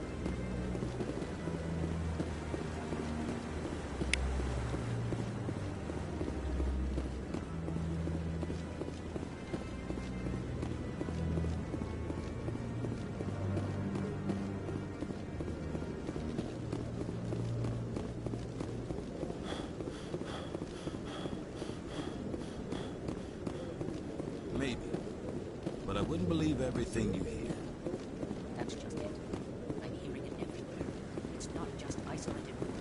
believe everything you hear. That's just it. I'm hearing it everywhere. It's not just isolated rumors.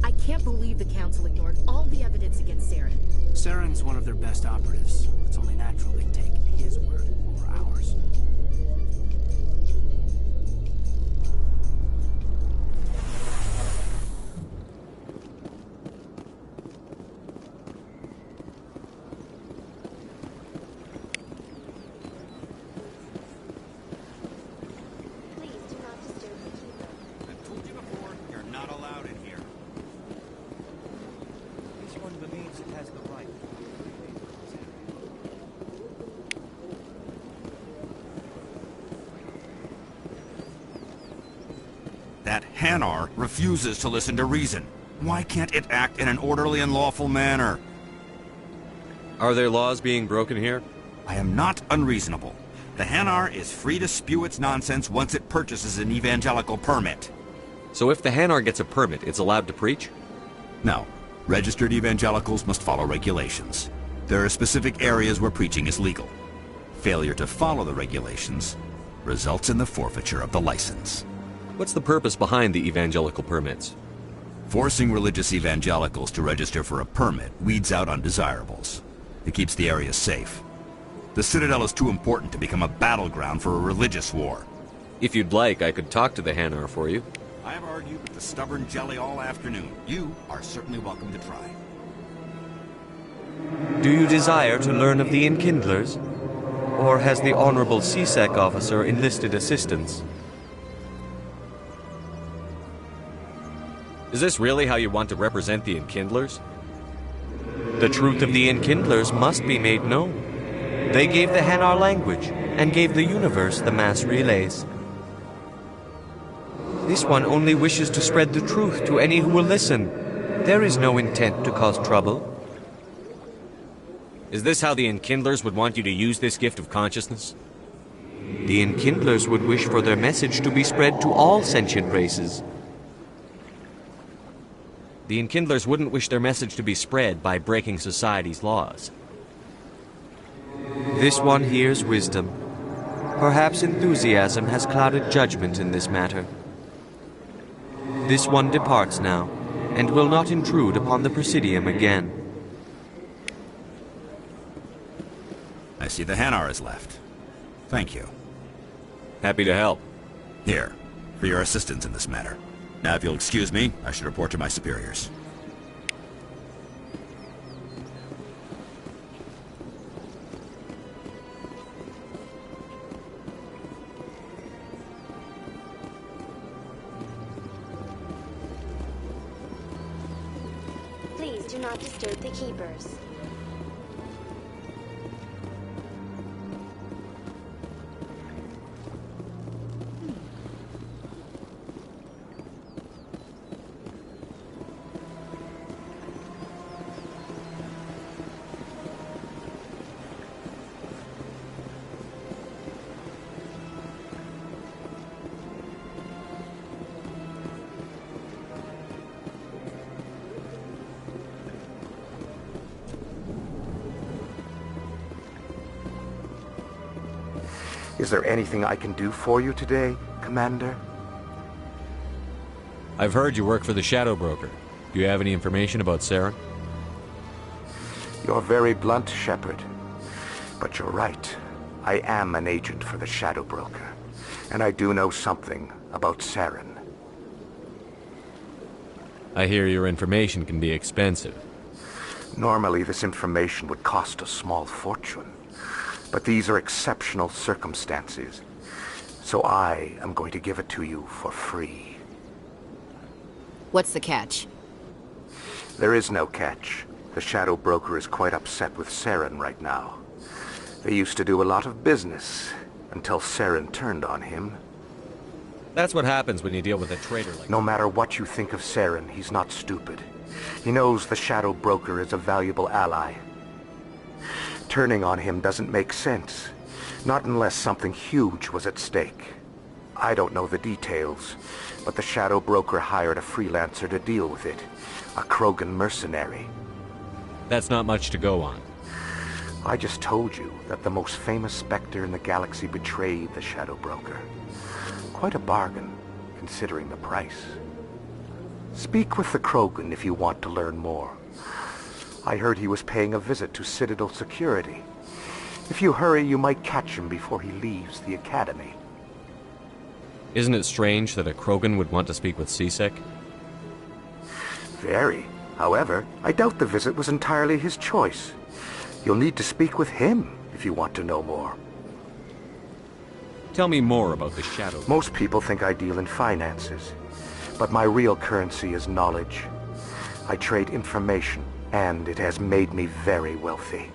I can't believe the Council ignored all the evidence against Saren. Saren's one of their best operatives. It's only natural they take his word over ours. Please do not disturb the keeper. I've told you before, you're not allowed in here. Each one believes it has the right. That Hanar refuses to listen to reason. Why can't it act in an orderly and lawful manner? Are there laws being broken here? I am not unreasonable. The Hanar is free to spew its nonsense once it purchases an evangelical permit. So if the Hanar gets a permit, it's allowed to preach? No. Registered evangelicals must follow regulations. There are specific areas where preaching is legal. Failure to follow the regulations results in the forfeiture of the license. What's the purpose behind the evangelical permits? Forcing religious evangelicals to register for a permit weeds out undesirables. It keeps the area safe. The Citadel is too important to become a battleground for a religious war. If you'd like, I could talk to the Hanar for you. I have argued with the stubborn jelly all afternoon. You are certainly welcome to try. Do you desire to learn of the Enkindlers? Or has the Honorable CSEC officer enlisted assistance? Is this really how you want to represent the Enkindlers? The truth of the Enkindlers must be made known. They gave the Hanar language, and gave the universe the mass relays. This one only wishes to spread the truth to any who will listen. There is no intent to cause trouble. Is this how the Enkindlers would want you to use this gift of consciousness? The Enkindlers would wish for their message to be spread to all sentient races. The Enkindlers wouldn't wish their message to be spread by breaking society's laws. This one hears wisdom. Perhaps enthusiasm has clouded judgment in this matter. This one departs now, and will not intrude upon the Presidium again. I see the Hanar is left. Thank you. Happy to help. Here, for your assistance in this matter. Now, if you'll excuse me, I should report to my superiors. Please do not disturb the keepers. Is there anything I can do for you today, Commander? I've heard you work for the Shadow Broker. Do you have any information about Saren? You're very blunt, Shepard. But you're right. I am an agent for the Shadow Broker. And I do know something about Saren. I hear your information can be expensive. Normally, this information would cost a small fortune. But these are exceptional circumstances, so I am going to give it to you for free. What's the catch? There is no catch. The Shadow Broker is quite upset with Saren right now. They used to do a lot of business, until Saren turned on him. That's what happens when you deal with a traitor like No matter what you think of Saren, he's not stupid. He knows the Shadow Broker is a valuable ally. Turning on him doesn't make sense. Not unless something huge was at stake. I don't know the details, but the Shadow Broker hired a freelancer to deal with it. A Krogan mercenary. That's not much to go on. I just told you that the most famous Spectre in the galaxy betrayed the Shadow Broker. Quite a bargain, considering the price. Speak with the Krogan if you want to learn more. I heard he was paying a visit to Citadel security. If you hurry, you might catch him before he leaves the Academy. Isn't it strange that a Krogan would want to speak with C-Sec? Very. However, I doubt the visit was entirely his choice. You'll need to speak with him if you want to know more. Tell me more about the Shadow. Most people think I deal in finances, but my real currency is knowledge. I trade information, and it has made me very wealthy.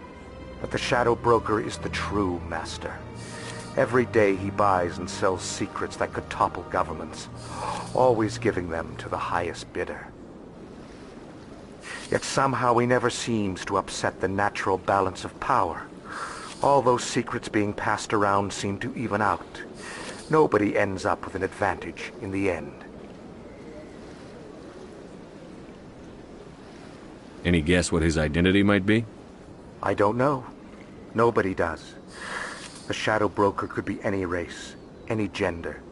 But the Shadow Broker is the true master. Every day he buys and sells secrets that could topple governments, always giving them to the highest bidder. Yet somehow he never seems to upset the natural balance of power. All those secrets being passed around seem to even out. Nobody ends up with an advantage in the end. Any guess what his identity might be? I don't know. Nobody does. The Shadow Broker could be any race, any gender.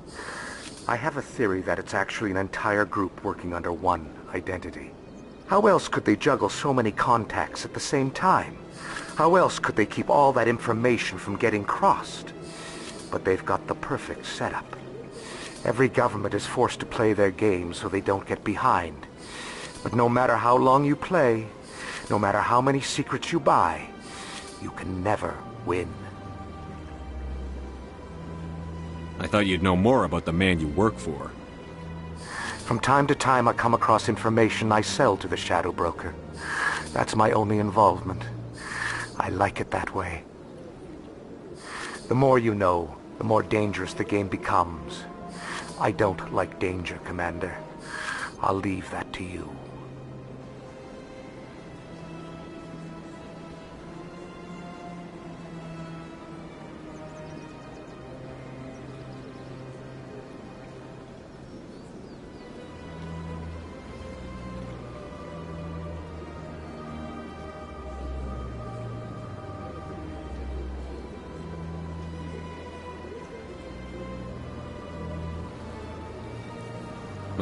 I have a theory that it's actually an entire group working under one identity. How else could they juggle so many contacts at the same time? How else could they keep all that information from getting crossed? But they've got the perfect setup. Every government is forced to play their game so they don't get behind. But no matter how long you play, no matter how many secrets you buy, you can never win. I thought you'd know more about the man you work for. From time to time I come across information I sell to the Shadow Broker. That's my only involvement. I like it that way. The more you know, the more dangerous the game becomes. I don't like danger, Commander. I'll leave that to you.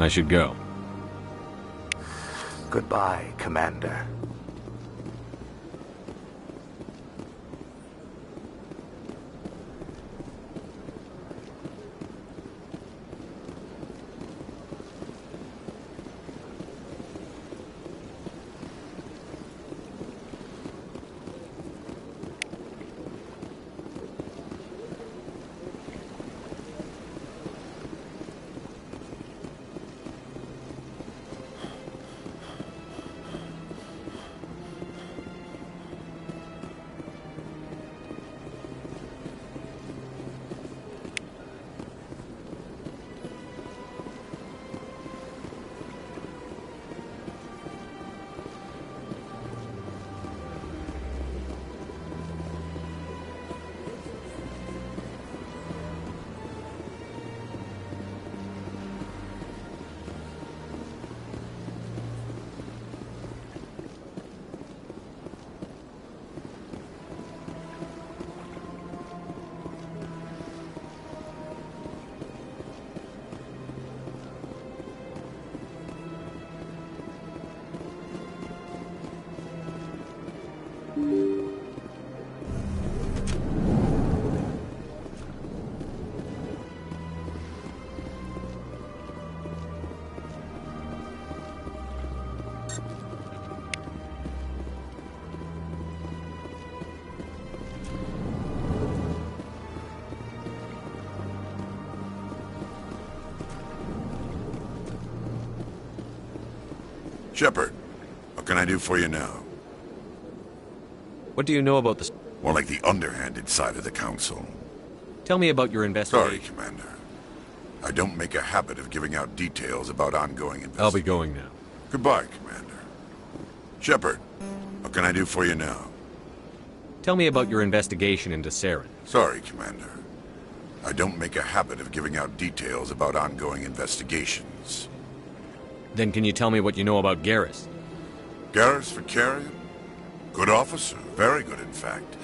I should go. Goodbye, Commander. Shepard, what can I do for you now? What do you know about the... More like the underhanded side of the Council. Tell me about your investigation. Sorry, Commander. I don't make a habit of giving out details about ongoing investigations. I'll be going now. Goodbye, Commander. Shepard, what can I do for you now? Tell me about your investigation into Saren. Sorry, Commander. I don't make a habit of giving out details about ongoing investigations. Then can you tell me what you know about Garrus? Garrus Vakarian? Good officer, very good in fact.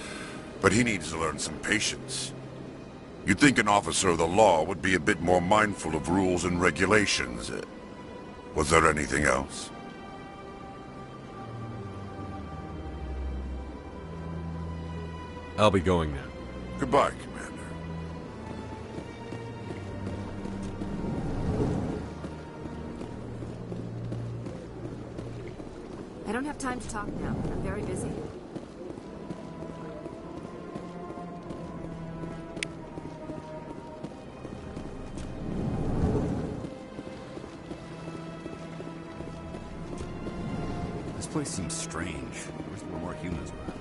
But he needs to learn some patience. You'd think an officer of the law would be a bit more mindful of rules and regulations. Was there anything else? I'll be going now. Goodbye, Commander. I don't have time to talk now. I'm very busy. This place seems strange. I wish there were more humans around.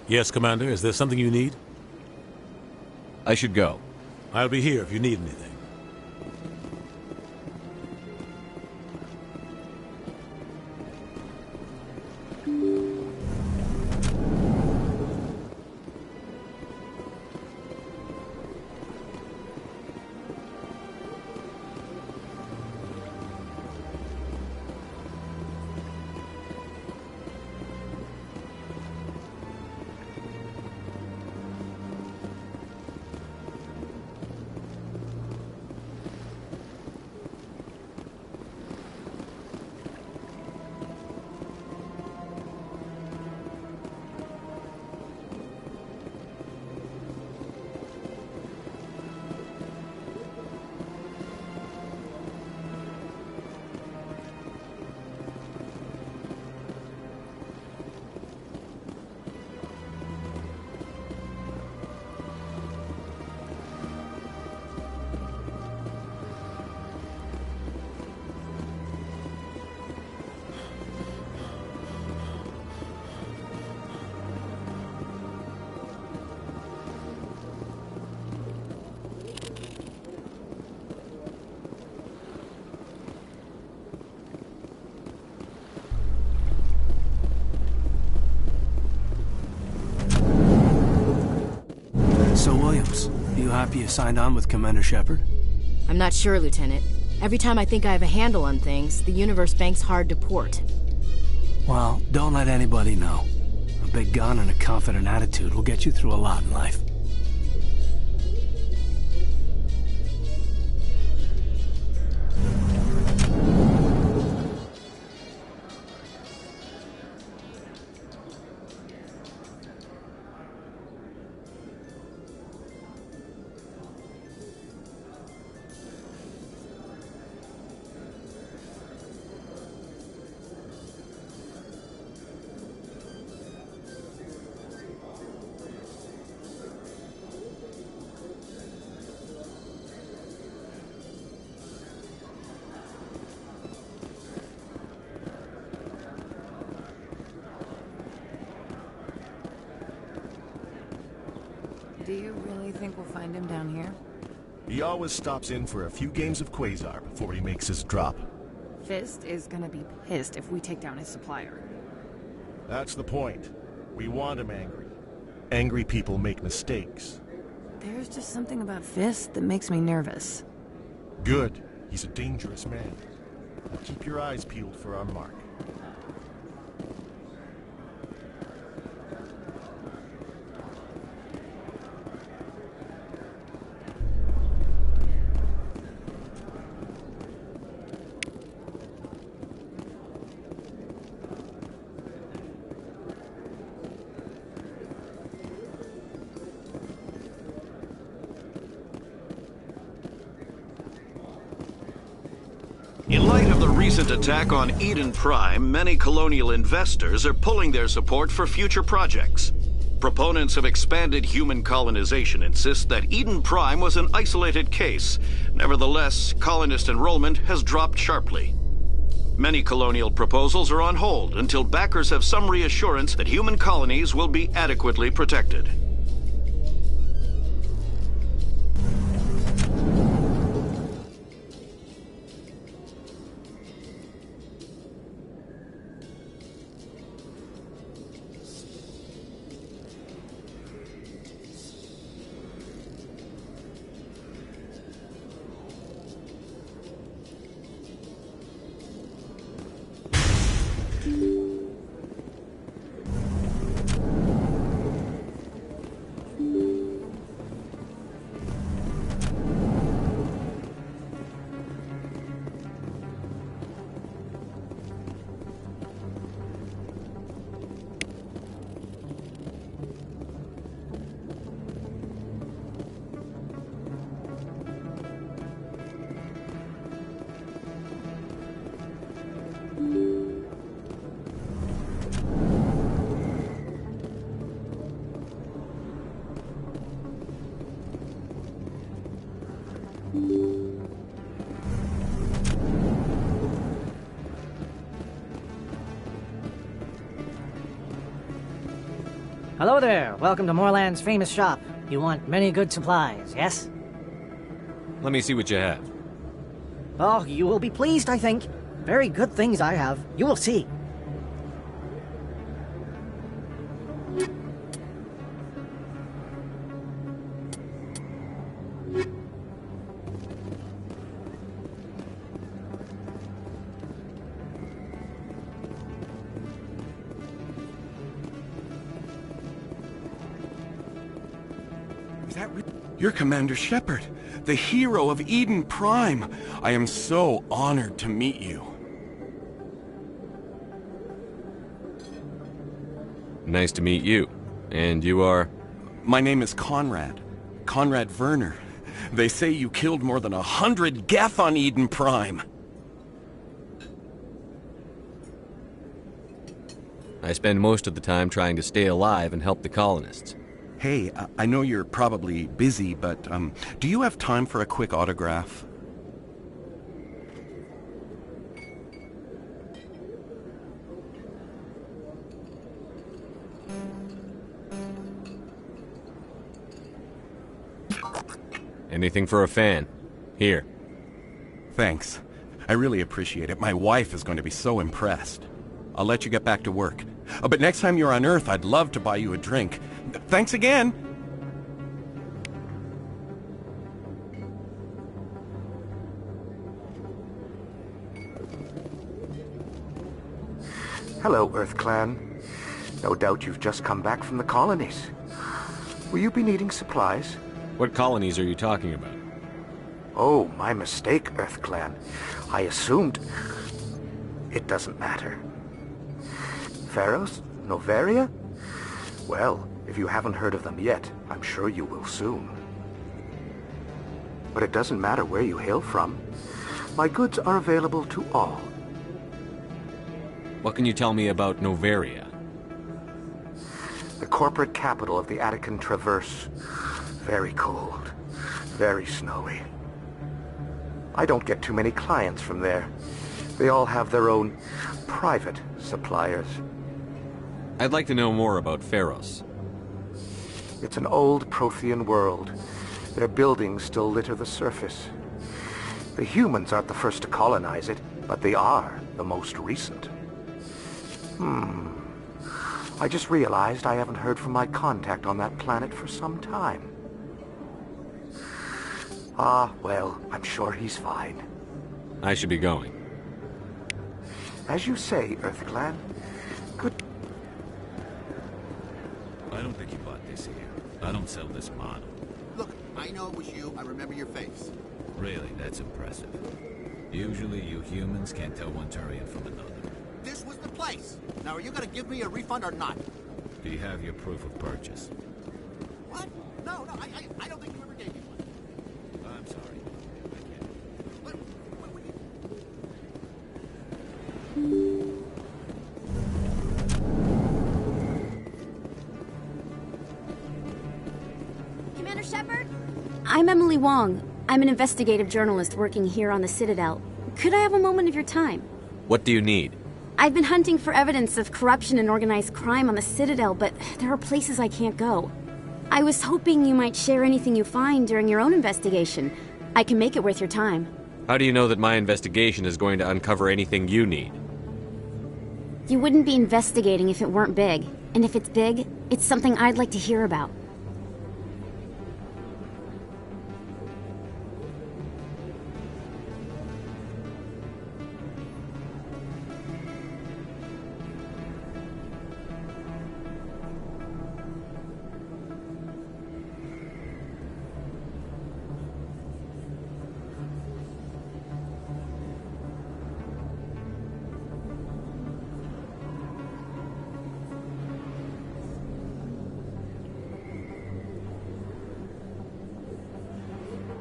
Yes, Commander. Is there something you need? I should go. I'll be here if you need anything. So, Williams, you happy you signed on with Commander Shepard? I'm not sure, Lieutenant. Every time I think I have a handle on things, the Universe Bank's hard to port. Well, don't let anybody know. A big gun and a confident attitude will get you through a lot in life. Do you really think we'll find him down here? He always stops in for a few games of Quasar before he makes his drop. Fist is gonna be pissed if we take down his supplier. That's the point. We want him angry. Angry people make mistakes. There's just something about Fist that makes me nervous. Good. He's a dangerous man. Now keep your eyes peeled for our mark. In light of the recent attack on Eden Prime, many colonial investors are pulling their support for future projects. Proponents of expanded human colonization insist that Eden Prime was an isolated case. Nevertheless, colonist enrollment has dropped sharply. Many colonial proposals are on hold until backers have some reassurance that human colonies will be adequately protected. Hello there. Welcome to Moorland's famous shop. You want many good supplies, yes? Let me see what you have. Oh, you will be pleased, I think. Very good things I have. You will see. You're Commander Shepard, the hero of Eden Prime. I am so honored to meet you. Nice to meet you. And you are? My name is Conrad. Conrad Werner. They say you killed more than 100 Geth on Eden Prime. I spend most of the time trying to stay alive and help the colonists. Hey, I know you're probably busy, but do you have time for a quick autograph? Anything for a fan. Here. Thanks. I really appreciate it. My wife is going to be so impressed. I'll let you get back to work. But next time you're on Earth, I'd love to buy you a drink. Thanks again! Hello, Earth Clan. No doubt you've just come back from the colonies. Will you be needing supplies? What colonies are you talking about? Oh, my mistake, Earth Clan. I assumed... It doesn't matter. Pharos? Noveria? Well, if you haven't heard of them yet, I'm sure you will soon. But it doesn't matter where you hail from. My goods are available to all. What can you tell me about Noveria? The corporate capital of the Attican Traverse. Very cold. Very snowy. I don't get too many clients from there. They all have their own private suppliers. I'd like to know more about Pharos. It's an old Prothean world. Their buildings still litter the surface. The humans aren't the first to colonize it, but they are the most recent. I just realized I haven't heard from my contact on that planet for some time. Ah, well, I'm sure he's fine. I should be going. As you say, Earth Clan. Good. I don't think you bought this here. I don't sell this model. Look, I know it was you. I remember your face. Really, that's impressive. Usually you humans can't tell one Turian from another. This was the place. Now, are you gonna give me a refund or not? Do you have your proof of purchase? What? No, I don't think you ever gave me one. I'm sorry. Commander Shepard? I'm Emily Wong. I'm an investigative journalist working here on the Citadel. Could I have a moment of your time? What do you need? I've been hunting for evidence of corruption and organized crime on the Citadel, but there are places I can't go. I was hoping you might share anything you find during your own investigation. I can make it worth your time. How do you know that my investigation is going to uncover anything you need? You wouldn't be investigating if it weren't big. And if it's big, it's something I'd like to hear about.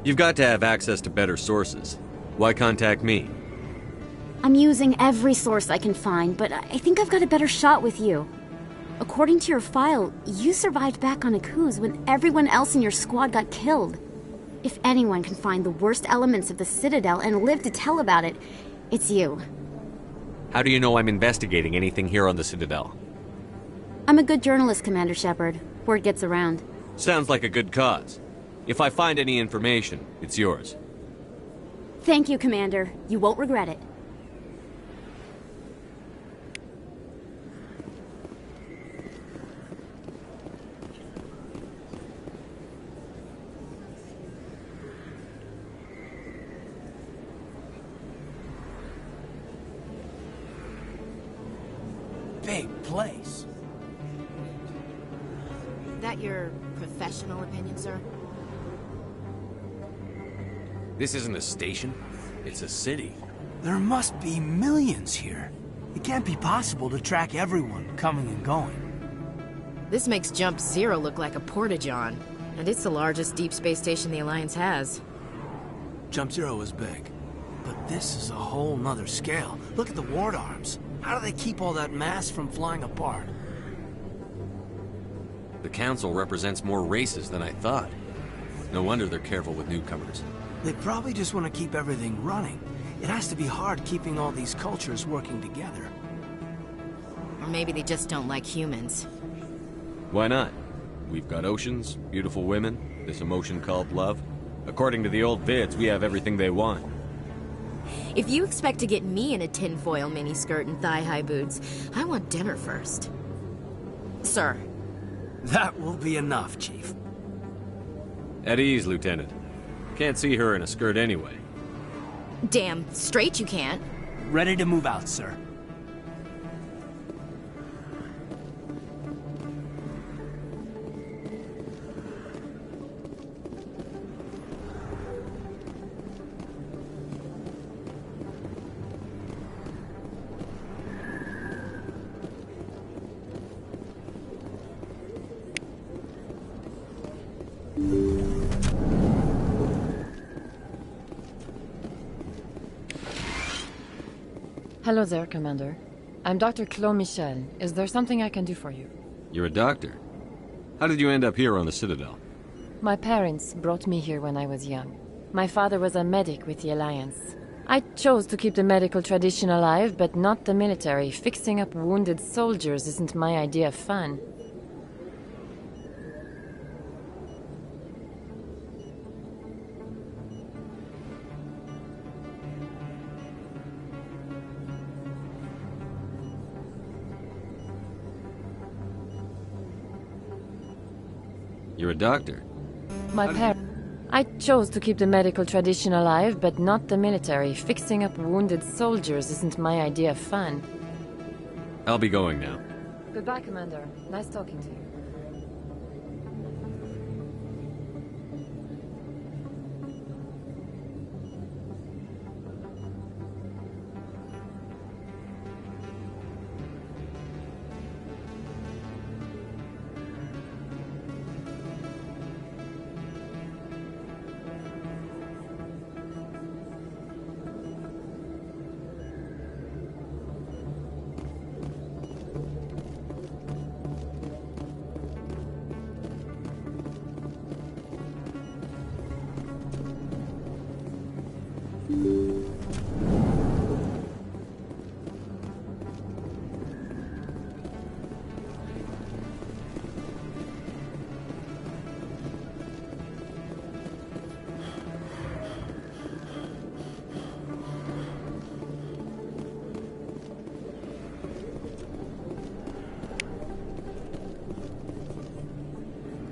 You've got to have access to better sources. Why contact me? I'm using every source I can find, but I think I've got a better shot with you. According to your file, you survived back on Akuz when everyone else in your squad got killed. If anyone can find the worst elements of the Citadel and live to tell about it, it's you. How do you know I'm investigating anything here on the Citadel? I'm a good journalist, Commander Shepard. Word gets around. Sounds like a good cause. If I find any information, it's yours. Thank you, Commander. You won't regret it. Big place. That your professional opinion, sir? This isn't a station. It's a city. There must be millions here. It can't be possible to track everyone coming and going. This makes Jump Zero look like a porta-john, and it's the largest deep space station the Alliance has. Jump Zero is big, but this is a whole nother scale. Look at the ward arms. How do they keep all that mass from flying apart? The Council represents more races than I thought. No wonder they're careful with newcomers. They probably just want to keep everything running. It has to be hard keeping all these cultures working together. Or maybe they just don't like humans. Why not? We've got oceans, beautiful women, this emotion called love. According to the old vids, we have everything they want. If you expect to get me in a tinfoil miniskirt and thigh-high boots, I want dinner first. Sir. That will be enough, Chief. At ease, Lieutenant. Can't see her in a skirt anyway. Damn straight you can't. Ready to move out, sir. Hello there, Commander. I'm Dr. Claude Michel. Is there something I can do for you? You're a doctor. How did you end up here on the Citadel? My parents brought me here when I was young. My father was a medic with the Alliance. I chose to keep the medical tradition alive, but not the military. Fixing up wounded soldiers isn't my idea of fun. You're a doctor. I chose to keep the medical tradition alive, but not the military. Fixing up wounded soldiers isn't my idea of fun. I'll be going now. Goodbye, Commander. Nice talking to you.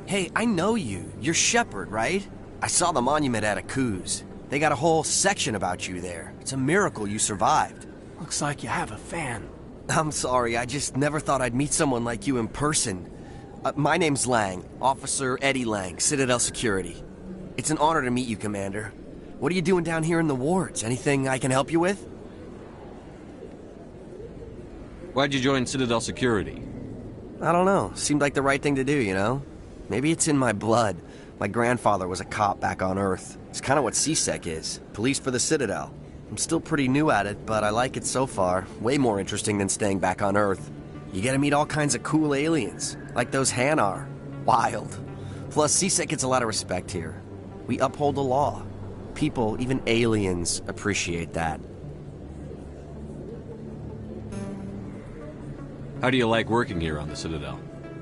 Hey, I know you. You're Shepard, right? I saw the monument at Akuz. They got a whole section about you there. It's a miracle you survived. Looks like you have a fan. I'm sorry, I just never thought I'd meet someone like you in person. My name's Lang, Officer Eddie Lang, Citadel Security. It's an honor to meet you, Commander. What are you doing down here in the wards? Anything I can help you with? Why'd you join Citadel Security? I don't know. Seemed like the right thing to do, you know? Maybe it's in my blood. My grandfather was a cop back on Earth. It's kind of what CSEC is. Police for the Citadel. I'm still pretty new at it, but I like it so far. Way more interesting than staying back on Earth. You get to meet all kinds of cool aliens, like those Hanar. Wild. Plus, CSEC gets a lot of respect here. We uphold the law. People, even aliens, appreciate that. How do you like working here on the Citadel?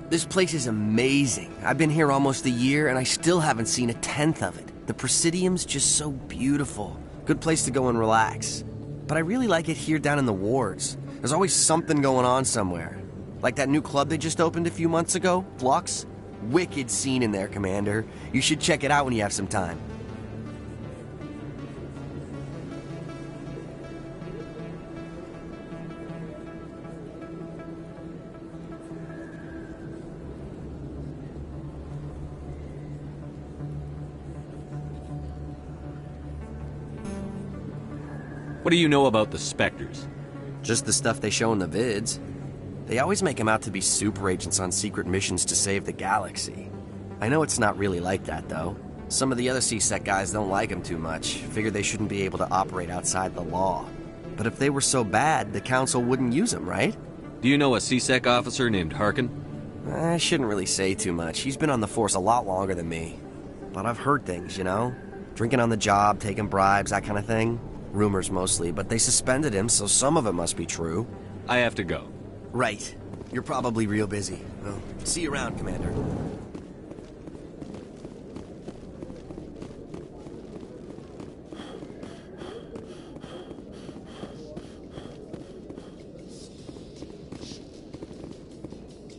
This place is amazing. I've been here almost a year, and I still haven't seen a tenth of it. The Presidium's just so beautiful. Good place to go and relax. But I really like it here down in the wards. There's always something going on somewhere. Like that new club they just opened a few months ago, Flux. Wicked scene in there, Commander. You should check it out when you have some time. What do you know about the Spectres? Just the stuff they show in the vids. They always make them out to be super agents on secret missions to save the galaxy. I know it's not really like that, though. Some of the other CSEC guys don't like them too much, figure they shouldn't be able to operate outside the law. But if they were so bad, the Council wouldn't use them, right? Do you know a CSEC officer named Harkin? I shouldn't really say too much. He's been on the force a lot longer than me. But I've heard things, you know? Drinking on the job, taking bribes, that kind of thing. Rumors mostly, but they suspended him, so some of it must be true. I have to go. Right. You're probably real busy. Well, see you around, Commander.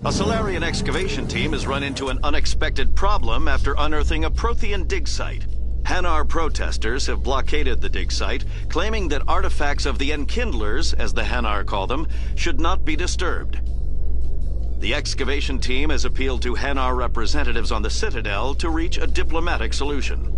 A Solarian excavation team has run into an unexpected problem after unearthing a Prothean dig site. Hanar protesters have blockaded the dig site, claiming that artifacts of the Enkindlers, as the Hanar call them, should not be disturbed. The excavation team has appealed to Hanar representatives on the Citadel to reach a diplomatic solution.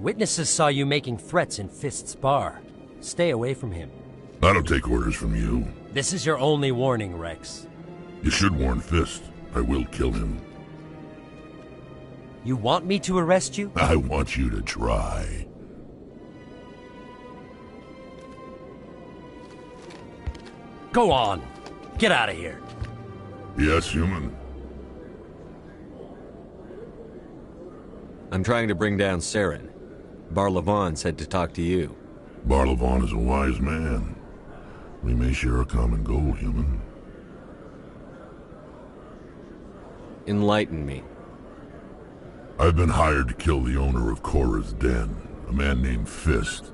Witnesses saw you making threats in Fist's bar. Stay away from him. I don't take orders from you. This is your only warning, Rex. You should warn Fist. I will kill him. You want me to arrest you? I want you to try. Go on. Get out of here. Yes, human. I'm trying to bring down Saren. Bar-Levon said to talk to you. Bar-Levon is a wise man. We may share a common goal, human. Enlighten me. I've been hired to kill the owner of Cora's Den, a man named Fist.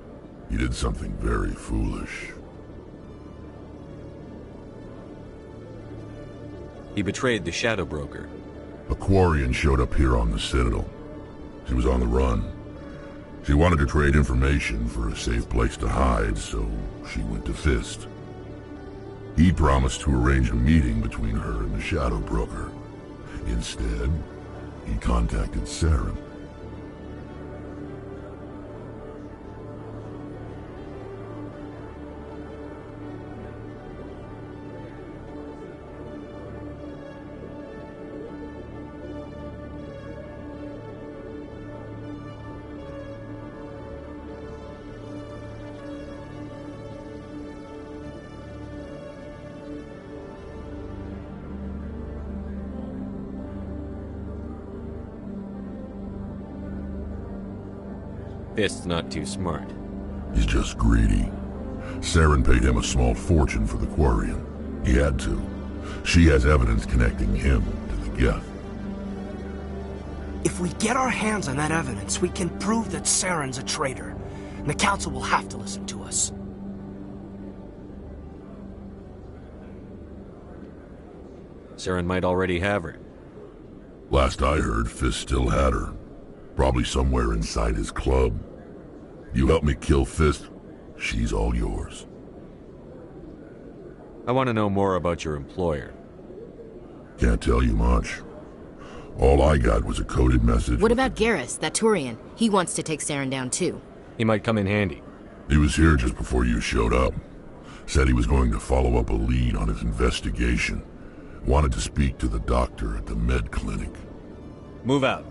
He did something very foolish. He betrayed the Shadow Broker. A Quarian showed up here on the Citadel. She was on the run. She wanted to trade information for a safe place to hide, so she went to Fist. He promised to arrange a meeting between her and the Shadow Broker. Instead, he contacted Saren. Fist's not too smart. He's just greedy. Saren paid him a small fortune for the Quarian. He had to. She has evidence connecting him to the Geth. If we get our hands on that evidence, we can prove that Saren's a traitor. And the Council will have to listen to us. Saren might already have her. Last I heard, Fist still had her. Probably somewhere inside his club. You help me kill Fist, she's all yours. I want to know more about your employer. Can't tell you much. All I got was a coded message. What about Garrus, that Turian? He wants to take Saren down too. He might come in handy. He was here just before you showed up. Said he was going to follow up a lead on his investigation. Wanted to speak to the doctor at the med clinic. Move out.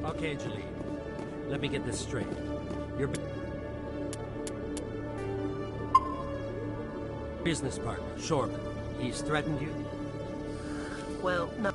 Okay, Jalid. Let me get this straight. Your business partner, Shorman, he's threatened you? Well, no.